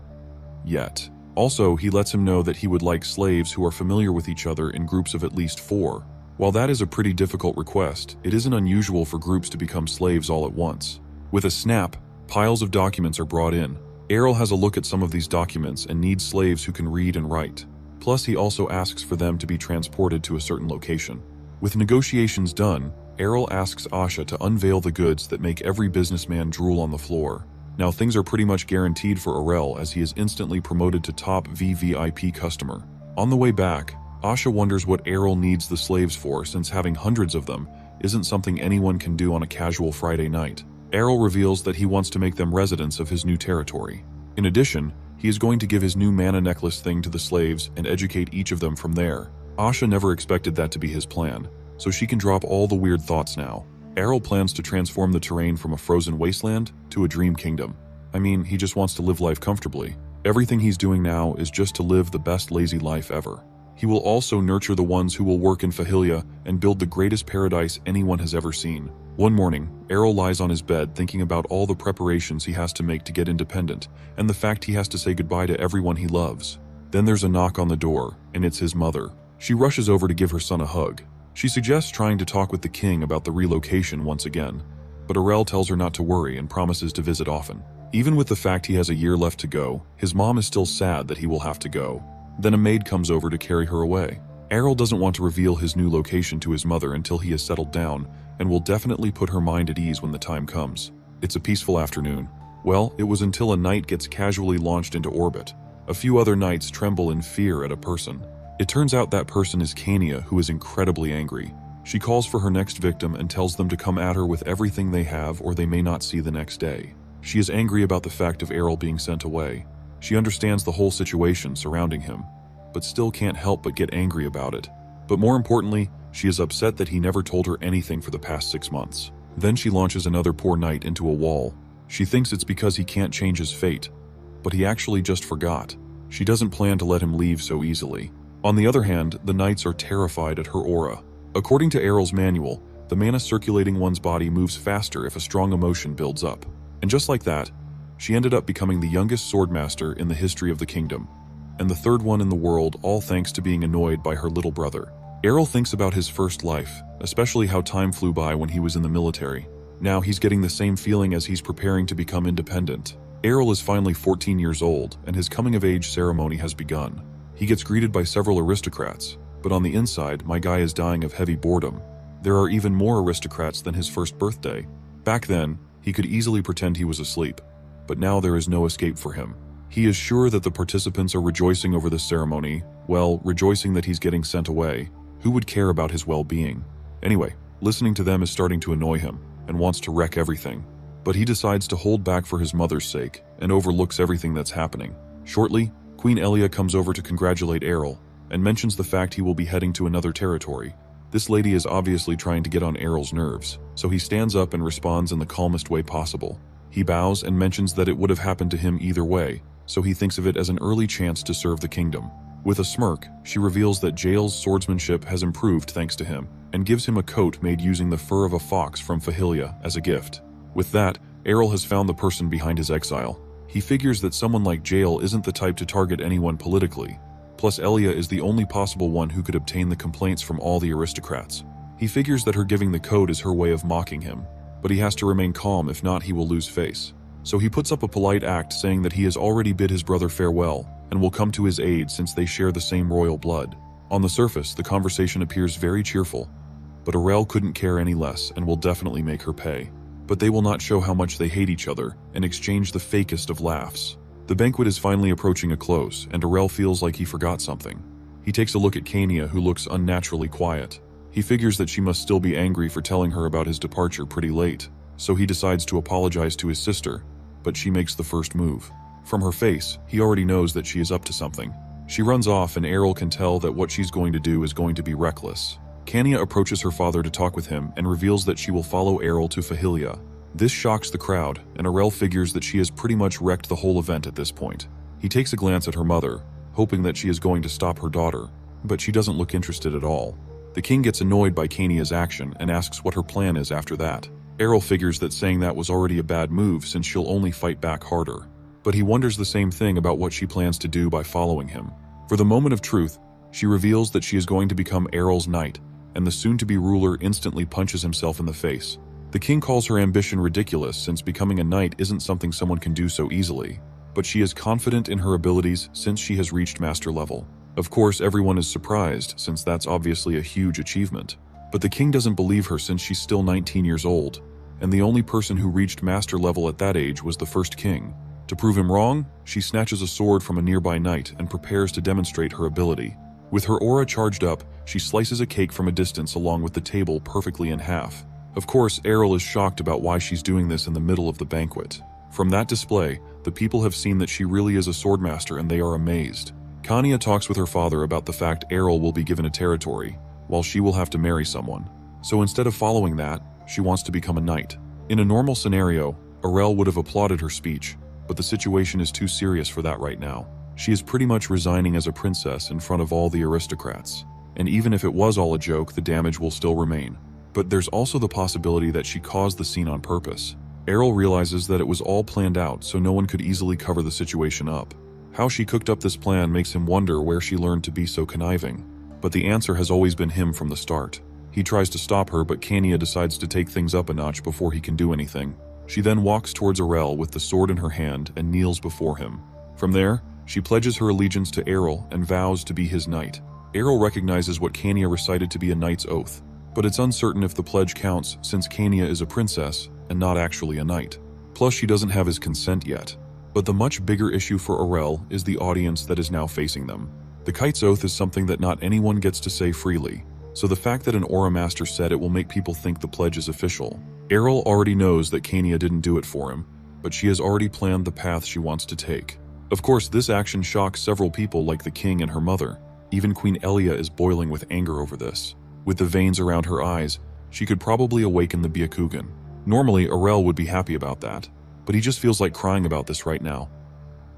Yet. Also, he lets him know that he would like slaves who are familiar with each other in groups of at least 4. While that is a pretty difficult request, it isn't unusual for groups to become slaves all at once. With a snap, piles of documents are brought in. Errol has a look at some of these documents and needs slaves who can read and write. Plus, he also asks for them to be transported to a certain location. With negotiations done, Errol asks Asha to unveil the goods that make every businessman drool on the floor. Now things are pretty much guaranteed for Arel as he is instantly promoted to top VVIP customer. On the way back, Asha wonders what Errol needs the slaves for, since having hundreds of them isn't something anyone can do on a casual Friday night. Errol reveals that he wants to make them residents of his new territory. In addition, he is going to give his new mana necklace thing to the slaves and educate each of them from there. Asha never expected that to be his plan, so she can drop all the weird thoughts now. Errol plans to transform the terrain from a frozen wasteland to a dream kingdom. I mean, he just wants to live life comfortably. Everything he's doing now is just to live the best lazy life ever. He will also nurture the ones who will work in Fahilia and build the greatest paradise anyone has ever seen. One morning, Errol lies on his bed thinking about all the preparations he has to make to get independent, and the fact he has to say goodbye to everyone he loves. Then there's a knock on the door, and it's his mother. She rushes over to give her son a hug. She suggests trying to talk with the king about the relocation once again, but Arel tells her not to worry and promises to visit often. Even with the fact he has a year left to go, his mom is still sad that he will have to go. Then a maid comes over to carry her away. Errol doesn't want to reveal his new location to his mother until he has settled down, and will definitely put her mind at ease when the time comes. It's a peaceful afternoon. Well, it was until a knight gets casually launched into orbit. A few other knights tremble in fear at a person. It turns out that person is Kania, who is incredibly angry. She calls for her next victim and tells them to come at her with everything they have or they may not see the next day. She is angry about the fact of Errol being sent away. She understands the whole situation surrounding him, but still can't help but get angry about it. But more importantly, she is upset that he never told her anything for the past 6 months. Then she launches another poor knight into a wall. She thinks it's because he can't change his fate, but he actually just forgot. She doesn't plan to let him leave so easily. On the other hand, the knights are terrified at her aura. According to Errol's manual, the mana circulating one's body moves faster if a strong emotion builds up. And just like that, she ended up becoming the youngest swordmaster in the history of the kingdom, and the third one in the world, all thanks to being annoyed by her little brother. Errol thinks about his first life, especially how time flew by when he was in the military. Now he's getting the same feeling as he's preparing to become independent. Errol is finally 14 years old, and his coming-of-age ceremony has begun. He gets greeted by several aristocrats, but on the inside, my guy is dying of heavy boredom. There are even more aristocrats than his first birthday. Back then, he could easily pretend he was asleep, but now there is no escape for him. He is sure that the participants are rejoicing over this ceremony, well, rejoicing that he's getting sent away. Who would care about his well-being? Anyway, listening to them is starting to annoy him, and wants to wreck everything. But he decides to hold back for his mother's sake, and overlooks everything that's happening. Shortly, Queen Elia comes over to congratulate Errol, and mentions the fact he will be heading to another territory. This lady is obviously trying to get on Errol's nerves, so he stands up and responds in the calmest way possible. He bows and mentions that it would have happened to him either way, so he thinks of it as an early chance to serve the kingdom. With a smirk, she reveals that Jael's swordsmanship has improved thanks to him, and gives him a coat made using the fur of a fox from Fahilia as a gift. With that, Errol has found the person behind his exile. He figures that someone like Jael isn't the type to target anyone politically. Plus, Elia is the only possible one who could obtain the complaints from all the aristocrats. He figures that her giving the code is her way of mocking him, but he has to remain calm, if not he will lose face. So he puts up a polite act saying that he has already bid his brother farewell and will come to his aid since they share the same royal blood. On the surface, the conversation appears very cheerful, but Arel couldn't care any less and will definitely make her pay. But they will not show how much they hate each other and exchange the fakest of laughs. The banquet is finally approaching a close, and Arel feels like he forgot something. He takes a look at Kania, who looks unnaturally quiet. He figures that she must still be angry for telling her about his departure pretty late, so he decides to apologize to his sister, but she makes the first move. From her face, he already knows that she is up to something. She runs off, and Errol can tell that what she's going to do is going to be reckless. Kania approaches her father to talk with him and reveals that she will follow Errol to Fahilia. This shocks the crowd, and Arel figures that she has pretty much wrecked the whole event at this point. He takes a glance at her mother, hoping that she is going to stop her daughter, but she doesn't look interested at all. The king gets annoyed by Kania's action and asks what her plan is after that. Errol figures that saying that was already a bad move since she'll only fight back harder. But he wonders the same thing about what she plans to do by following him. For the moment of truth, she reveals that she is going to become Errol's knight, and the soon-to-be ruler instantly punches himself in the face. The king calls her ambition ridiculous since becoming a knight isn't something someone can do so easily, but she is confident in her abilities since she has reached master level. Of course, everyone is surprised since that's obviously a huge achievement. But the king doesn't believe her since she's still 19 years old, and the only person who reached master level at that age was the first king. To prove him wrong, she snatches a sword from a nearby knight and prepares to demonstrate her ability. With her aura charged up, she slices a cake from a distance along with the table perfectly in half. Of course, Errol is shocked about why she's doing this in the middle of the banquet. From that display, the people have seen that she really is a swordmaster and they are amazed. Kanya talks with her father about the fact Errol will be given a territory, while she will have to marry someone. So instead of following that, she wants to become a knight. In a normal scenario, Errol would have applauded her speech, but the situation is too serious for that right now. She is pretty much resigning as a princess in front of all the aristocrats. And even if it was all a joke, the damage will still remain. But there's also the possibility that she caused the scene on purpose. Errol realizes that it was all planned out so no one could easily cover the situation up. How she cooked up this plan makes him wonder where she learned to be so conniving. But the answer has always been him from the start. He tries to stop her, but Kanya decides to take things up a notch before he can do anything. She then walks towards Errol with the sword in her hand and kneels before him. From there, she pledges her allegiance to Errol and vows to be his knight. Errol recognizes what Kanya recited to be a knight's oath, but it's uncertain if the pledge counts since Kanya is a princess and not actually a knight. Plus, she doesn't have his consent yet. But the much bigger issue for Errol is the audience that is now facing them. The kite's oath is something that not anyone gets to say freely, so the fact that an aura master said it will make people think the pledge is official. Errol already knows that Kanya didn't do it for him, but she has already planned the path she wants to take. Of course, this action shocks several people like the king and her mother. Even Queen Elia is boiling with anger over this. With the veins around her eyes, she could probably awaken the Byakugan. Normally, Errol would be happy about that, but he just feels like crying about this right now.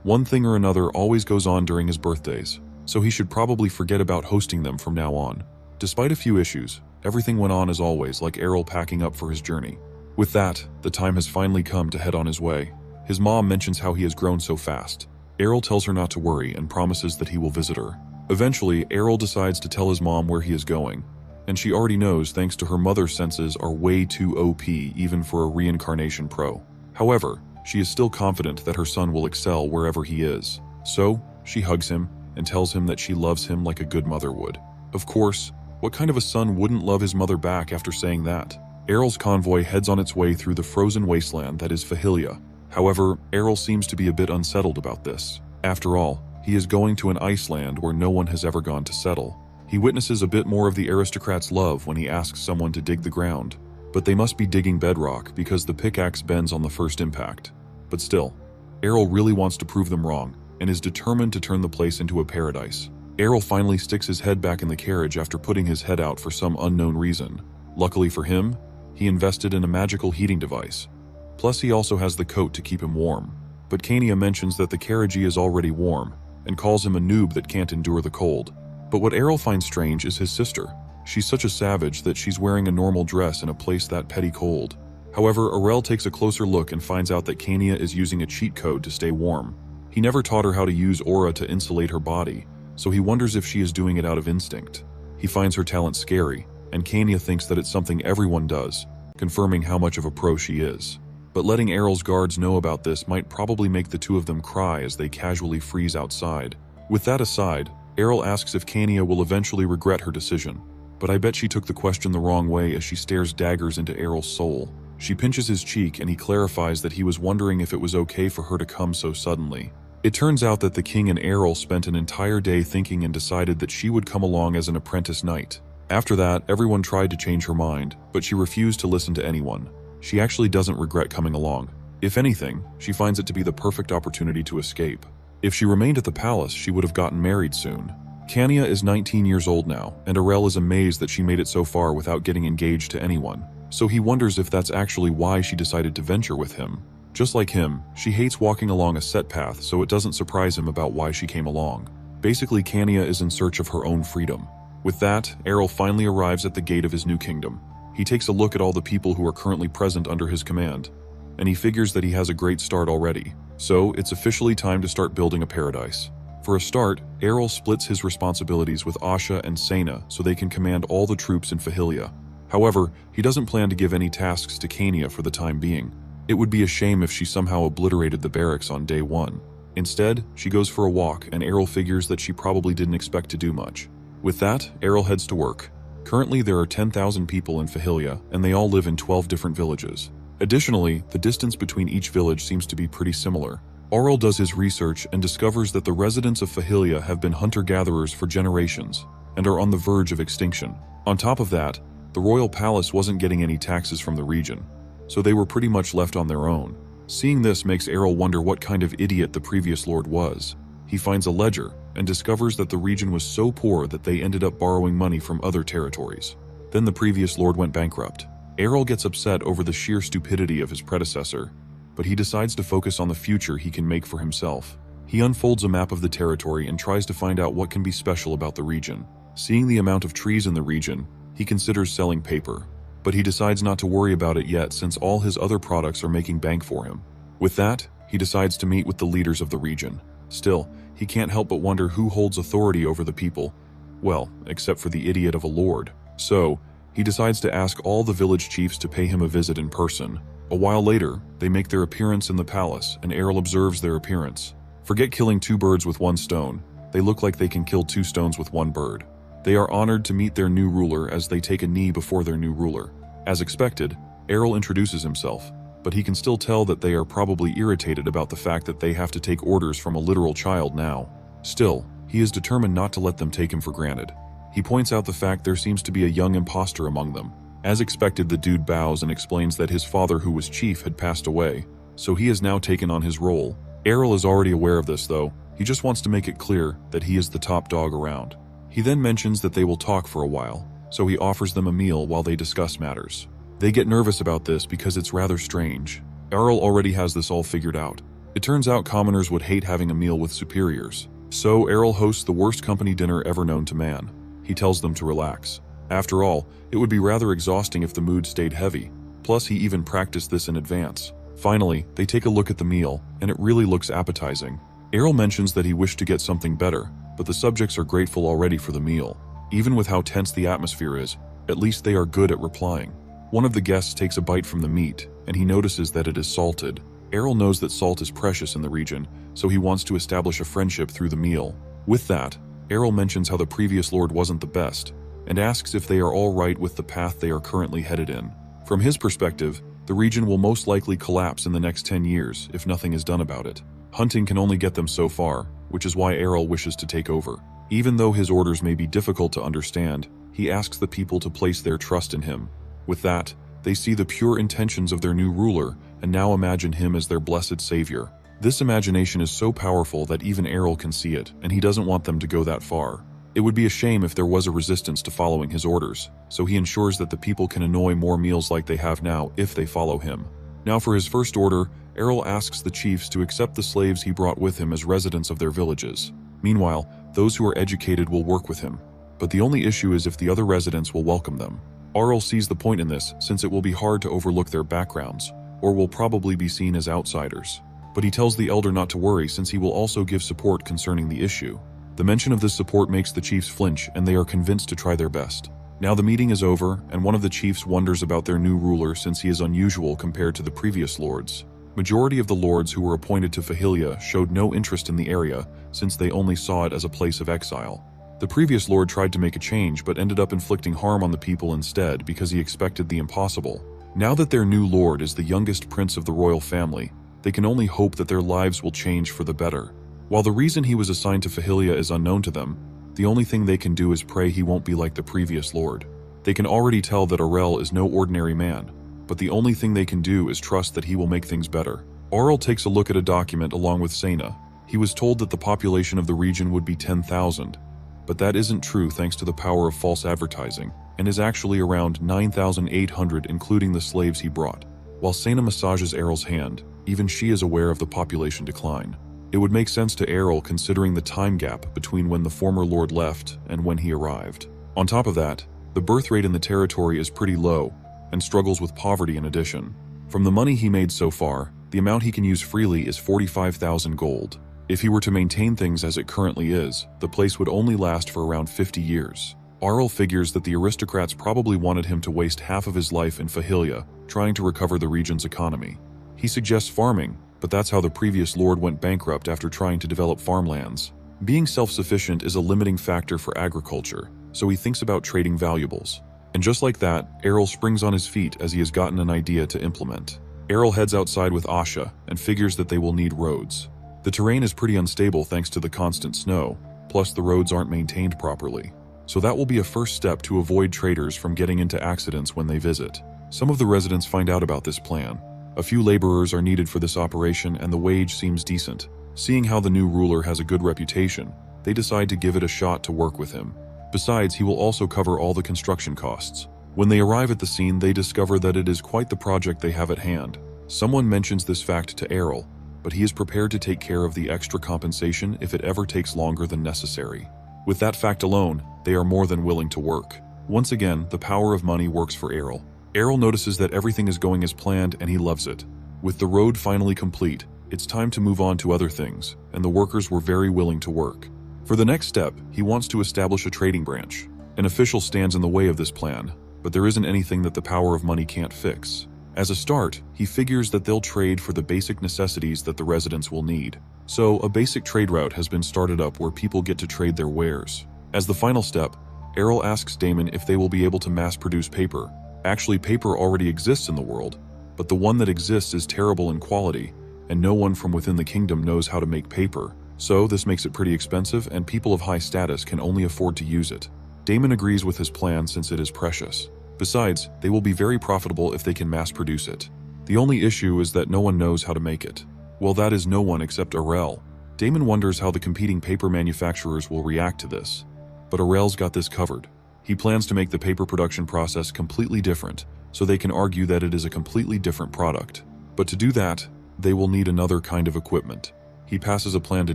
One thing or another always goes on during his birthdays, so he should probably forget about hosting them from now on. Despite a few issues, everything went on as always, like Errol packing up for his journey. With that, the time has finally come to head on his way. His mom mentions how he has grown so fast. Errol tells her not to worry and promises that he will visit her. Eventually, Errol decides to tell his mom where he is going, and she already knows thanks to her mother's senses are way too OP even for a reincarnation pro. However, she is still confident that her son will excel wherever he is. So, she hugs him and tells him that she loves him like a good mother would. Of course, what kind of a son wouldn't love his mother back after saying that? Errol's convoy heads on its way through the frozen wasteland that is Fahilia. However, Errol seems to be a bit unsettled about this. After all, he is going to an iceland where no one has ever gone to settle. He witnesses a bit more of the aristocrats' love when he asks someone to dig the ground, but they must be digging bedrock because the pickaxe bends on the first impact. But still, Errol really wants to prove them wrong and is determined to turn the place into a paradise. Errol finally sticks his head back in the carriage after putting his head out for some unknown reason. Luckily for him, he invested in a magical heating device. Plus, he also has the coat to keep him warm. But Kanya mentions that the carriage is already warm and calls him a noob that can't endure the cold. But what Errol finds strange is his sister. She's such a savage that she's wearing a normal dress in a place that petty cold. However, Errol takes a closer look and finds out that Kanya is using a cheat code to stay warm. He never taught her how to use aura to insulate her body, so he wonders if she is doing it out of instinct. He finds her talent scary, and Kanya thinks that it's something everyone does, confirming how much of a pro she is. But letting Errol's guards know about this might probably make the two of them cry as they casually freeze outside. With that aside, Errol asks if Kanya will eventually regret her decision, but I bet she took the question the wrong way as she stares daggers into Errol's soul. She pinches his cheek and he clarifies that he was wondering if it was okay for her to come so suddenly. It turns out that the king and Errol spent an entire day thinking and decided that she would come along as an apprentice knight. After that, everyone tried to change her mind, but she refused to listen to anyone. She actually doesn't regret coming along. If anything, she finds it to be the perfect opportunity to escape. If she remained at the palace, she would have gotten married soon. Kanya is 19 years old now, and Errol is amazed that she made it so far without getting engaged to anyone. So he wonders if that's actually why she decided to venture with him. Just like him, she hates walking along a set path, so it doesn't surprise him about why she came along. Basically, Kanya is in search of her own freedom. With that, Errol finally arrives at the gate of his new kingdom. He takes a look at all the people who are currently present under his command, and he figures that he has a great start already. So, it's officially time to start building a paradise. For a start, Errol splits his responsibilities with Asha and Sena so they can command all the troops in Fahilia. However, he doesn't plan to give any tasks to Kanya for the time being. It would be a shame if she somehow obliterated the barracks on day one. Instead, she goes for a walk, and Errol figures that she probably didn't expect to do much. With that, Errol heads to work. Currently, there are 10,000 people in Fahilia, and they all live in 12 different villages. Additionally, the distance between each village seems to be pretty similar. Aurel does his research and discovers that the residents of Fahilia have been hunter-gatherers for generations and are on the verge of extinction. On top of that, the royal palace wasn't getting any taxes from the region, so they were pretty much left on their own. Seeing this makes Aurel wonder what kind of idiot the previous lord was. He finds a ledger and discovers that the region was so poor that they ended up borrowing money from other territories. Then the previous lord went bankrupt. Aurel gets upset over the sheer stupidity of his predecessor, but he decides to focus on the future he can make for himself. He unfolds a map of the territory and tries to find out what can be special about the region. Seeing the amount of trees in the region, he considers selling paper, but he decides not to worry about it yet since all his other products are making bank for him. With that, he decides to meet with the leaders of the region. Still, he can't help but wonder who holds authority over the people. Well, except for the idiot of a lord. So, he decides to ask all the village chiefs to pay him a visit in person. A while later, they make their appearance in the palace, and Aurel observes their appearance. Forget killing two birds with one stone. They look like they can kill two stones with one bird. They are honored to meet their new ruler as they take a knee before their new ruler. As expected, Aurel introduces himself, but he can still tell that they are probably irritated about the fact that they have to take orders from a literal child now. Still, he is determined not to let them take him for granted. He points out the fact there seems to be a young imposter among them. As expected, the dude bows and explains that his father, who was chief, had passed away, so he has now taken on his role. Aurel is already aware of this though. He just wants to make it clear that he is the top dog around. He then mentions that they will talk for a while, so he offers them a meal while they discuss matters. They get nervous about this because it's rather strange. Aurel already has this all figured out. It turns out commoners would hate having a meal with superiors, so Aurel hosts the worst company dinner ever known to man. He tells them to relax. After all, it would be rather exhausting if the mood stayed heavy. Plus, he even practiced this in advance. Finally, they take a look at the meal, and it really looks appetizing. Aurel mentions that he wished to get something better, but the subjects are grateful already for the meal. Even with how tense the atmosphere is, at least they are good at replying. One of the guests takes a bite from the meat, and he notices that it is salted. Aurel knows that salt is precious in the region, so he wants to establish a friendship through the meal. With that, Aurel mentions how the previous lord wasn't the best, and asks if they are all right with the path they are currently headed in. From his perspective, the region will most likely collapse in the next 10 years if nothing is done about it. Hunting can only get them so far, which is why Aurel wishes to take over. Even though his orders may be difficult to understand, he asks the people to place their trust in him. With that, they see the pure intentions of their new ruler and now imagine him as their blessed savior. This imagination is so powerful that even Aurel can see it, and he doesn't want them to go that far. It would be a shame if there was a resistance to following his orders, so he ensures that the people can enjoy more meals like they have now if they follow him. Now for his first order, Aurel asks the chiefs to accept the slaves he brought with him as residents of their villages. Meanwhile, those who are educated will work with him, but the only issue is if the other residents will welcome them. Aurel sees the point in this since it will be hard to overlook their backgrounds, or will probably be seen as outsiders. But he tells the elder not to worry since he will also give support concerning the issue. The mention of this support makes the chiefs flinch and they are convinced to try their best. Now the meeting is over and one of the chiefs wonders about their new ruler since he is unusual compared to the previous lords. Majority of the lords who were appointed to Fahilia showed no interest in the area since they only saw it as a place of exile. The previous lord tried to make a change but ended up inflicting harm on the people instead because he expected the impossible. Now that their new lord is the youngest prince of the royal family, they can only hope that their lives will change for the better. While the reason he was assigned to Fahilia is unknown to them, the only thing they can do is pray he won't be like the previous lord. They can already tell that Aurel is no ordinary man, but the only thing they can do is trust that he will make things better. Aurel takes a look at a document along with Sena. He was told that the population of the region would be 10,000, but that isn't true thanks to the power of false advertising, and is actually around 9,800 including the slaves he brought. While Sena massages Aurel's hand, even she is aware of the population decline. It would make sense to Aurel considering the time gap between when the former lord left and when he arrived. On top of that, the birth rate in the territory is pretty low and struggles with poverty in addition. From the money he made so far, the amount he can use freely is 45,000 gold. If he were to maintain things as it currently is, the place would only last for around 50 years. Aurel figures that the aristocrats probably wanted him to waste half of his life in Fahilia trying to recover the region's economy. He suggests farming, but that's how the previous lord went bankrupt after trying to develop farmlands. Being self-sufficient is a limiting factor for agriculture, so he thinks about trading valuables. And just like that, Errol springs on his feet as he has gotten an idea to implement. Errol heads outside with Asha and figures that they will need roads. The terrain is pretty unstable thanks to the constant snow, plus the roads aren't maintained properly. So that will be a first step to avoid traders from getting into accidents when they visit. Some of the residents find out about this plan. A few laborers are needed for this operation and the wage seems decent. Seeing how the new ruler has a good reputation, they decide to give it a shot to work with him. Besides, he will also cover all the construction costs. When they arrive at the scene, they discover that it is quite the project they have at hand. Someone mentions this fact to Errol, but he is prepared to take care of the extra compensation if it ever takes longer than necessary. With that fact alone, they are more than willing to work. Once again, the power of money works for Errol. Errol notices that everything is going as planned and he loves it. With the road finally complete, it's time to move on to other things, and the workers were very willing to work. For the next step, he wants to establish a trading branch. An official stands in the way of this plan, but there isn't anything that the power of money can't fix. As a start, he figures that they'll trade for the basic necessities that the residents will need. So, a basic trade route has been started up where people get to trade their wares. As the final step, Errol asks Damon if they will be able to mass-produce paper. Actually, paper already exists in the world, but the one that exists is terrible in quality, and no one from within the kingdom knows how to make paper. So, this makes it pretty expensive, and people of high status can only afford to use it. Damon agrees with his plan since it is precious. Besides, they will be very profitable if they can mass-produce it. The only issue is that no one knows how to make it. Well, that is no one except Errol. Damon wonders how the competing paper manufacturers will react to this. But Errol's got this covered. He plans to make the paper production process completely different, so they can argue that it is a completely different product. But to do that, they will need another kind of equipment. He passes a plan to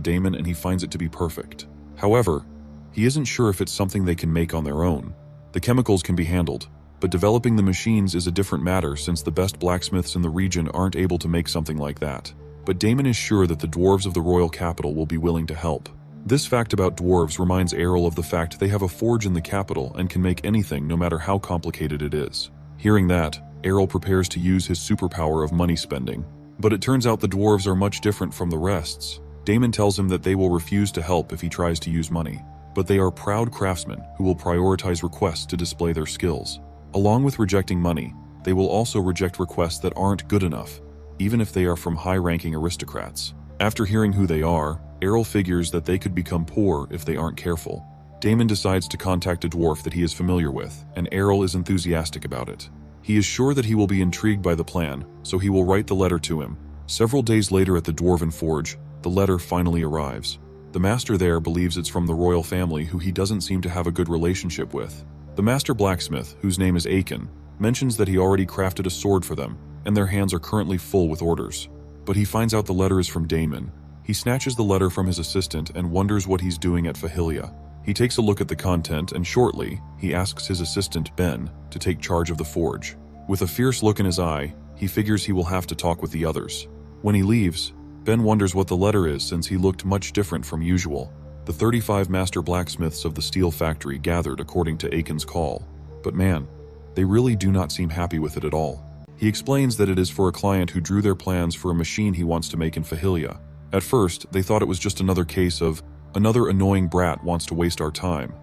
Damon and he finds it to be perfect. However, he isn't sure if it's something they can make on their own. The chemicals can be handled, but developing the machines is a different matter since the best blacksmiths in the region aren't able to make something like that. But Damon is sure that the dwarves of the royal capital will be willing to help. This fact about dwarves reminds Errol of the fact they have a forge in the capital and can make anything no matter how complicated it is. Hearing that, Errol prepares to use his superpower of money spending. But it turns out the dwarves are much different from the rests. Damon tells him that they will refuse to help if he tries to use money, but they are proud craftsmen who will prioritize requests to display their skills. Along with rejecting money, they will also reject requests that aren't good enough, even if they are from high-ranking aristocrats. After hearing who they are, Errol figures that they could become poor if they aren't careful. Damon decides to contact a dwarf that he is familiar with, and Errol is enthusiastic about it. He is sure that he will be intrigued by the plan, so he will write the letter to him. Several days later at the dwarven forge, the letter finally arrives. The master there believes it's from the royal family who he doesn't seem to have a good relationship with. The master blacksmith, whose name is Aiken, mentions that he already crafted a sword for them, and their hands are currently full with orders. But he finds out the letter is from Damon. He snatches the letter from his assistant and wonders what he's doing at Fahilia. He takes a look at the content and shortly, he asks his assistant Ben to take charge of the forge. With a fierce look in his eye, he figures he will have to talk with the others. When he leaves, Ben wonders what the letter is since he looked much different from usual. The 35 master blacksmiths of the steel factory gathered according to Aiken's call. But man, they really do not seem happy with it at all. He explains that it is for a client who drew their plans for a machine he wants to make in Fahilia. At first, they thought it was just another case of, another annoying brat wants to waste our time.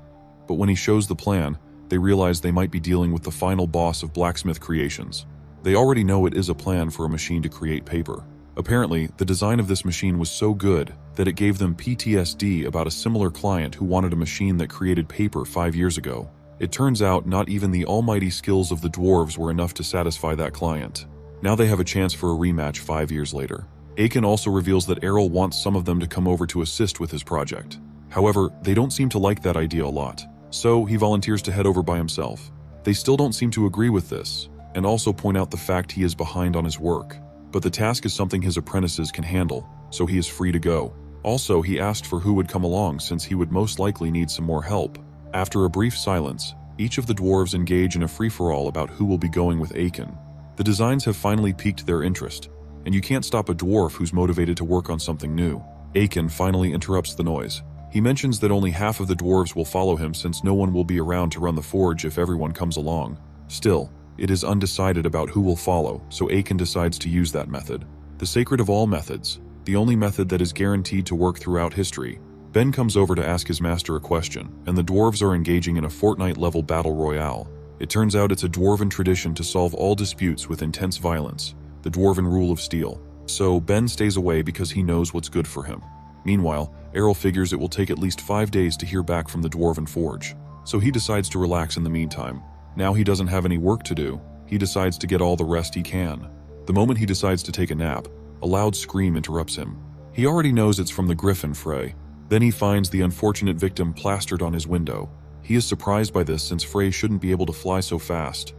But when he shows the plan, they realize they might be dealing with the final boss of blacksmith creations. They already know it is a plan for a machine to create paper. Apparently, the design of this machine was so good that it gave them PTSD about a similar client who wanted a machine that created paper 5 years ago. It turns out not even the almighty skills of the dwarves were enough to satisfy that client. Now they have a chance for a rematch 5 years later. Aiken also reveals that Errol wants some of them to come over to assist with his project. However, they don't seem to like that idea a lot, so he volunteers to head over by himself. They still don't seem to agree with this, and also point out the fact he is behind on his work. But the task is something his apprentices can handle, so he is free to go. Also, he asked for who would come along since he would most likely need some more help. After a brief silence, each of the dwarves engage in a free-for-all about who will be going with Aiken. The designs have finally piqued their interest, and you can't stop a dwarf who's motivated to work on something new. Aiken finally interrupts the noise. He mentions that only half of the dwarves will follow him since no one will be around to run the forge if everyone comes along. Still, it is undecided about who will follow, so Aiken decides to use that method. The sacred of all methods, the only method that is guaranteed to work throughout history. Ben comes over to ask his master a question, and the dwarves are engaging in a Fortnite-level battle royale. It turns out it's a dwarven tradition to solve all disputes with intense violence, the dwarven rule of steel. So Ben stays away because he knows what's good for him. Meanwhile, Errol figures it will take at least 5 days to hear back from the dwarven forge, so he decides to relax in the meantime. Now he doesn't have any work to do, he decides to get all the rest he can. The moment he decides to take a nap, a loud scream interrupts him. He already knows it's from the griffin Frey. Then he finds the unfortunate victim plastered on his window. He is surprised by this since Frey shouldn't be able to fly so fast,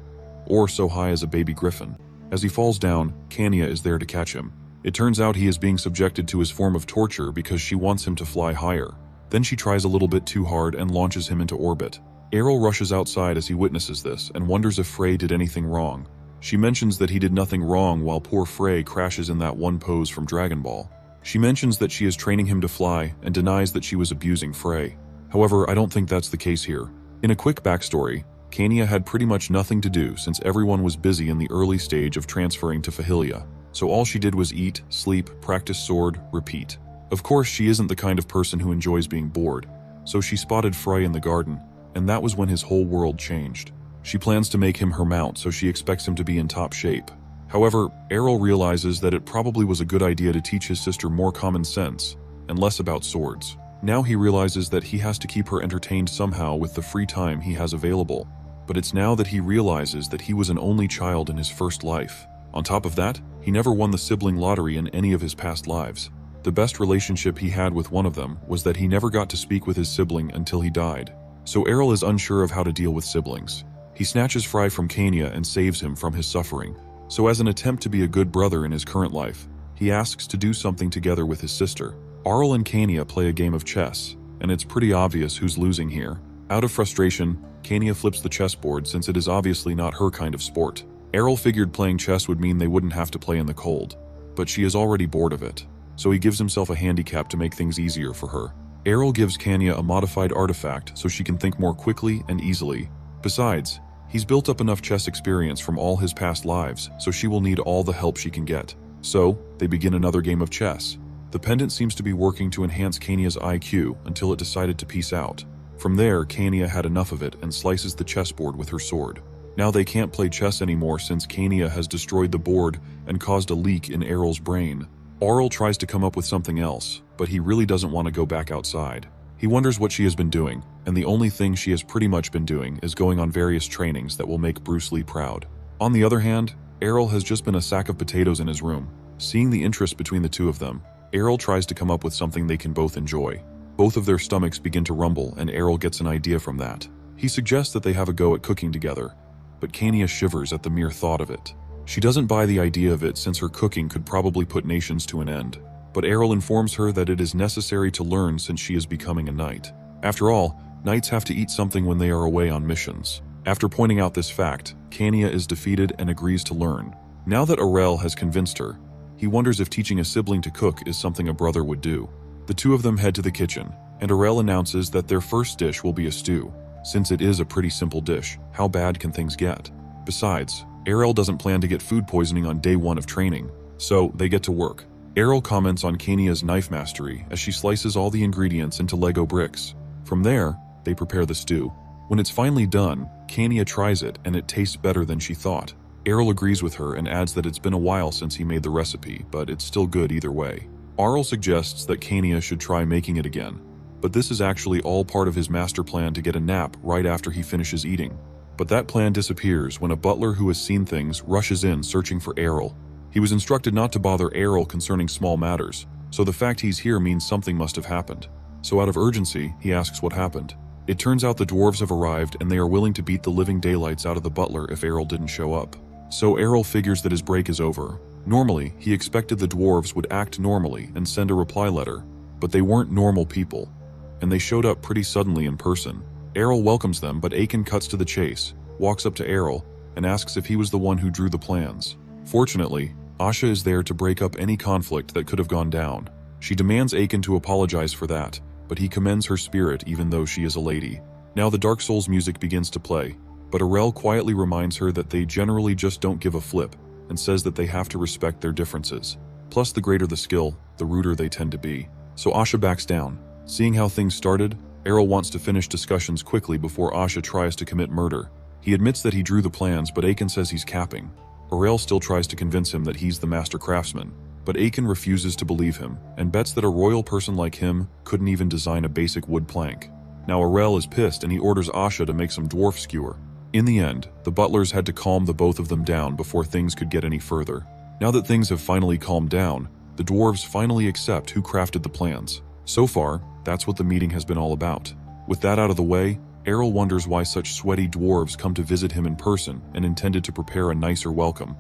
or so high as a baby griffin. As he falls down, Kanya is there to catch him. It turns out he is being subjected to his form of torture because she wants him to fly higher. Then she tries a little bit too hard and launches him into orbit. Errol rushes outside as he witnesses this and wonders if Frey did anything wrong. She mentions that he did nothing wrong while poor Frey crashes in that one pose from Dragon Ball. She mentions that she is training him to fly and denies that she was abusing Frey. However, I don't think that's the case here. In a quick backstory, Kanya had pretty much nothing to do since everyone was busy in the early stage of transferring to Fahilia. So all she did was eat, sleep, practice sword, repeat. Of course, she isn't the kind of person who enjoys being bored, so she spotted Frey in the garden, and that was when his whole world changed. She plans to make him her mount, so she expects him to be in top shape. However, Errol realizes that it probably was a good idea to teach his sister more common sense and less about swords. Now he realizes that he has to keep her entertained somehow with the free time he has available. But it's now that he realizes that he was an only child in his first life. On top of that, he never won the sibling lottery in any of his past lives. The best relationship he had with one of them was that he never got to speak with his sibling until he died. So Errol is unsure of how to deal with siblings. He snatches Frey from Kanya and saves him from his suffering. So as an attempt to be a good brother in his current life, he asks to do something together with his sister. Arl and Kanya play a game of chess, and it's pretty obvious who's losing here. Out of frustration, Kanya flips the chessboard since it is obviously not her kind of sport. Errol figured playing chess would mean they wouldn't have to play in the cold, but she is already bored of it, so he gives himself a handicap to make things easier for her. Errol gives Kanya a modified artifact so she can think more quickly and easily. Besides, he's built up enough chess experience from all his past lives, so she will need all the help she can get. So, they begin another game of chess. The pendant seems to be working to enhance Kanya's IQ until it decided to peace out. From there, Kanya had enough of it and slices the chessboard with her sword. Now they can't play chess anymore since Kanya has destroyed the board and caused a leak in Errol's brain. Arl tries to come up with something else, but he really doesn't want to go back outside. He wonders what she has been doing, and the only thing she has pretty much been doing is going on various trainings that will make Bruce Lee proud. On the other hand, Errol has just been a sack of potatoes in his room. Seeing the interest between the two of them, Errol tries to come up with something they can both enjoy. Both of their stomachs begin to rumble, and Errol gets an idea from that. He suggests that they have a go at cooking together, but Kanya shivers at the mere thought of it. She doesn't buy the idea of it since her cooking could probably put nations to an end. But Errol informs her that it is necessary to learn since she is becoming a knight. After all, knights have to eat something when they are away on missions. After pointing out this fact, Kanya is defeated and agrees to learn. Now that Errol has convinced her, he wonders if teaching a sibling to cook is something a brother would do. The two of them head to the kitchen, and Errol announces that their first dish will be a stew. Since it is a pretty simple dish, how bad can things get? Besides, Errol doesn't plan to get food poisoning on day one of training, so they get to work. Errol comments on Kanya's knife mastery as she slices all the ingredients into Lego bricks. From there, they prepare the stew. When it's finally done, Kanya tries it and it tastes better than she thought. Errol agrees with her and adds that it's been a while since he made the recipe, but it's still good either way. Arl suggests that Kanya should try making it again, but this is actually all part of his master plan to get a nap right after he finishes eating. But that plan disappears when a butler who has seen things rushes in searching for Errol. He was instructed not to bother Errol concerning small matters, so the fact he's here means something must have happened. So out of urgency, he asks what happened. It turns out the dwarves have arrived and they are willing to beat the living daylights out of the butler if Errol didn't show up. So Errol figures that his break is over. Normally, he expected the dwarves would act normally and send a reply letter, but they weren't normal people, and they showed up pretty suddenly in person. Errol welcomes them, but Aiken cuts to the chase, walks up to Errol, and asks if he was the one who drew the plans. Fortunately, Asha is there to break up any conflict that could have gone down. She demands Aiken to apologize for that, but he commends her spirit even though she is a lady. Now the Dark Souls music begins to play, but Errol quietly reminds her that they generally just don't give a flip, and says that they have to respect their differences. Plus, the greater the skill, the ruder they tend to be. So Asha backs down. Seeing how things started, Errol wants to finish discussions quickly before Asha tries to commit murder. He admits that he drew the plans, but Aiken says he's capping. Aurel still tries to convince him that he's the master craftsman, but Aiken refuses to believe him and bets that a royal person like him couldn't even design a basic wood plank. Now Aurel is pissed and he orders Asha to make some dwarf skewer. In the end, the butlers had to calm the both of them down before things could get any further. Now that things have finally calmed down, the dwarves finally accept who crafted the plans. So far, that's what the meeting has been all about. With that out of the way, Errol wonders why such sweaty dwarves come to visit him in person and intended to prepare a nicer welcome.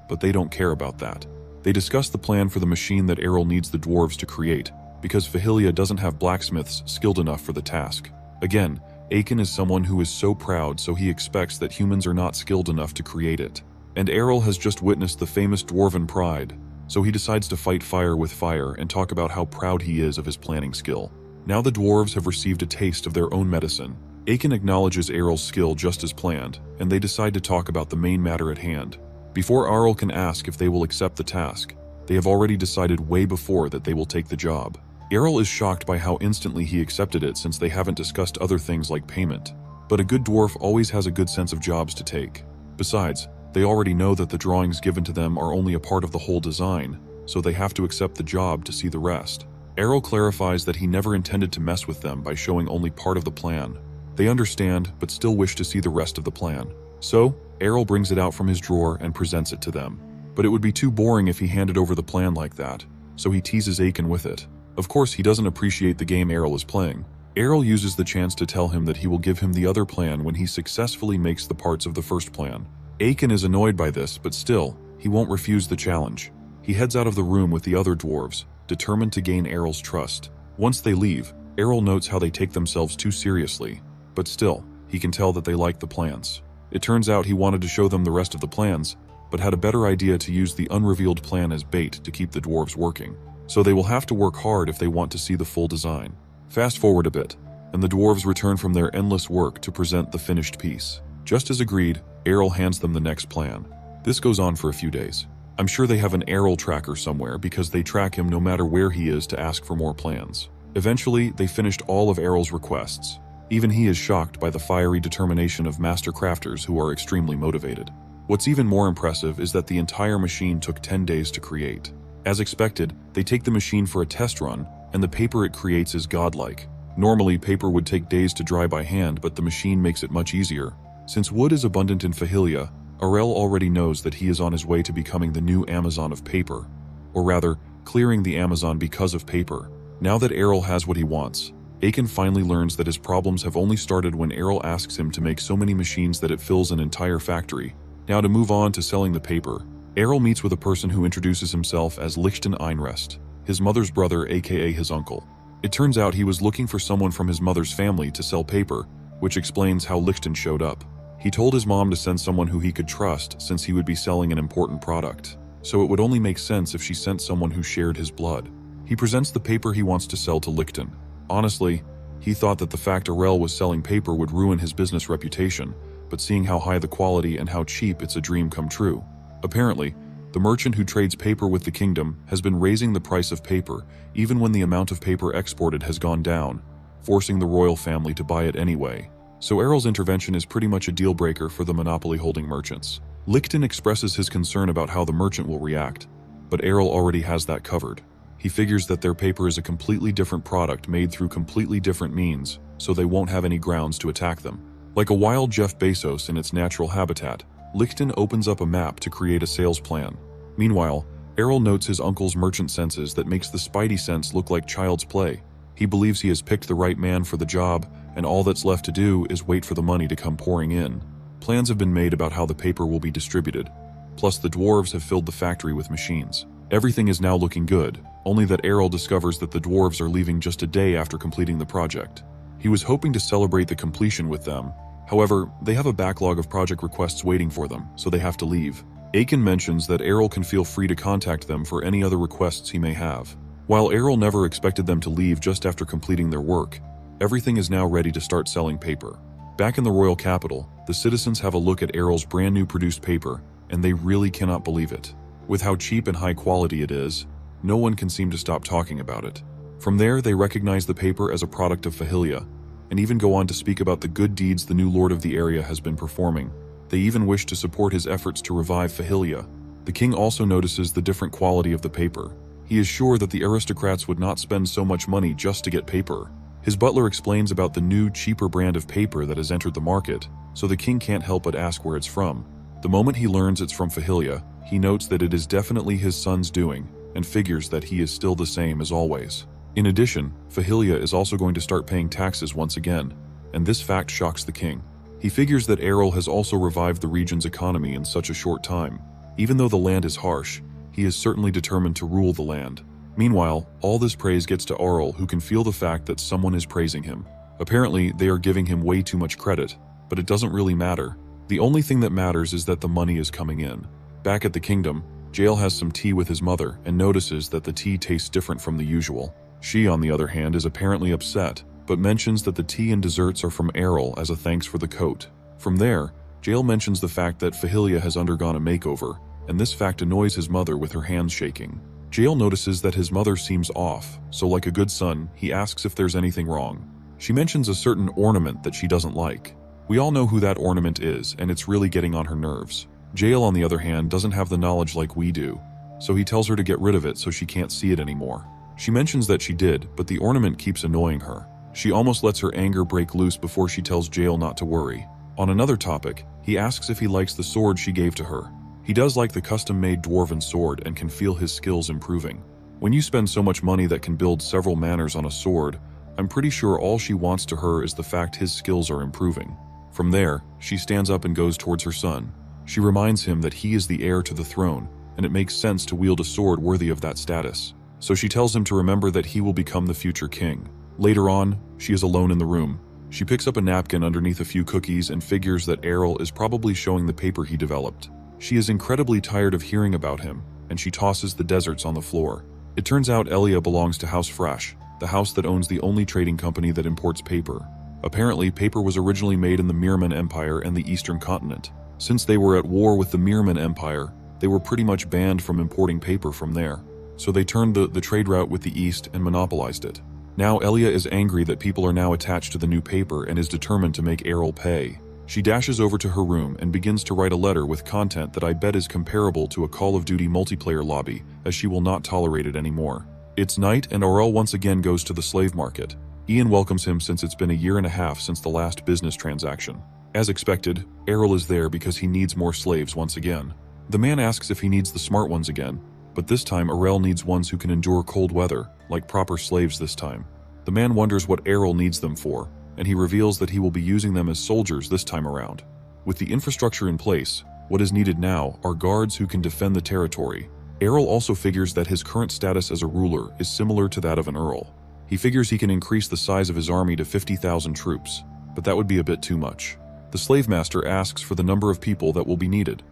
But they don't care about that. They discuss the plan for the machine that Errol needs the dwarves to create, because Fahilia doesn't have blacksmiths skilled enough for the task. Again, Aiken is someone who is so proud, so he expects that humans are not skilled enough to create it. And Errol has just witnessed the famous dwarven pride, so he decides to fight fire with fire and talk about how proud he is of his planning skill. Now the dwarves have received a taste of their own medicine. Aiken acknowledges Errol's skill just as planned, and they decide to talk about the main matter at hand. Before Errol can ask if they will accept the task, they have already decided way before that they will take the job. Errol is shocked by how instantly he accepted it, since they haven't discussed other things like payment. But a good dwarf always has a good sense of jobs to take. Besides, they already know that the drawings given to them are only a part of the whole design, so they have to accept the job to see the rest. Errol clarifies that he never intended to mess with them by showing only part of the plan. They understand, but still wish to see the rest of the plan. So, Errol brings it out from his drawer and presents it to them. But it would be too boring if he handed over the plan like that, so he teases Aiken with it. Of course, he doesn't appreciate the game Errol is playing. Errol uses the chance to tell him that he will give him the other plan when he successfully makes the parts of the first plan. Aiken is annoyed by this, but still, he won't refuse the challenge. He heads out of the room with the other dwarves, determined to gain Errol's trust. Once they leave, Errol notes how they take themselves too seriously, but still, he can tell that they like the plans. It turns out he wanted to show them the rest of the plans, but had a better idea to use the unrevealed plan as bait to keep the dwarves working. So they will have to work hard if they want to see the full design. Fast forward a bit, and the dwarves return from their endless work to present the finished piece. Just as agreed, Errol hands them the next plan. This goes on for a few days. I'm sure they have an Errol tracker somewhere because they track him no matter where he is to ask for more plans. Eventually, they finished all of Errol's requests. Even he is shocked by the fiery determination of master crafters who are extremely motivated. What's even more impressive is that the entire machine took 10 days to create. As expected, they take the machine for a test run, and the paper it creates is godlike. Normally, paper would take days to dry by hand, but the machine makes it much easier. Since wood is abundant in Fahilia, Aurel already knows that he is on his way to becoming the new Amazon of paper. Or rather, clearing the Amazon because of paper. Now that Errol has what he wants, Aiken finally learns that his problems have only started when Errol asks him to make so many machines that it fills an entire factory. Now to move on to selling the paper, Errol meets with a person who introduces himself as Lichten Einrest, his mother's brother aka his uncle. It turns out he was looking for someone from his mother's family to sell paper, which explains how Lichten showed up. He told his mom to send someone who he could trust since he would be selling an important product, so it would only make sense if she sent someone who shared his blood. He presents the paper he wants to sell to Lichten. Honestly, he thought that the fact Aurel was selling paper would ruin his business reputation, but seeing how high the quality and how cheap, it's a dream come true. Apparently, the merchant who trades paper with the kingdom has been raising the price of paper even when the amount of paper exported has gone down, forcing the royal family to buy it anyway. So Errol's intervention is pretty much a deal breaker for the monopoly-holding merchants. Lichten expresses his concern about how the merchant will react, but Errol already has that covered. He figures that their paper is a completely different product made through completely different means, so they won't have any grounds to attack them. Like a wild Jeff Bezos in its natural habitat, Lichten opens up a map to create a sales plan. Meanwhile, Errol notes his uncle's merchant senses that makes the Spidey sense look like child's play. He believes he has picked the right man for the job, and all that's left to do is wait for the money to come pouring in. Plans have been made about how the paper will be distributed. Plus, the dwarves have filled the factory with machines. Everything is now looking good, only that Errol discovers that the dwarves are leaving just a day after completing the project. He was hoping to celebrate the completion with them. However, they have a backlog of project requests waiting for them, so they have to leave. Aiken mentions that Errol can feel free to contact them for any other requests he may have. While Errol never expected them to leave just after completing their work, everything is now ready to start selling paper. Back in the royal capital, the citizens have a look at Errol's brand new produced paper, and they really cannot believe it. With how cheap and high quality it is, no one can seem to stop talking about it. From there, they recognize the paper as a product of Fahilia, and even go on to speak about the good deeds the new lord of the area has been performing. They even wish to support his efforts to revive Fahilia. The king also notices the different quality of the paper. He is sure that the aristocrats would not spend so much money just to get paper. His butler explains about the new, cheaper brand of paper that has entered the market, so the king can't help but ask where it's from. The moment he learns it's from Fahilia, he notes that it is definitely his son's doing, and figures that he is still the same as always. In addition, Fahilia is also going to start paying taxes once again, and this fact shocks the king. He figures that Errol has also revived the region's economy in such a short time. Even though the land is harsh, he is certainly determined to rule the land. Meanwhile, all this praise gets to Errol, who can feel the fact that someone is praising him. Apparently, they are giving him way too much credit, but it doesn't really matter. The only thing that matters is that the money is coming in. Back at the kingdom, Jael has some tea with his mother and notices that the tea tastes different from the usual. She, on the other hand, is apparently upset, but mentions that the tea and desserts are from Errol as a thanks for the coat. From there, Jael mentions the fact that Fahilia has undergone a makeover, and this fact annoys his mother with her hands shaking. Jael notices that his mother seems off, so like a good son, he asks if there's anything wrong. She mentions a certain ornament that she doesn't like. We all know who that ornament is, and it's really getting on her nerves. Jael, on the other hand, doesn't have the knowledge like we do, so he tells her to get rid of it so she can't see it anymore. She mentions that she did, but the ornament keeps annoying her. She almost lets her anger break loose before she tells Jael not to worry. On another topic, he asks if he likes the sword she gave to her. He does like the custom-made dwarven sword and can feel his skills improving. When you spend so much money that can build several manors on a sword, I'm pretty sure all she wants to her is the fact his skills are improving. From there, she stands up and goes towards her son. She reminds him that he is the heir to the throne, and it makes sense to wield a sword worthy of that status. So she tells him to remember that he will become the future king. Later on, she is alone in the room. She picks up a napkin underneath a few cookies and figures that Errol is probably showing the paper he developed. She is incredibly tired of hearing about him, and she tosses the deserts on the floor. It turns out Elia belongs to House Fresh, the house that owns the only trading company that imports paper. Apparently, paper was originally made in the Mirman Empire and the Eastern Continent. Since they were at war with the Mirman Empire, they were pretty much banned from importing paper from there. So they turned the trade route with the East and monopolized it. Now Elia is angry that people are now attached to the new paper and is determined to make Errol pay. She dashes over to her room and begins to write a letter with content that I bet is comparable to a Call of Duty multiplayer lobby, as she will not tolerate it anymore. It's night and Errol once again goes to the slave market. Ian welcomes him since it's been a year and a half since the last business transaction. As expected, Errol is there because he needs more slaves once again. The man asks if he needs the smart ones again, but this time Errol needs ones who can endure cold weather, like proper slaves this time. The man wonders what Errol needs them for, and he reveals that he will be using them as soldiers this time around. With the infrastructure in place, what is needed now are guards who can defend the territory. Errol also figures that his current status as a ruler is similar to that of an earl. He figures he can increase the size of his army to 50,000 troops, but that would be a bit too much. The slave master asks for the number of people that will be needed,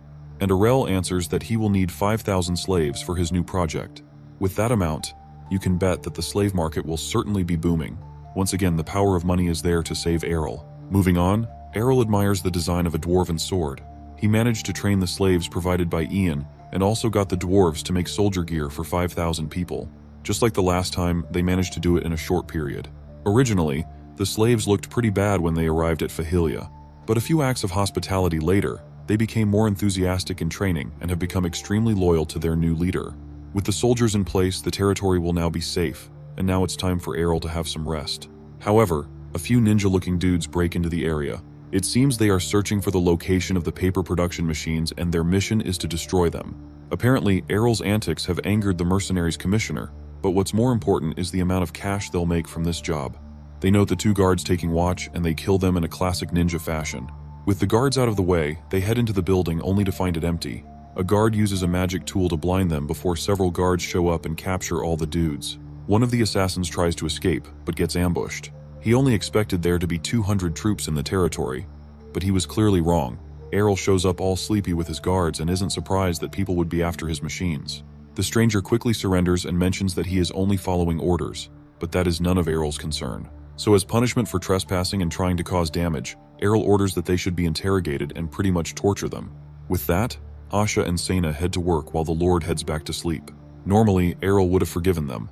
and Errol answers that he will need 5,000 slaves for his new project. With that amount, you can bet that the slave market will certainly be booming. Once again, the power of money is there to save Errol. Moving on, Errol admires the design of a dwarven sword. He managed to train the slaves provided by Ian and also got the dwarves to make soldier gear for 5,000 people. Just like the last time, they managed to do it in a short period. Originally, the slaves looked pretty bad when they arrived at Fahilia, but a few acts of hospitality later, they became more enthusiastic in training and have become extremely loyal to their new leader. With the soldiers in place, the territory will now be safe, and now it's time for Errol to have some rest. However, a few ninja-looking dudes break into the area. It seems they are searching for the location of the paper production machines and their mission is to destroy them. Apparently, Errol's antics have angered the mercenaries' commissioner, but what's more important is the amount of cash they'll make from this job. They note the two guards taking watch and they kill them in a classic ninja fashion. With the guards out of the way, they head into the building only to find it empty. A guard uses a magic tool to blind them before several guards show up and capture all the dudes. One of the assassins tries to escape, but gets ambushed. He only expected there to be 200 troops in the territory, but he was clearly wrong. Errol shows up all sleepy with his guards and isn't surprised that people would be after his machines. The stranger quickly surrenders and mentions that he is only following orders, but that is none of Errol's concern. So as punishment for trespassing and trying to cause damage, Errol orders that they should be interrogated and pretty much torture them. With that, Asha and Sena head to work while the Lord heads back to sleep. Normally, Errol would have forgiven them,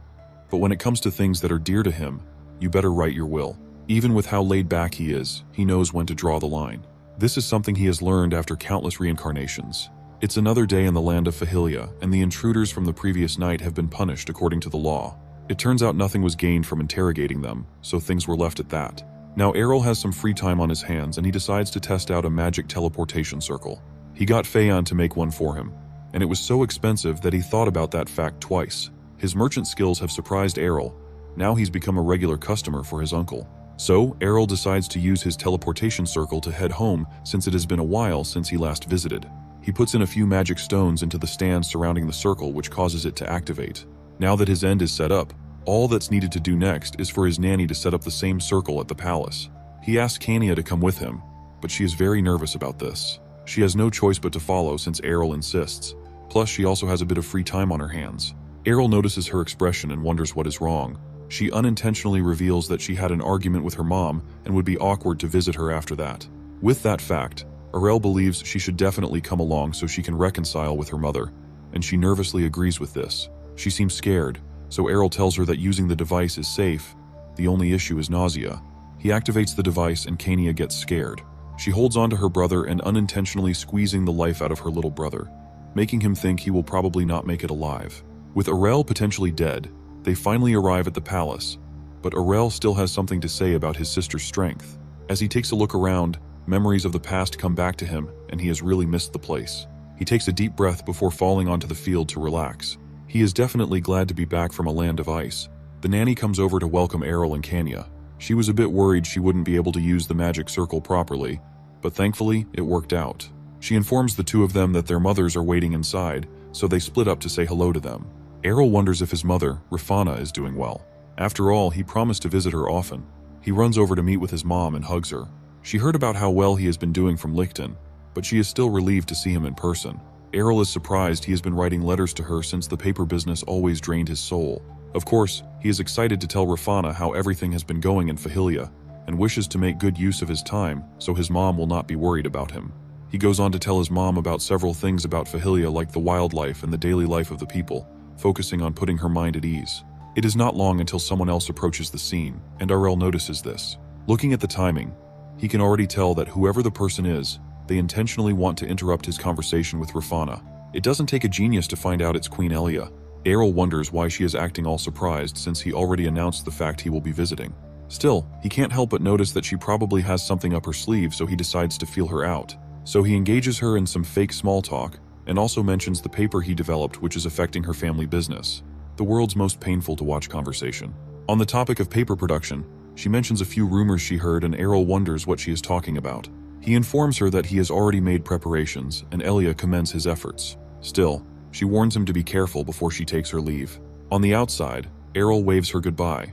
but when it comes to things that are dear to him, you better write your will. Even with how laid back he is, he knows when to draw the line. This is something he has learned after countless reincarnations. It's another day in the land of Fahilia, and the intruders from the previous night have been punished according to the law. It turns out nothing was gained from interrogating them, so things were left at that. Now Errol has some free time on his hands and he decides to test out a magic teleportation circle. He got Phaon to make one for him, and it was so expensive that he thought about that fact twice. His merchant skills have surprised Errol. Now he's become a regular customer for his uncle. So, Errol decides to use his teleportation circle to head home since it has been a while since he last visited. He puts in a few magic stones into the stands surrounding the circle, which causes it to activate. Now that his end is set up, all that's needed to do next is for his nanny to set up the same circle at the palace. He asks Kania to come with him, but she is very nervous about this. She has no choice but to follow since Errol insists. Plus, she also has a bit of free time on her hands. Errol notices her expression and wonders what is wrong. She unintentionally reveals that she had an argument with her mom and would be awkward to visit her after that. With that fact, Errol believes she should definitely come along so she can reconcile with her mother, and she nervously agrees with this. She seems scared, so Errol tells her that using the device is safe. The only issue is nausea. He activates the device and Kania gets scared. She holds on to her brother and unintentionally squeezing the life out of her little brother, making him think he will probably not make it alive. With Errol potentially dead, they finally arrive at the palace, but Errol still has something to say about his sister's strength. As he takes a look around, memories of the past come back to him and he has really missed the place. He takes a deep breath before falling onto the field to relax. He is definitely glad to be back from a land of ice. The nanny comes over to welcome Errol and Kania. She was a bit worried she wouldn't be able to use the magic circle properly, but thankfully it worked out. She informs the two of them that their mothers are waiting inside, so they split up to say hello to them. Errol wonders if his mother, Rafana, is doing well. After all, he promised to visit her often. He runs over to meet with his mom and hugs her. She heard about how well he has been doing from Lichten, but she is still relieved to see him in person. Errol is surprised he has been writing letters to her since the paper business always drained his soul. Of course, he is excited to tell Rafana how everything has been going in Fahilia, and wishes to make good use of his time so his mom will not be worried about him. He goes on to tell his mom about several things about Fahilia like the wildlife and the daily life of the people, focusing on putting her mind at ease. It is not long until someone else approaches the scene, and Errol notices this. Looking at the timing, he can already tell that whoever the person is, they intentionally want to interrupt his conversation with Rafana. It doesn't take a genius to find out it's Queen Elia. Errol wonders why she is acting all surprised since he already announced the fact he will be visiting. Still, he can't help but notice that she probably has something up her sleeve, so he decides to feel her out. So he engages her in some fake small talk, and also mentions the paper he developed which is affecting her family business. The world's most painful to watch conversation. On the topic of paper production, she mentions a few rumors she heard and Errol wonders what she is talking about. He informs her that he has already made preparations and Elia commends his efforts. Still, she warns him to be careful before she takes her leave. On the outside, Errol waves her goodbye,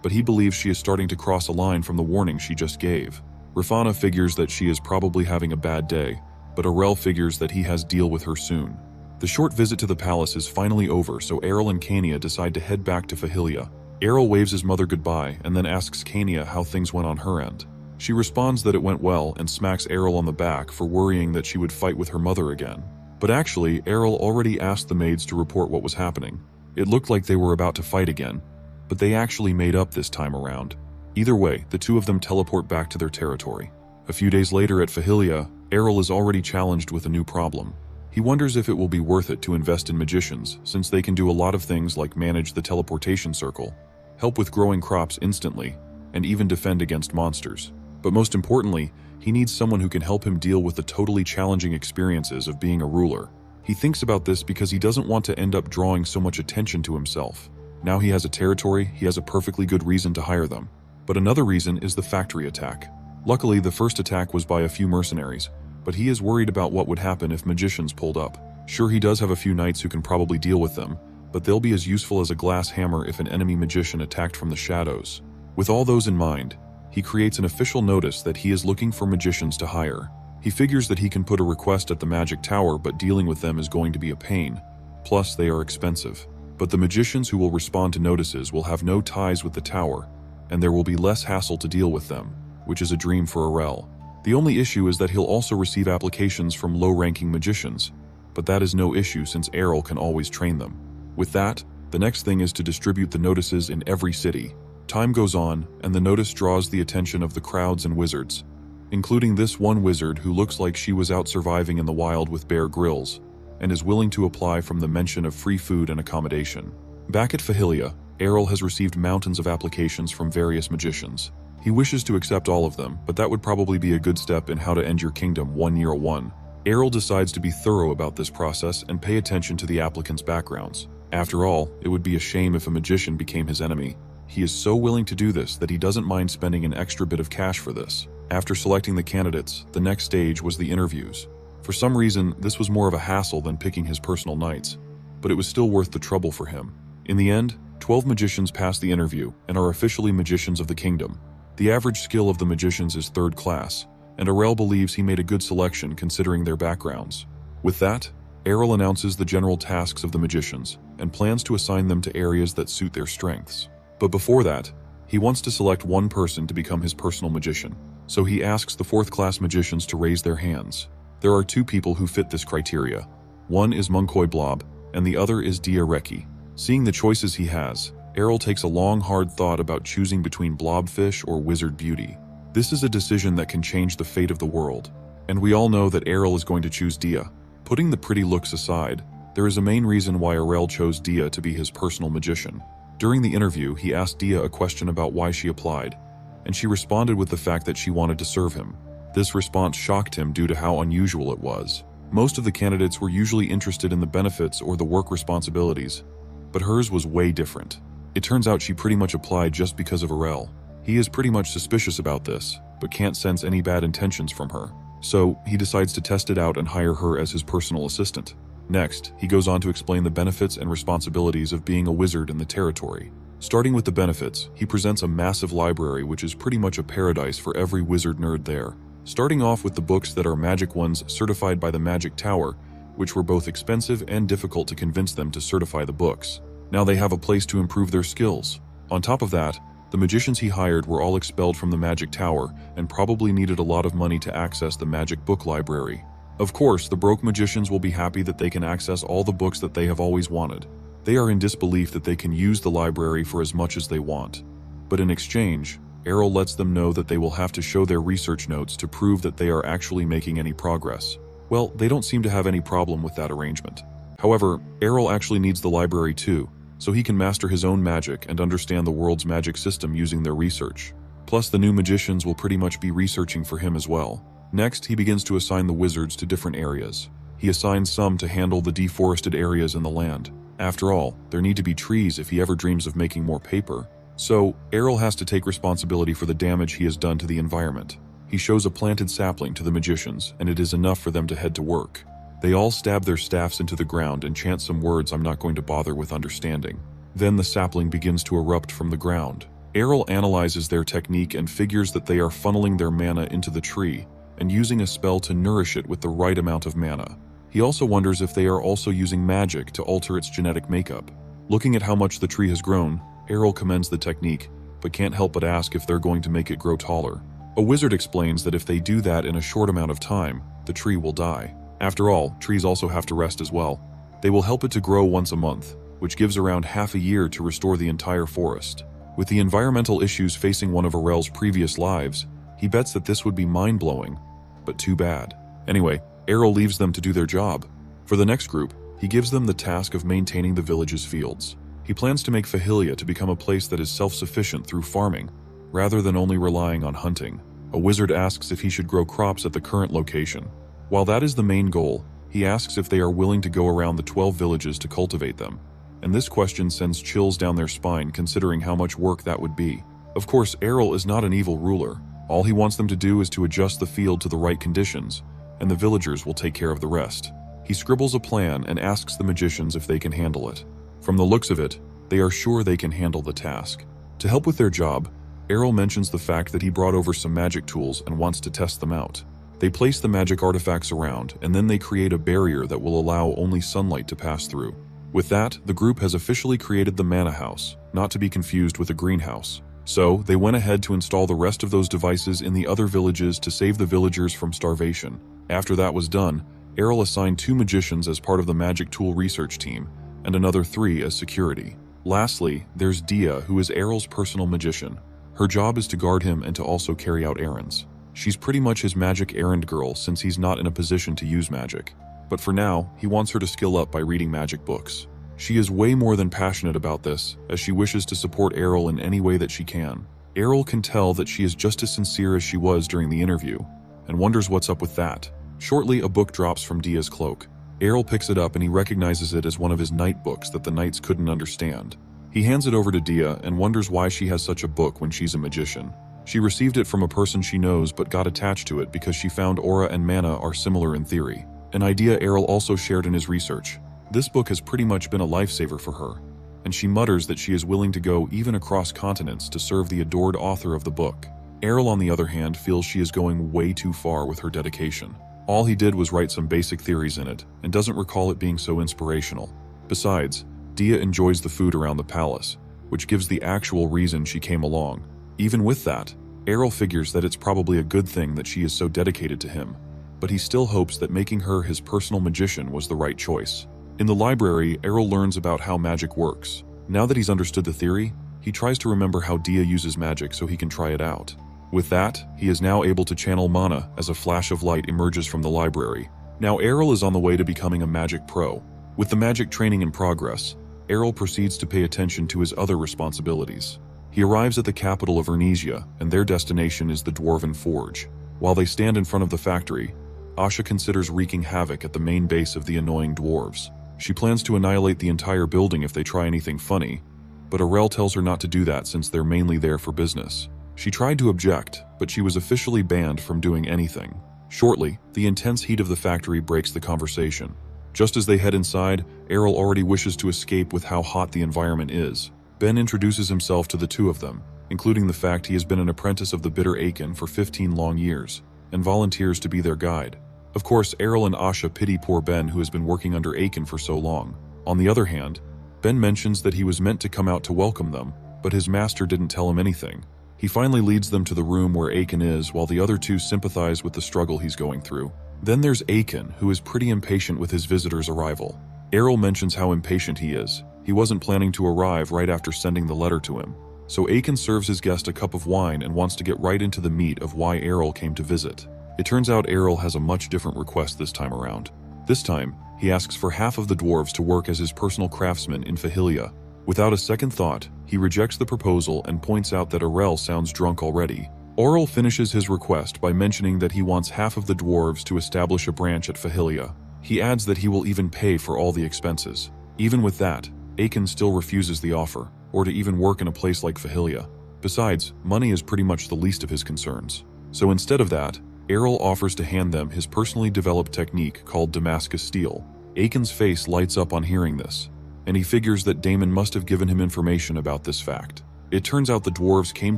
but he believes she is starting to cross a line from the warning she just gave. Rafana figures that she is probably having a bad day, but Errol figures that he has deal with her soon. The short visit to the palace is finally over, so Errol and Kania decide to head back to Fahilia. Errol waves his mother goodbye and then asks Kania how things went on her end. She responds that it went well and smacks Errol on the back for worrying that she would fight with her mother again. But actually, Errol already asked the maids to report what was happening. It looked like they were about to fight again, but they actually made up this time around. Either way, the two of them teleport back to their territory. A few days later at Fahilia, Errol is already challenged with a new problem. He wonders if it will be worth it to invest in magicians, since they can do a lot of things like manage the teleportation circle, help with growing crops instantly, and even defend against monsters. But most importantly, he needs someone who can help him deal with the totally challenging experiences of being a ruler. He thinks about this because he doesn't want to end up drawing so much attention to himself. Now he has a territory, he has a perfectly good reason to hire them. But another reason is the factory attack. Luckily, the first attack was by a few mercenaries, but he is worried about what would happen if magicians pulled up. Sure, he does have a few knights who can probably deal with them, but they'll be as useful as a glass hammer if an enemy magician attacked from the shadows. With all those in mind, he creates an official notice that he is looking for magicians to hire. He figures that he can put a request at the magic tower, but dealing with them is going to be a pain. Plus, they are expensive. But the magicians who will respond to notices will have no ties with the tower, and there will be less hassle to deal with them, which is a dream for Errol. The only issue is that he'll also receive applications from low-ranking magicians, but that is no issue since Errol can always train them. With that, the next thing is to distribute the notices in every city. Time goes on, and the notice draws the attention of the crowds and wizards, including this one wizard who looks like she was out surviving in the wild with Bear Grylls, and is willing to apply from the mention of free food and accommodation. Back at Fahilia, Errol has received mountains of applications from various magicians. He wishes to accept all of them, but that would probably be a good step in How to End Your Kingdom 101. Errol decides to be thorough about this process and pay attention to the applicants' backgrounds. After all, it would be a shame if a magician became his enemy. He is so willing to do this that he doesn't mind spending an extra bit of cash for this. After selecting the candidates, the next stage was the interviews. For some reason, this was more of a hassle than picking his personal knights, but it was still worth the trouble for him. In the end, 12 magicians pass the interview and are officially magicians of the kingdom. The average skill of the magicians is 3rd class, and Errol believes he made a good selection considering their backgrounds. With that, Errol announces the general tasks of the magicians and plans to assign them to areas that suit their strengths. But before that, he wants to select one person to become his personal magician. So he asks the 4th-class magicians to raise their hands. There are 2 people who fit this criteria. One is Munkoy Blob, and the other is Dia Reki. Seeing the choices he has, Errol takes a long, hard thought about choosing between Blobfish or Wizard Beauty. This is a decision that can change the fate of the world, and we all know that Errol is going to choose Dia. Putting the pretty looks aside, there is a main reason why Errol chose Dia to be his personal magician. During the interview, he asked Dia a question about why she applied, and she responded with the fact that she wanted to serve him. This response shocked him due to how unusual it was. Most of the candidates were usually interested in the benefits or the work responsibilities, but hers was way different. It turns out she pretty much applied just because of Errol. He is pretty much suspicious about this, but can't sense any bad intentions from her. So, he decides to test it out and hire her as his personal assistant. Next, he goes on to explain the benefits and responsibilities of being a wizard in the territory. Starting with the benefits, he presents a massive library which is pretty much a paradise for every wizard nerd there. Starting off with the books that are magic ones certified by the Magic Tower, which were both expensive and difficult to convince them to certify the books. Now they have a place to improve their skills. On top of that, the magicians he hired were all expelled from the Magic Tower and probably needed a lot of money to access the magic book library. Of course, the broke magicians will be happy that they can access all the books that they have always wanted. They are in disbelief that they can use the library for as much as they want. But in exchange, Errol lets them know that they will have to show their research notes to prove that they are actually making any progress. Well, they don't seem to have any problem with that arrangement. However, Errol actually needs the library too, so he can master his own magic and understand the world's magic system using their research. Plus, the new magicians will pretty much be researching for him as well. Next, he begins to assign the wizards to different areas. He assigns some to handle the deforested areas in the land. After all, there need to be trees if he ever dreams of making more paper. So, Errol has to take responsibility for the damage he has done to the environment. He shows a planted sapling to the magicians, and it is enough for them to head to work. They all stab their staffs into the ground and chant some words I'm not going to bother with understanding. Then the sapling begins to erupt from the ground. Errol analyzes their technique and figures that they are funneling their mana into the tree and using a spell to nourish it with the right amount of mana. He also wonders if they are also using magic to alter its genetic makeup. Looking at how much the tree has grown, Errol commends the technique, but can't help but ask if they're going to make it grow taller. A wizard explains that if they do that in a short amount of time, the tree will die. After all, trees also have to rest as well. They will help it to grow once a month, which gives around half a year to restore the entire forest. With the environmental issues facing one of Errol's previous lives, he bets that this would be mind-blowing, but too bad. Anyway, Errol leaves them to do their job. For the next group, he gives them the task of maintaining the village's fields. He plans to make Fahilia to become a place that is self-sufficient through farming, rather than only relying on hunting. A wizard asks if he should grow crops at the current location. While that is the main goal, he asks if they are willing to go around the 12 villages to cultivate them. And this question sends chills down their spine considering how much work that would be. Of course, Errol is not an evil ruler. All he wants them to do is to adjust the field to the right conditions, and the villagers will take care of the rest. He scribbles a plan and asks the magicians if they can handle it. From the looks of it, they are sure they can handle the task. To help with their job, Errol mentions the fact that he brought over some magic tools and wants to test them out. They place the magic artifacts around, and then they create a barrier that will allow only sunlight to pass through. With that, the group has officially created the Mana House, not to be confused with a greenhouse. So, they went ahead to install the rest of those devices in the other villages to save the villagers from starvation. After that was done, Errol assigned 2 magicians as part of the magic tool research team, and another 3 as security. Lastly, there's Dia, who is Errol's personal magician. Her job is to guard him and to also carry out errands. She's pretty much his magic errand girl since he's not in a position to use magic. But for now, he wants her to skill up by reading magic books. She is way more than passionate about this, as she wishes to support Errol in any way that she can. Errol can tell that she is just as sincere as she was during the interview, and wonders what's up with that. Shortly, a book drops from Dia's cloak. Errol picks it up and he recognizes it as one of his night books that the knights couldn't understand. He hands it over to Dia and wonders why she has such a book when she's a magician. She received it from a person she knows but got attached to it because she found aura and mana are similar in theory, an idea Errol also shared in his research. This book has pretty much been a lifesaver for her, and she mutters that she is willing to go even across continents to serve the adored author of the book. Errol, on the other hand, feels she is going way too far with her dedication. All he did was write some basic theories in it, and doesn't recall it being so inspirational. Besides, Dia enjoys the food around the palace, which gives the actual reason she came along. Even with that, Errol figures that it's probably a good thing that she is so dedicated to him, but he still hopes that making her his personal magician was the right choice. In the library, Errol learns about how magic works. Now that he's understood the theory, he tries to remember how Dia uses magic so he can try it out. With that, he is now able to channel mana as a flash of light emerges from the library. Now Errol is on the way to becoming a magic pro. With the magic training in progress, Errol proceeds to pay attention to his other responsibilities. He arrives at the capital of Ernesia, and their destination is the Dwarven Forge. While they stand in front of the factory, Asha considers wreaking havoc at the main base of the annoying dwarves. She plans to annihilate the entire building if they try anything funny, but Arel tells her not to do that since they're mainly there for business. She tried to object, but she was officially banned from doing anything. Shortly, the intense heat of the factory breaks the conversation. Just as they head inside, Errol already wishes to escape with how hot the environment is. Ben introduces himself to the two of them, including the fact he has been an apprentice of the bitter Aiken for 15 long years, and volunteers to be their guide. Of course, Errol and Asha pity poor Ben, who has been working under Aiken for so long. On the other hand, Ben mentions that he was meant to come out to welcome them, but his master didn't tell him anything. He finally leads them to the room where Aiken is, while the other two sympathize with the struggle he's going through. Then there's Aiken, who is pretty impatient with his visitor's arrival. Errol mentions how impatient he is. He wasn't planning to arrive right after sending the letter to him. So Aiken serves his guest a cup of wine and wants to get right into the meat of why Errol came to visit. It turns out Errol has a much different request this time around. This time, he asks for half of the dwarves to work as his personal craftsmen in Fahilia. Without a second thought, he rejects the proposal and points out that Arel sounds drunk already. Aurel finishes his request by mentioning that he wants half of the dwarves to establish a branch at Fahilia. He adds that he will even pay for all the expenses. Even with that, Aiken still refuses the offer, or to even work in a place like Fahilia. Besides, money is pretty much the least of his concerns. So instead of that, Errol offers to hand them his personally developed technique called Damascus Steel. Aiken's face lights up on hearing this, and he figures that Damon must have given him information about this fact. It turns out the dwarves came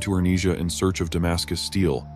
to Ernesia in search of Damascus Steel,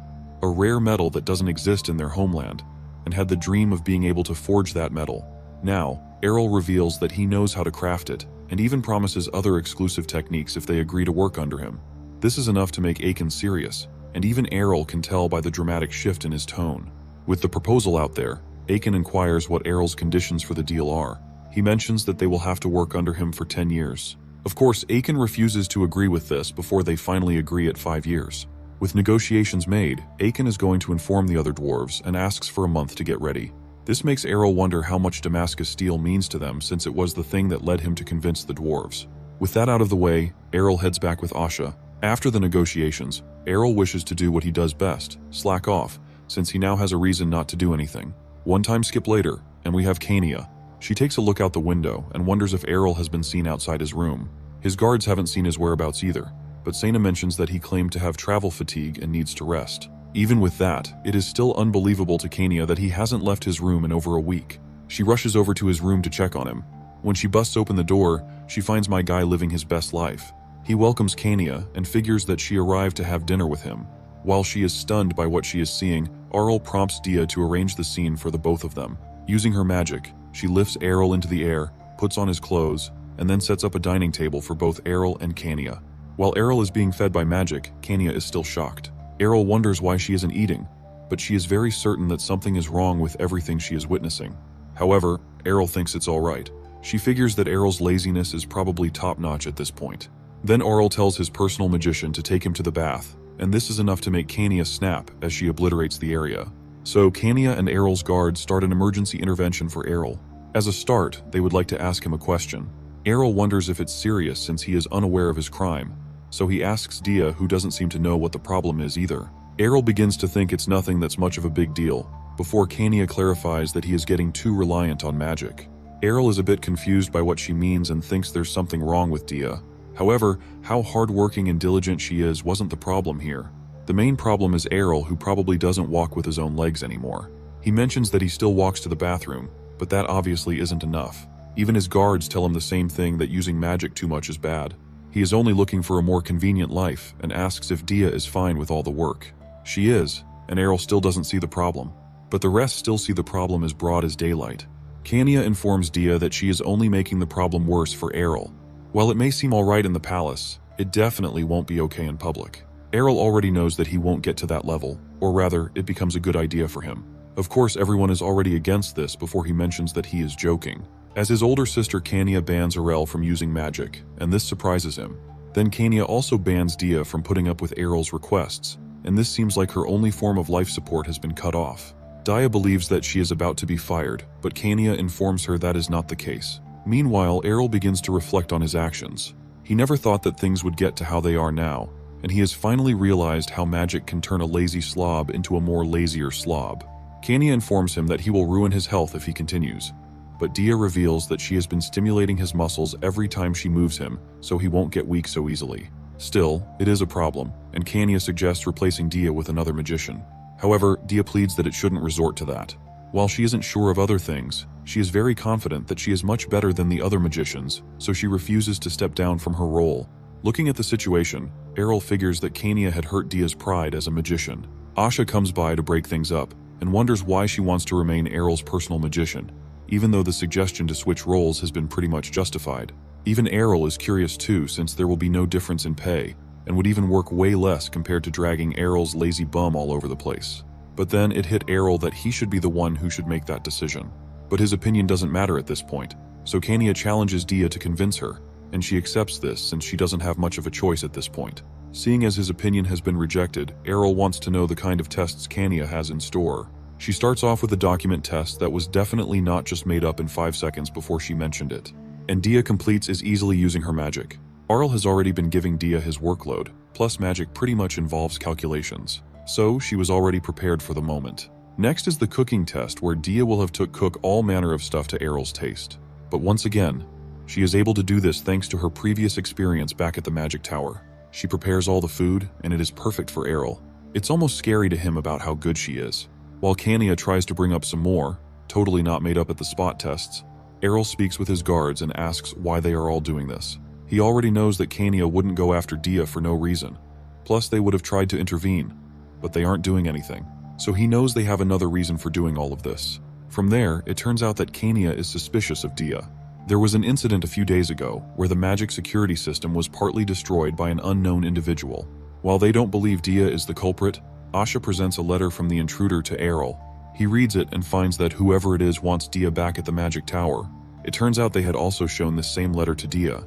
a rare metal that doesn't exist in their homeland, and had the dream of being able to forge that metal. Now, Errol reveals that he knows how to craft it, and even promises other exclusive techniques if they agree to work under him. This is enough to make Aiken serious, and even Errol can tell by the dramatic shift in his tone. With the proposal out there, Aiken inquires what Errol's conditions for the deal are. He mentions that they will have to work under him for 10 years. Of course, Aiken refuses to agree with this before they finally agree at 5 years. With negotiations made, Aiken is going to inform the other dwarves and asks for a month to get ready. This makes Errol wonder how much Damascus Steel means to them, since it was the thing that led him to convince the dwarves. With that out of the way, Errol heads back with Asha. After the negotiations, Errol wishes to do what he does best, slack off, since he now has a reason not to do anything. One time skip later, and we have Kania. She takes a look out the window and wonders if Errol has been seen outside his room. His guards haven't seen his whereabouts either, but Sena mentions that he claimed to have travel fatigue and needs to rest. Even with that, it is still unbelievable to Kania that he hasn't left his room in over a week. She rushes over to his room to check on him. When she busts open the door, she finds my guy living his best life. He welcomes Kania and figures that she arrived to have dinner with him. While she is stunned by what she is seeing, Aurel prompts Dia to arrange the scene for the both of them. Using her magic, she lifts Errol into the air, puts on his clothes, and then sets up a dining table for both Errol and Kania. While Errol is being fed by magic, Kania is still shocked. Errol wonders why she isn't eating, but she is very certain that something is wrong with everything she is witnessing. However, Errol thinks it's alright. She figures that Errol's laziness is probably top-notch at this point. Then Aurel tells his personal magician to take him to the bath, and this is enough to make Kania snap as she obliterates the area. So Kania and Errol's guards start an emergency intervention for Errol. As a start, they would like to ask him a question. Errol wonders if it's serious since he is unaware of his crime, so he asks Dia, who doesn't seem to know what the problem is either. Errol begins to think it's nothing that's much of a big deal, before Kania clarifies that he is getting too reliant on magic. Errol is a bit confused by what she means and thinks there's something wrong with Dia. However, how hardworking and diligent she is wasn't the problem here. The main problem is Errol, who probably doesn't walk with his own legs anymore. He mentions that he still walks to the bathroom, but that obviously isn't enough. Even his guards tell him the same thing, that using magic too much is bad. He is only looking for a more convenient life and asks if Dia is fine with all the work. She is, and Errol still doesn't see the problem. But the rest still see the problem as broad as daylight. Kania informs Dia that she is only making the problem worse for Errol. While it may seem alright in the palace, it definitely won't be okay in public. Errol already knows that he won't get to that level, or rather, it becomes a good idea for him. Of course, everyone is already against this before he mentions that he is joking. As his older sister Kania bans Aurel from using magic, and this surprises him. Then Kania also bans Dia from putting up with Errol's requests, and this seems like her only form of life support has been cut off. Dia believes that she is about to be fired, but Kania informs her that is not the case. Meanwhile, Errol begins to reflect on his actions. He never thought that things would get to how they are now, and he has finally realized how magic can turn a lazy slob into a more lazier slob. Kania informs him that he will ruin his health if he continues, but Dia reveals that she has been stimulating his muscles every time she moves him, so he won't get weak so easily. Still, it is a problem, and Kania suggests replacing Dia with another magician. However, Dia pleads that it shouldn't resort to that. While she isn't sure of other things, she is very confident that she is much better than the other magicians, so she refuses to step down from her role. Looking at the situation, Errol figures that Kania had hurt Dia's pride as a magician. Asha comes by to break things up, and wonders why she wants to remain Errol's personal magician, even though the suggestion to switch roles has been pretty much justified. Even Errol is curious too, since there will be no difference in pay, and would even work way less compared to dragging Errol's lazy bum all over the place. But then it hit Errol that he should be the one who should make that decision. But his opinion doesn't matter at this point, so Kania challenges Dia to convince her, and she accepts this since she doesn't have much of a choice at this point. Seeing as his opinion has been rejected, Errol wants to know the kind of tests Kania has in store. She starts off with a document test that was definitely not just made up in 5 seconds before she mentioned it, and Dia completes is easily using her magic. Aurel has already been giving Dia his workload, plus magic pretty much involves calculations, so she was already prepared for the moment. Next is the cooking test, where Dia will have cook all manner of stuff to Errol's taste. But once again, she is able to do this thanks to her previous experience back at the Magic Tower. She prepares all the food, and it is perfect for Errol. It's almost scary to him about how good she is. While Kania tries to bring up some more, totally not made up at the spot tests, Errol speaks with his guards and asks why they are all doing this. He already knows that Kania wouldn't go after Dia for no reason. Plus, they would have tried to intervene, but they aren't doing anything. So he knows they have another reason for doing all of this. From there, it turns out that Kania is suspicious of Dia. There was an incident a few days ago where the magic security system was partly destroyed by an unknown individual. While they don't believe Dia is the culprit, Asha presents a letter from the intruder to Errol. He reads it and finds that whoever it is wants Dia back at the Magic Tower. It turns out they had also shown this same letter to Dia,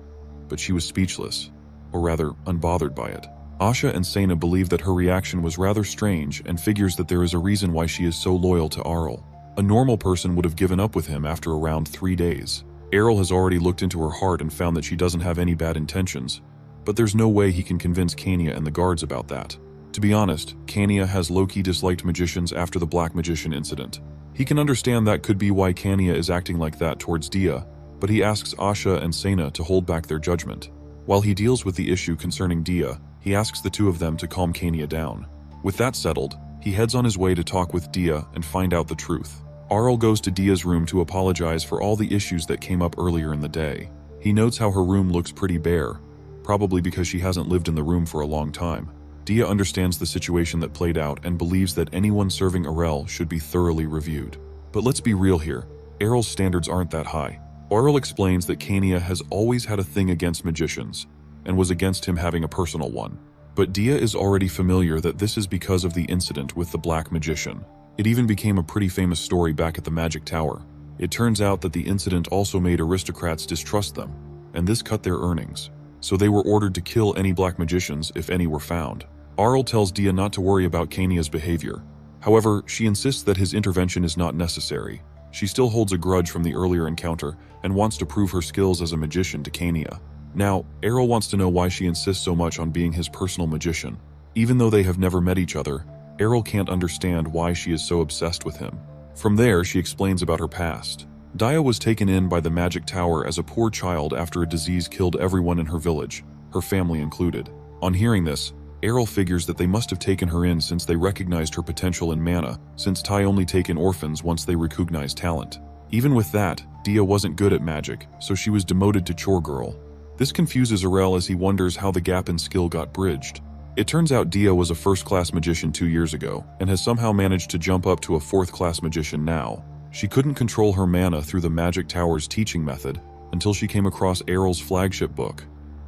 but she was speechless, or rather, unbothered by it. Asha and Sena believe that her reaction was rather strange and figures that there is a reason why she is so loyal to Aurel. A normal person would have given up with him after around 3 days. Errol has already looked into her heart and found that she doesn't have any bad intentions, but there's no way he can convince Kania and the guards about that. To be honest, Kania has low-key disliked magicians after the Black Magician incident. He can understand that could be why Kania is acting like that towards Dia, but he asks Asha and Sena to hold back their judgment. While he deals with the issue concerning Dia, he asks the two of them to calm Kania down. With that settled, he heads on his way to talk with Dia and find out the truth. Aurel goes to Dia's room to apologize for all the issues that came up earlier in the day. He notes how her room looks pretty bare, probably because she hasn't lived in the room for a long time. Dia understands the situation that played out and believes that anyone serving Aurel should be thoroughly reviewed. But let's be real here, Errol's standards aren't that high. Aurel explains that Kania has always had a thing against magicians, and was against him having a personal one. But Dia is already familiar that this is because of the incident with the Black Magician. It even became a pretty famous story back at the Magic Tower. It turns out that the incident also made aristocrats distrust them, and this cut their earnings. So they were ordered to kill any black magicians if any were found. Auril tells Dia not to worry about Kania's behavior. However, she insists that his intervention is not necessary. She still holds a grudge from the earlier encounter and wants to prove her skills as a magician to Kania. Now, Auril wants to know why she insists so much on being his personal magician. Even though they have never met each other, Auril can't understand why she is so obsessed with him. From there, she explains about her past. Dia was taken in by the magic tower as a poor child after a disease killed everyone in her village, her family included. On hearing this, Auril figures that they must have taken her in since they recognized her potential in mana, since Tai only take in orphans once they recognize talent. Even with that, Dia wasn't good at magic, so she was demoted to chore girl. This confuses Auril as he wonders how the gap in skill got bridged. It turns out Dia was a first-class magician 2 years ago, and has somehow managed to jump up to a fourth-class magician now. She couldn't control her mana through the magic tower's teaching method until she came across Auril's flagship book,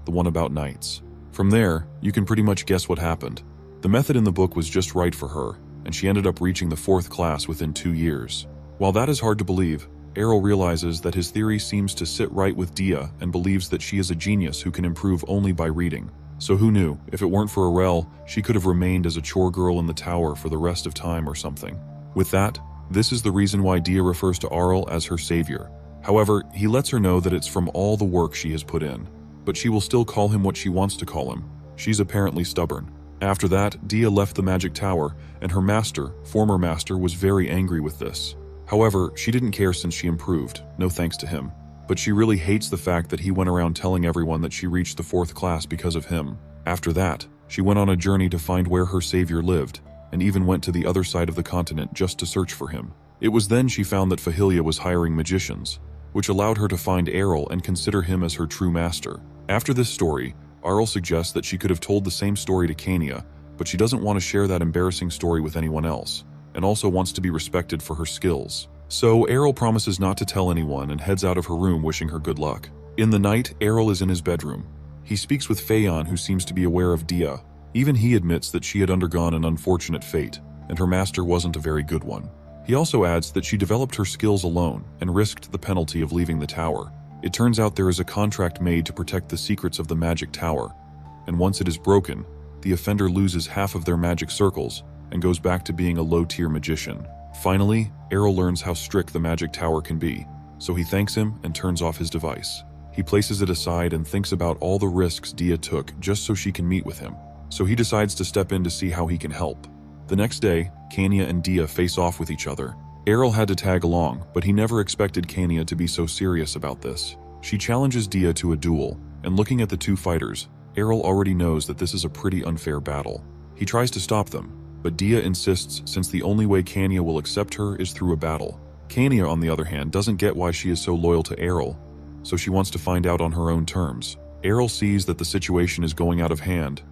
the one about knights. From there, you can pretty much guess what happened. The method in the book was just right for her, and she ended up reaching the 4th class within 2 years. While that is hard to believe, Auril realizes that his theory seems to sit right with Dia and believes that she is a genius who can improve only by reading. So who knew, if it weren't for Auril, she could have remained as a chore girl in the tower for the rest of time or something. With that, this is the reason why Dia refers to Auril as her savior. However, he lets her know that it's from all the work she has put in. But she will still call him what she wants to call him. She's apparently stubborn. After that, Dia left the magic tower, and her master, former master, was very angry with this. However, she didn't care since she improved, no thanks to him. But she really hates the fact that he went around telling everyone that she reached the 4th class because of him. After that, she went on a journey to find where her savior lived, and even went to the other side of the continent just to search for him. It was then she found that Fahilia was hiring magicians, which allowed her to find Auril and consider him as her true master. After this story, Auril suggests that she could have told the same story to Kania, but she doesn't want to share that embarrassing story with anyone else, and also wants to be respected for her skills. So Auril promises not to tell anyone and heads out of her room wishing her good luck. In the night, Auril is in his bedroom. He speaks with Phaon, who seems to be aware of Dia. Even he admits that she had undergone an unfortunate fate, and her master wasn't a very good one. He also adds that she developed her skills alone and risked the penalty of leaving the tower. It turns out there is a contract made to protect the secrets of the magic tower, and once it is broken, the offender loses half of their magic circles and goes back to being a low-tier magician. Finally, Auril learns how strict the magic tower can be, so he thanks him and turns off his device. He places it aside and thinks about all the risks Dia took just so she can meet with him, so he decides to step in to see how he can help. The next day, Kania and Dia face off with each other. Auril had to tag along, but he never expected Kania to be so serious about this. She challenges Dia to a duel, and looking at the two fighters, Auril already knows that this is a pretty unfair battle. He tries to stop them, but Dia insists since the only way Kania will accept her is through a battle. Kania, on the other hand, doesn't get why she is so loyal to Auril, so she wants to find out on her own terms. Auril sees that the situation is going out of hand,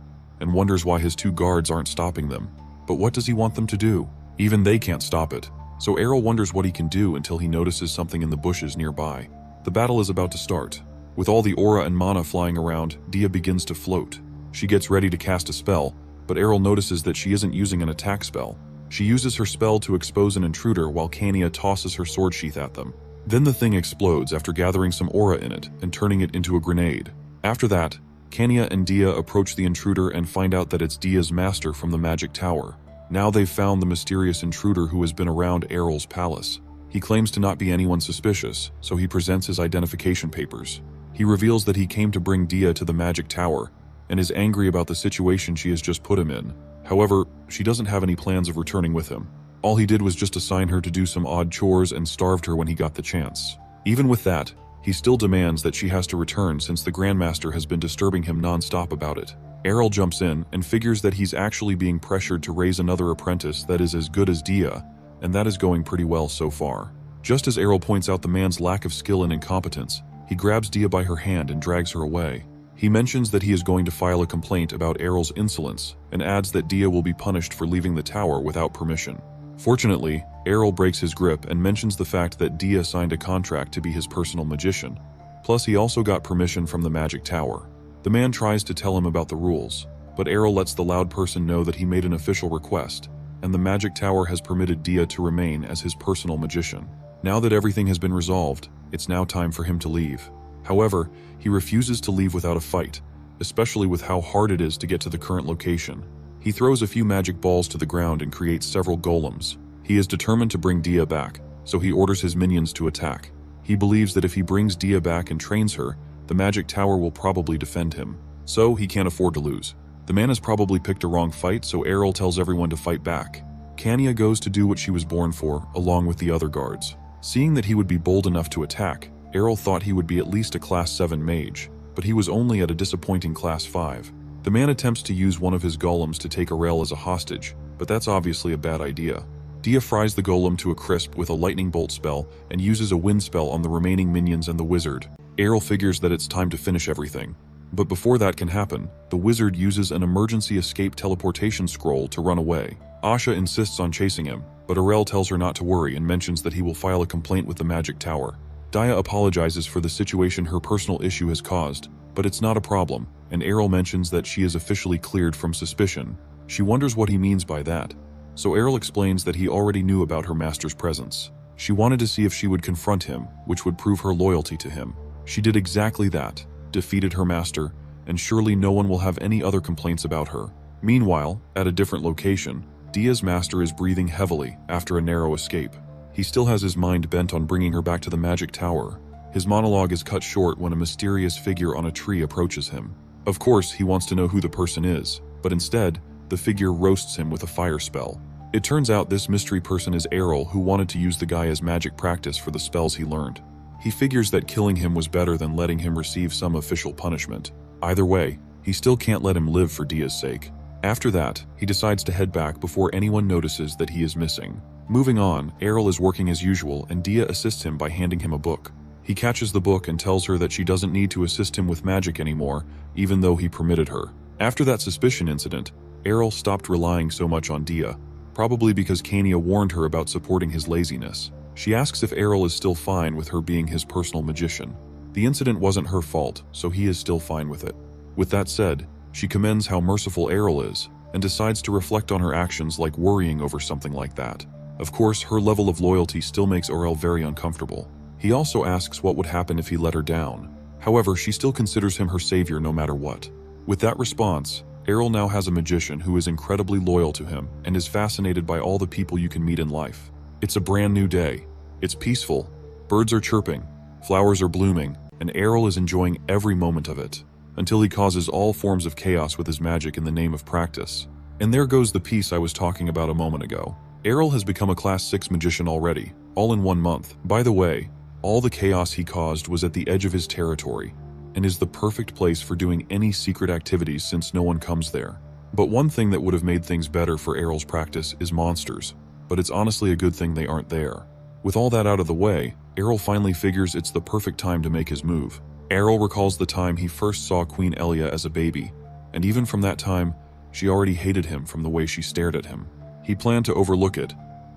and wonders why his two guards aren't stopping them. But what does he want them to do? Even they can't stop it. So Auril wonders what he can do until he notices something in the bushes nearby. The battle is about to start. With all the aura and mana flying around, Dia begins to float. She gets ready to cast a spell, but Auril notices that she isn't using an attack spell. She uses her spell to expose an intruder while Kania tosses her sword sheath at them. Then the thing explodes after gathering some aura in it and turning it into a grenade. After that, Kania and Dia approach the intruder and find out that it's Dia's master from the magic tower. Now they've found the mysterious intruder who has been around Auril's palace. He claims to not be anyone suspicious, so he presents his identification papers. He reveals that he came to bring Dia to the magic tower, and is angry about the situation she has just put him in. However, she doesn't have any plans of returning with him. All he did was just assign her to do some odd chores and starved her when he got the chance. Even with that, he still demands that she has to return since the Grandmaster has been disturbing him non-stop about it. Auril jumps in and figures that he's actually being pressured to raise another apprentice that is as good as Dia, and that is going pretty well so far. Just as Auril points out the man's lack of skill and incompetence, he grabs Dia by her hand and drags her away. He mentions that he is going to file a complaint about Auril's insolence, and adds that Dia will be punished for leaving the tower without permission. Fortunately, Auril breaks his grip and mentions the fact that Dia signed a contract to be his personal magician. Plus, he also got permission from the magic tower. The man tries to tell him about the rules, but Auril lets the loud person know that he made an official request, and the magic tower has permitted Dia to remain as his personal magician. Now that everything has been resolved, it's now time for him to leave. However, he refuses to leave without a fight, especially with how hard it is to get to the current location. He throws a few magic balls to the ground and creates several golems. He is determined to bring Dia back, so he orders his minions to attack. He believes that if he brings Dia back and trains her, the magic tower will probably defend him. So he can't afford to lose. The man has probably picked a wrong fight, so Errol tells everyone to fight back. Kania goes to do what she was born for, along with the other guards. Seeing that he would be bold enough to attack, Errol thought he would be at least a Class 7 mage, but he was only at a disappointing Class 5. The man attempts to use one of his golems to take Errol as a hostage, but that's obviously a bad idea. Dia fries the golem to a crisp with a lightning bolt spell and uses a wind spell on the remaining minions and the wizard. Errol figures that it's time to finish everything. But before that can happen, the wizard uses an emergency escape teleportation scroll to run away. Asha insists on chasing him, but Errol tells her not to worry and mentions that he will file a complaint with the magic tower. Dia apologizes for the situation her personal issue has caused, but it's not a problem, and Errol mentions that she is officially cleared from suspicion. She wonders what he means by that. So Errol explains that he already knew about her master's presence. She wanted to see if she would confront him, which would prove her loyalty to him. She did exactly that, defeated her master, and surely no one will have any other complaints about her. Meanwhile, at a different location, Dia's master is breathing heavily after a narrow escape. He still has his mind bent on bringing her back to the magic tower. His monologue is cut short when a mysterious figure on a tree approaches him. Of course, he wants to know who the person is, but instead, the figure roasts him with a fire spell. It turns out this mystery person is Errol, who wanted to use the guy as magic practice for the spells he learned. He figures that killing him was better than letting him receive some official punishment. Either way, he still can't let him live for Dia's sake. After that, he decides to head back before anyone notices that he is missing. Moving on, Errol is working as usual and Dia assists him by handing him a book. He catches the book and tells her that she doesn't need to assist him with magic anymore, even though he permitted her. After that suspicion incident, Errol stopped relying so much on Dia, probably because Kania warned her about supporting his laziness. She asks if Errol is still fine with her being his personal magician. The incident wasn't her fault, so he is still fine with it. With that said, she commends how merciful Errol is, and decides to reflect on her actions like worrying over something like that. Of course, her level of loyalty still makes Errol very uncomfortable. He also asks what would happen if he let her down. However, she still considers him her savior no matter what. With that response, Errol now has a magician who is incredibly loyal to him and is fascinated by all the people you can meet in life. It's a brand new day. It's peaceful. Birds are chirping, flowers are blooming, and Errol is enjoying every moment of it, until he causes all forms of chaos with his magic in the name of practice. And there goes the peace I was talking about a moment ago. Errol has become a Class 6 magician already, all in 1 month. By the way, all the chaos he caused was at the edge of his territory, and is the perfect place for doing any secret activities since no one comes there. But one thing that would have made things better for Errol's practice is monsters, but it's honestly a good thing they aren't there. With all that out of the way, Errol finally figures it's the perfect time to make his move. Errol recalls the time he first saw Queen Elia as a baby, and even from that time, she already hated him from the way she stared at him. He planned to overlook it,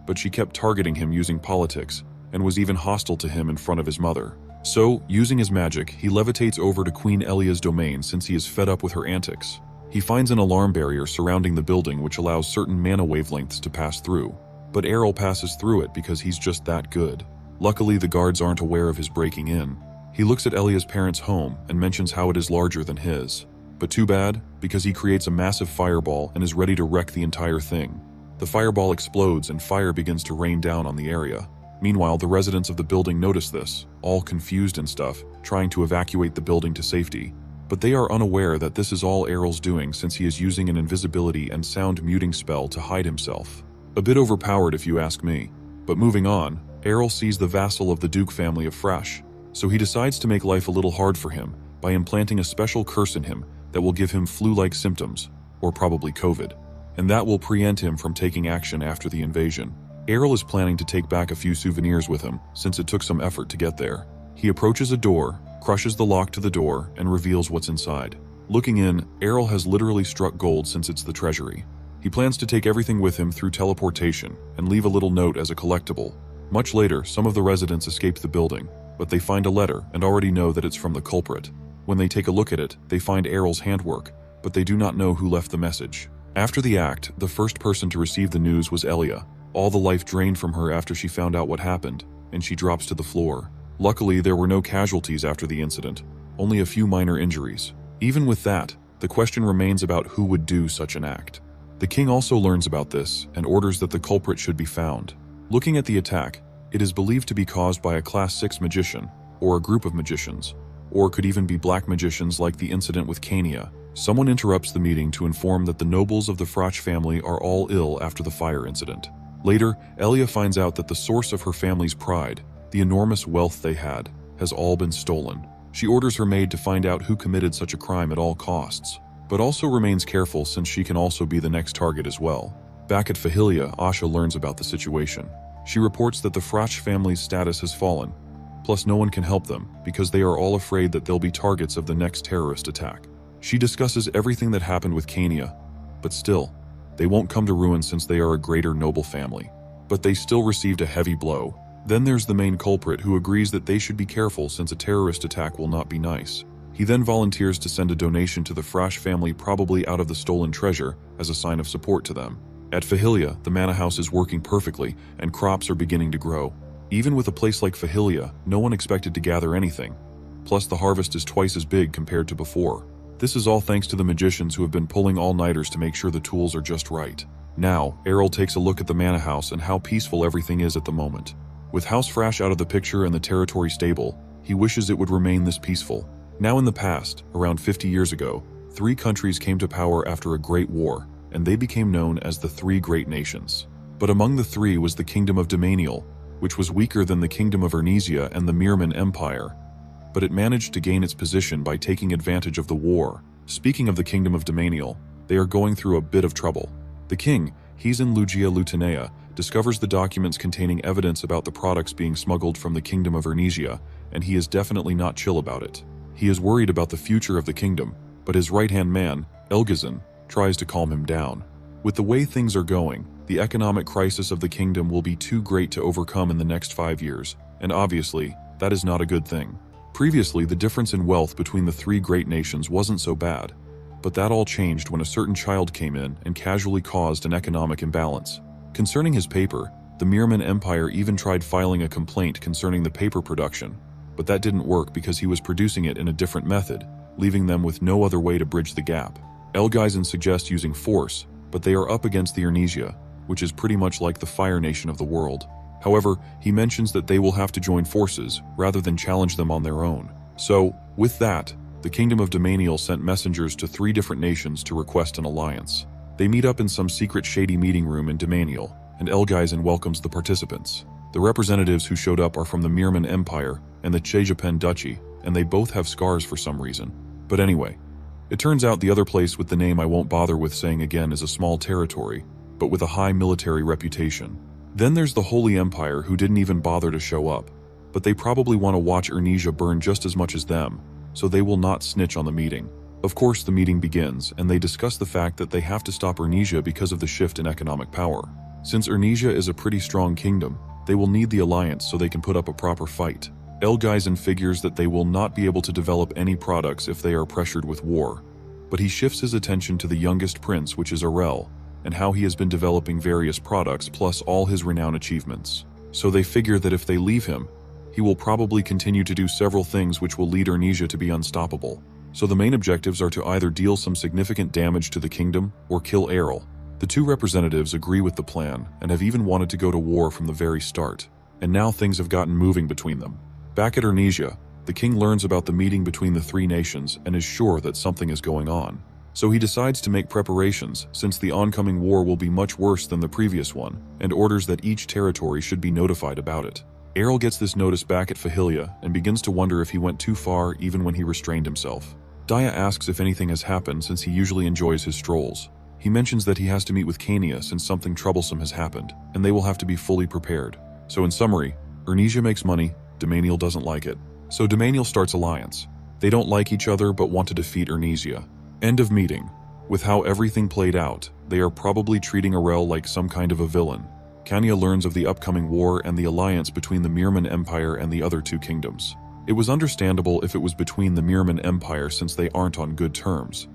but she kept targeting him using politics, and was even hostile to him in front of his mother. So, using his magic, he levitates over to Queen Elia's domain since he is fed up with her antics. He finds an alarm barrier surrounding the building which allows certain mana wavelengths to pass through, but Errol passes through it because he's just that good. Luckily, the guards aren't aware of his breaking in. He looks at Elia's parents' home and mentions how it is larger than his. But too bad, because he creates a massive fireball and is ready to wreck the entire thing. The fireball explodes and fire begins to rain down on the area. Meanwhile, the residents of the building notice this, all confused and stuff, trying to evacuate the building to safety. But they are unaware that this is all Errol's doing since he is using an invisibility and sound muting spell to hide himself. A bit overpowered if you ask me. But moving on, Errol sees the vassal of the Duke family of Fresh, so he decides to make life a little hard for him by implanting a special curse in him that will give him flu-like symptoms, or probably COVID, and that will preempt him from taking action after the invasion. Errol is planning to take back a few souvenirs with him, since it took some effort to get there. He approaches a door, crushes the lock to the door, and reveals what's inside. Looking in, Errol has literally struck gold since it's the treasury. He plans to take everything with him through teleportation and leave a little note as a collectible. Much later, some of the residents escape the building, but they find a letter and already know that it's from the culprit. When they take a look at it, they find Errol's handwork, but they do not know who left the message. After the act, the first person to receive the news was Elia. All the life drained from her after she found out what happened, and she drops to the floor. Luckily, there were no casualties after the incident, only a few minor injuries. Even with that, the question remains about who would do such an act. The king also learns about this and orders that the culprit should be found. Looking at the attack, it is believed to be caused by a Class 6 magician, or a group of magicians, or could even be black magicians like the incident with Kania. Someone interrupts the meeting to inform that the nobles of the Frach family are all ill after the fire incident. Later, Elia finds out that the source of her family's pride, the enormous wealth they had, has all been stolen. She orders her maid to find out who committed such a crime at all costs, but also remains careful since she can also be the next target as well. Back at Fahilia, Asha learns about the situation. She reports that the Frach family's status has fallen, plus no one can help them because they are all afraid that they'll be targets of the next terrorist attack. She discusses everything that happened with Kania, but still, they won't come to ruin since they are a greater noble family. But they still received a heavy blow. Then there's the main culprit who agrees that they should be careful since a terrorist attack will not be nice. He then volunteers to send a donation to the Frach family, probably out of the stolen treasure, as a sign of support to them. At Fahilia, the manor house is working perfectly and crops are beginning to grow. Even with a place like Fahilia, no one expected to gather anything. Plus the harvest is twice as big compared to before. This is all thanks to the magicians who have been pulling all-nighters to make sure the tools are just right. Now, Errol takes a look at the manor house and how peaceful everything is at the moment. With House Frash out of the picture and the territory stable, he wishes it would remain this peaceful. Now in the past, around 50 years ago, 3 countries came to power after a great war, and they became known as the 3 Great Nations. But among the 3 was the Kingdom of Domanial, which was weaker than the Kingdom of Ernesia and the Mirman Empire, but it managed to gain its position by taking advantage of the war. Speaking of the Kingdom of Domanial, they are going through a bit of trouble. The king, he's in Lugia Lutanea, discovers the documents containing evidence about the products being smuggled from the Kingdom of Ernesia, and he is definitely not chill about it. He is worried about the future of the kingdom, but his right-hand man, Elgazan, tries to calm him down. With the way things are going, the economic crisis of the kingdom will be too great to overcome in the next 5 years, and obviously, that is not a good thing. Previously, the difference in wealth between the 3 great nations wasn't so bad, but that all changed when a certain child came in and casually caused an economic imbalance. Concerning his paper, the Mirman Empire even tried filing a complaint concerning the paper production, but that didn't work because he was producing it in a different method, leaving them with no other way to bridge the gap. Elgazan suggests using force, but they are up against the Ernesia, which is pretty much like the Fire Nation of the world. However, he mentions that they will have to join forces rather than challenge them on their own. So, with that, the Kingdom of Domanial sent messengers to 3 different nations to request an alliance. They meet up in some secret shady meeting room in Domanial, and Elgazan welcomes the participants. The representatives who showed up are from the Mirman Empire and the Chejapen Duchy, and they both have scars for some reason. But anyway, it turns out the other place with the name I won't bother with saying again is a small territory, but with a high military reputation. Then there's the Holy Empire who didn't even bother to show up, but they probably want to watch Ernesia burn just as much as them, so they will not snitch on the meeting. Of course, the meeting begins, and they discuss the fact that they have to stop Ernesia because of the shift in economic power. Since Ernesia is a pretty strong kingdom, they will need the alliance so they can put up a proper fight. Elgazan figures that they will not be able to develop any products if they are pressured with war, but he shifts his attention to the youngest prince, which is Arel, and how he has been developing various products plus all his renowned achievements. So they figure that if they leave him, he will probably continue to do several things which will lead Ernesia to be unstoppable. So the main objectives are to either deal some significant damage to the kingdom or kill Errol. The 2 representatives agree with the plan and have even wanted to go to war from the very start, and now things have gotten moving between them. Back at Ernesia, the king learns about the meeting between the 3 nations and is sure that something is going on. So he decides to make preparations since the oncoming war will be much worse than the previous one, and orders that each territory should be notified about it. Errol gets this notice back at Fahilia and begins to wonder if he went too far even when he restrained himself. Daya asks if anything has happened since he usually enjoys his strolls. He mentions that he has to meet with Kania since something troublesome has happened, and they will have to be fully prepared. So in summary, Ernesia makes money, Domanial doesn't like it. So Domanial starts alliance. They don't like each other but want to defeat Ernesia. End of meeting. With how everything played out, they are probably treating Arel like some kind of a villain. Kania learns of the upcoming war and the alliance between the Mirman Empire and the other 2 kingdoms. It was understandable if it was between the Mirman Empire since they aren't on good terms,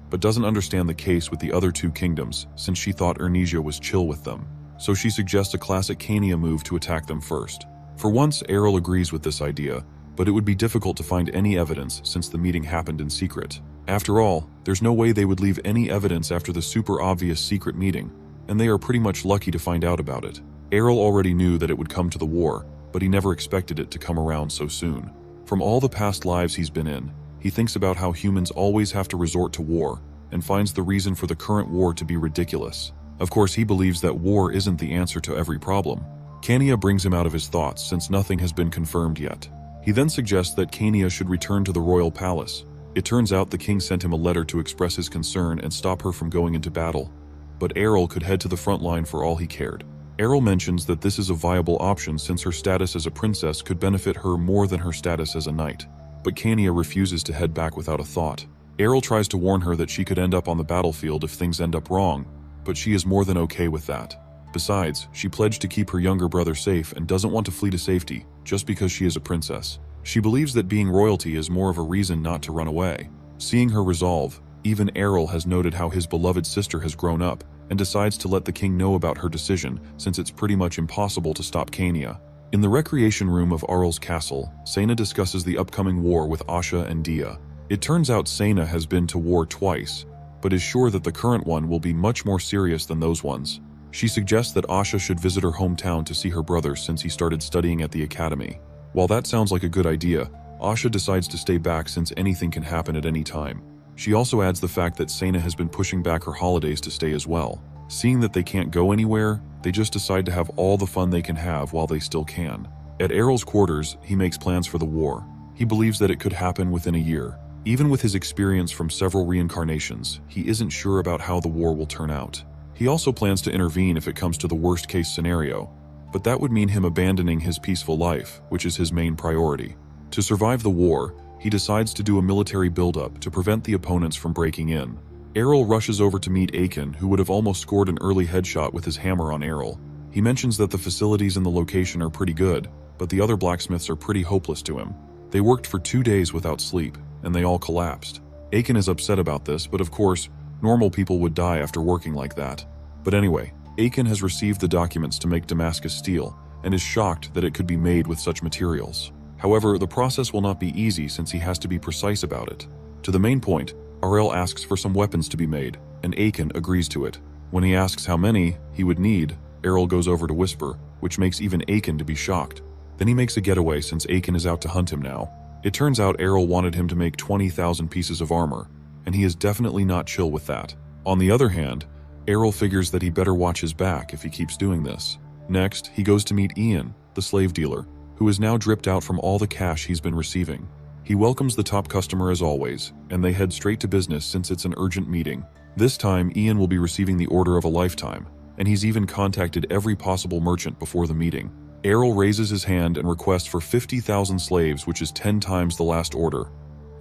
but doesn't understand the case with the other 2 kingdoms since she thought Ernesia was chill with them. So she suggests a classic Kania move to attack them first. For once, Errol agrees with this idea, but it would be difficult to find any evidence since the meeting happened in secret. After all, there's no way they would leave any evidence after the super obvious secret meeting, and they are pretty much lucky to find out about it. Errol already knew that it would come to the war, but he never expected it to come around so soon. From all the past lives he's been in, he thinks about how humans always have to resort to war, and finds the reason for the current war to be ridiculous. Of course, he believes that war isn't the answer to every problem. Kania brings him out of his thoughts since nothing has been confirmed yet. He then suggests that Kania should return to the royal palace. It turns out the king sent him a letter to express his concern and stop her from going into battle. But Errol could head to the front line for all he cared. Errol mentions that this is a viable option since her status as a princess could benefit her more than her status as a knight. But Kania refuses to head back without a thought. Errol tries to warn her that she could end up on the battlefield if things end up wrong, but she is more than okay with that. Besides, she pledged to keep her younger brother safe and doesn't want to flee to safety just because she is a princess. She believes that being royalty is more of a reason not to run away. Seeing her resolve, even Errol has noted how his beloved sister has grown up and decides to let the king know about her decision since it's pretty much impossible to stop Kania. In the recreation room of Arl's castle, Sena discusses the upcoming war with Asha and Dia. It turns out Sena has been to war twice, but is sure that the current one will be much more serious than those ones. She suggests that Asha should visit her hometown to see her brother since he started studying at the academy. While that sounds like a good idea, Asha decides to stay back since anything can happen at any time. She also adds the fact that Sena has been pushing back her holidays to stay as well. Seeing that they can't go anywhere, they just decide to have all the fun they can have while they still can. At Errol's quarters, he makes plans for the war. He believes that it could happen within a year. Even with his experience from several reincarnations, he isn't sure about how the war will turn out. He also plans to intervene if it comes to the worst-case scenario, but that would mean him abandoning his peaceful life, which is his main priority. To survive the war, he decides to do a military buildup to prevent the opponents from breaking in. Errol rushes over to meet Aiken, who would have almost scored an early headshot with his hammer on Errol. He mentions that the facilities in the location are pretty good, but the other blacksmiths are pretty hopeless to him. They worked for 2 days without sleep, and they all collapsed. Aiken is upset about this, but of course, normal people would die after working like that. But anyway, Aiken has received the documents to make Damascus steel, and is shocked that it could be made with such materials. However, the process will not be easy since he has to be precise about it. To the main point, RL asks for some weapons to be made, and Aiken agrees to it. When he asks how many he would need, Errol goes over to whisper, which makes even Aiken to be shocked. Then he makes a getaway since Aiken is out to hunt him now. It turns out Errol wanted him to make 20,000 pieces of armor, and he is definitely not chill with that. On the other hand, Errol figures that he better watch his back if he keeps doing this. Next, he goes to meet Ian, the slave dealer, who is now dripped out from all the cash he's been receiving. He welcomes the top customer as always, and they head straight to business since it's an urgent meeting. This time, Ian will be receiving the order of a lifetime, and he's even contacted every possible merchant before the meeting. Errol raises his hand and requests for 50,000 slaves, which is 10 times the last order,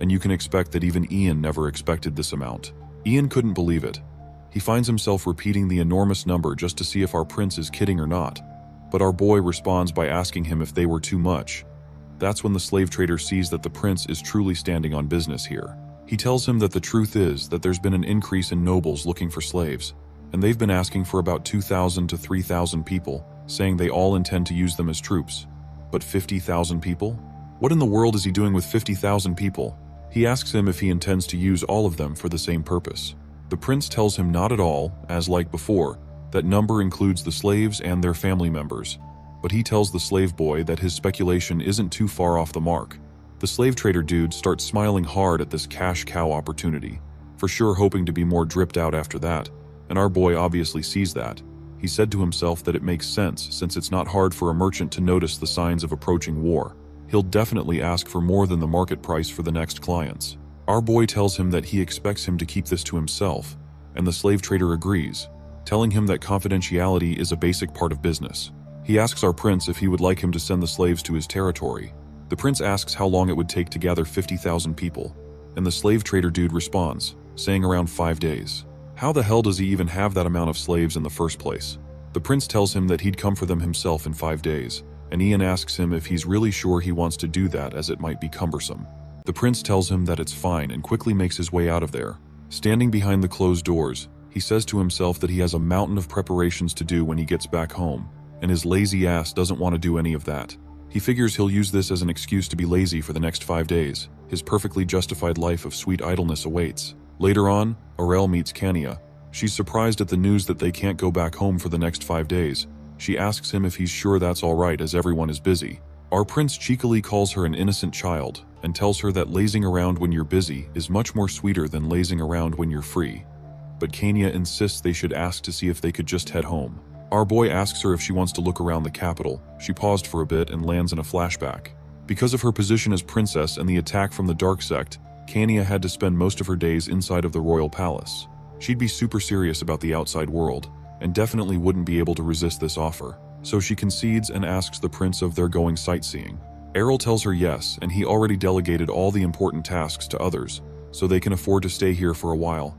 and you can expect that even Ian never expected this amount. Ian couldn't believe it. He finds himself repeating the enormous number just to see if our prince is kidding or not, but our boy responds by asking him if they were too much. That's when the slave trader sees that the prince is truly standing on business here. He tells him that the truth is that there's been an increase in nobles looking for slaves, and they've been asking for about 2,000 to 3,000 people, saying they all intend to use them as troops. But 50,000 people? What in the world is he doing with 50,000 people? He asks him if he intends to use all of them for the same purpose. The prince tells him not at all, as like before, that number includes the slaves and their family members. But he tells the slave boy that his speculation isn't too far off the mark. The slave trader dude starts smiling hard at this cash cow opportunity, for sure hoping to be more dripped out after that, and our boy obviously sees that. He said to himself that it makes sense since it's not hard for a merchant to notice the signs of approaching war. He'll definitely ask for more than the market price for the next clients. Our boy tells him that he expects him to keep this to himself, and the slave trader agrees, telling him that confidentiality is a basic part of business. He asks our prince if he would like him to send the slaves to his territory. The prince asks how long it would take to gather 50,000 people, and the slave trader dude responds, saying around 5 days. How the hell does he even have that amount of slaves in the first place? The prince tells him that he'd come for them himself in 5 days, and Ian asks him if he's really sure he wants to do that as it might be cumbersome. The prince tells him that it's fine and quickly makes his way out of there. Standing behind the closed doors, he says to himself that he has a mountain of preparations to do when he gets back home, and his lazy ass doesn't want to do any of that. He figures he'll use this as an excuse to be lazy for the next 5 days. His perfectly justified life of sweet idleness awaits. Later on, Aurel meets Kania. She's surprised at the news that they can't go back home for the next 5 days. She asks him if he's sure that's alright as everyone is busy. Our prince cheekily calls her an innocent child and tells her that lazing around when you're busy is much more sweeter than lazing around when you're free. But Kania insists they should ask to see if they could just head home. Our boy asks her if she wants to look around the capital. She paused for a bit and lands in a flashback. Because of her position as princess and the attack from the dark sect, Kania had to spend most of her days inside of the royal palace. She'd be super serious about the outside world, and definitely wouldn't be able to resist this offer. So she concedes and asks the prince if they're going sightseeing. Errol tells her yes, and he already delegated all the important tasks to others, so they can afford to stay here for a while.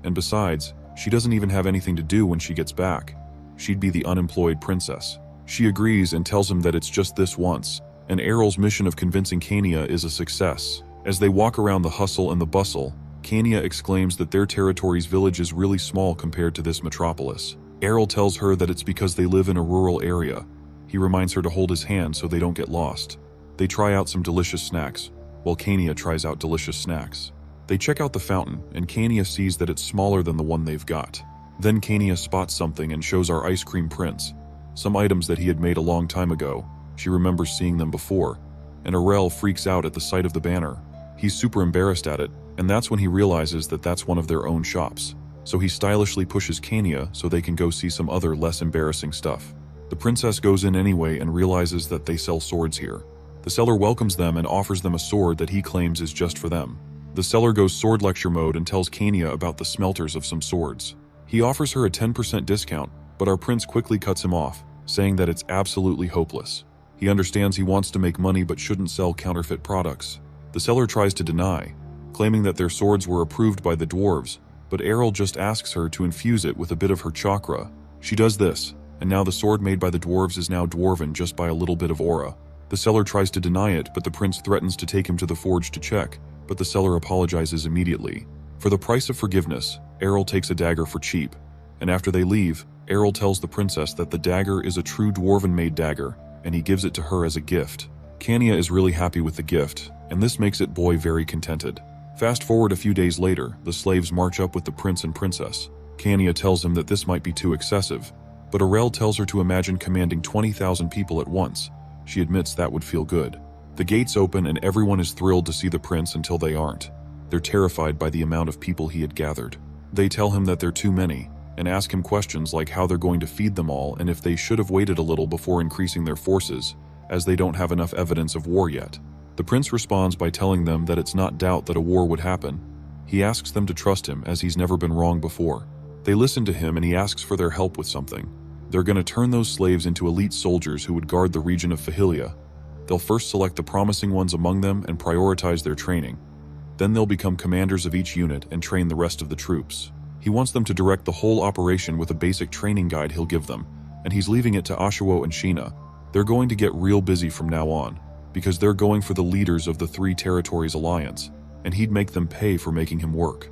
And besides, she doesn't even have anything to do when she gets back. She'd be the unemployed princess. She agrees and tells him that it's just this once, and Errol's mission of convincing Kania is a success. As they walk around the hustle and the bustle, Kania exclaims that their territory's village is really small compared to this metropolis. Errol tells her that it's because they live in a rural area. He reminds her to hold his hand so they don't get lost. They try out some delicious snacks, while Kania tries out delicious snacks. They check out the fountain, and Kania sees that it's smaller than the one they've got. Then Kania spots something and shows our ice cream prince some items that he had made a long time ago. She remembers seeing them before, and Aurel freaks out at the sight of the banner. He's super embarrassed at it, and that's when he realizes that that's one of their own shops. So he stylishly pushes Kania so they can go see some other less embarrassing stuff. The princess goes in anyway and realizes that they sell swords here. The seller welcomes them and offers them a sword that he claims is just for them. The seller goes sword lecture mode and tells Kania about the smelters of some swords. He offers her a 10% discount, but our prince quickly cuts him off, saying that it's absolutely hopeless. He understands he wants to make money but shouldn't sell counterfeit products. The seller tries to deny, claiming that their swords were approved by the dwarves, but Errol just asks her to infuse it with a bit of her chakra. She does this, and now the sword made by the dwarves is now dwarven just by a little bit of aura. The seller tries to deny it, but the prince threatens to take him to the forge to check, but the seller apologizes immediately. For the price of forgiveness, Errol takes a dagger for cheap, and after they leave, Errol tells the princess that the dagger is a true dwarven-made dagger, and he gives it to her as a gift. Kania is really happy with the gift, and this makes it boy very contented. Fast forward a few days later, the slaves march up with the prince and princess. Kania tells him that this might be too excessive, but Aurel tells her to imagine commanding 20,000 people at once. She admits that would feel good. The gates open and everyone is thrilled to see the prince until they aren't. They're terrified by the amount of people he had gathered. They tell him that they're too many, and ask him questions like how they're going to feed them all and if they should have waited a little before increasing their forces, as they don't have enough evidence of war yet. The prince responds by telling them that it's not doubt that a war would happen. He asks them to trust him as he's never been wrong before. They listen to him and he asks for their help with something. They're going to turn those slaves into elite soldiers who would guard the region of Fahilia. They'll first select the promising ones among them and prioritize their training. Then they'll become commanders of each unit and train the rest of the troops. He wants them to direct the whole operation with a basic training guide he'll give them, and he's leaving it to Ashuo and Sheena. They're going to get real busy from now on, because they're going for the leaders of the 3 territories alliance, and he'd make them pay for making him work.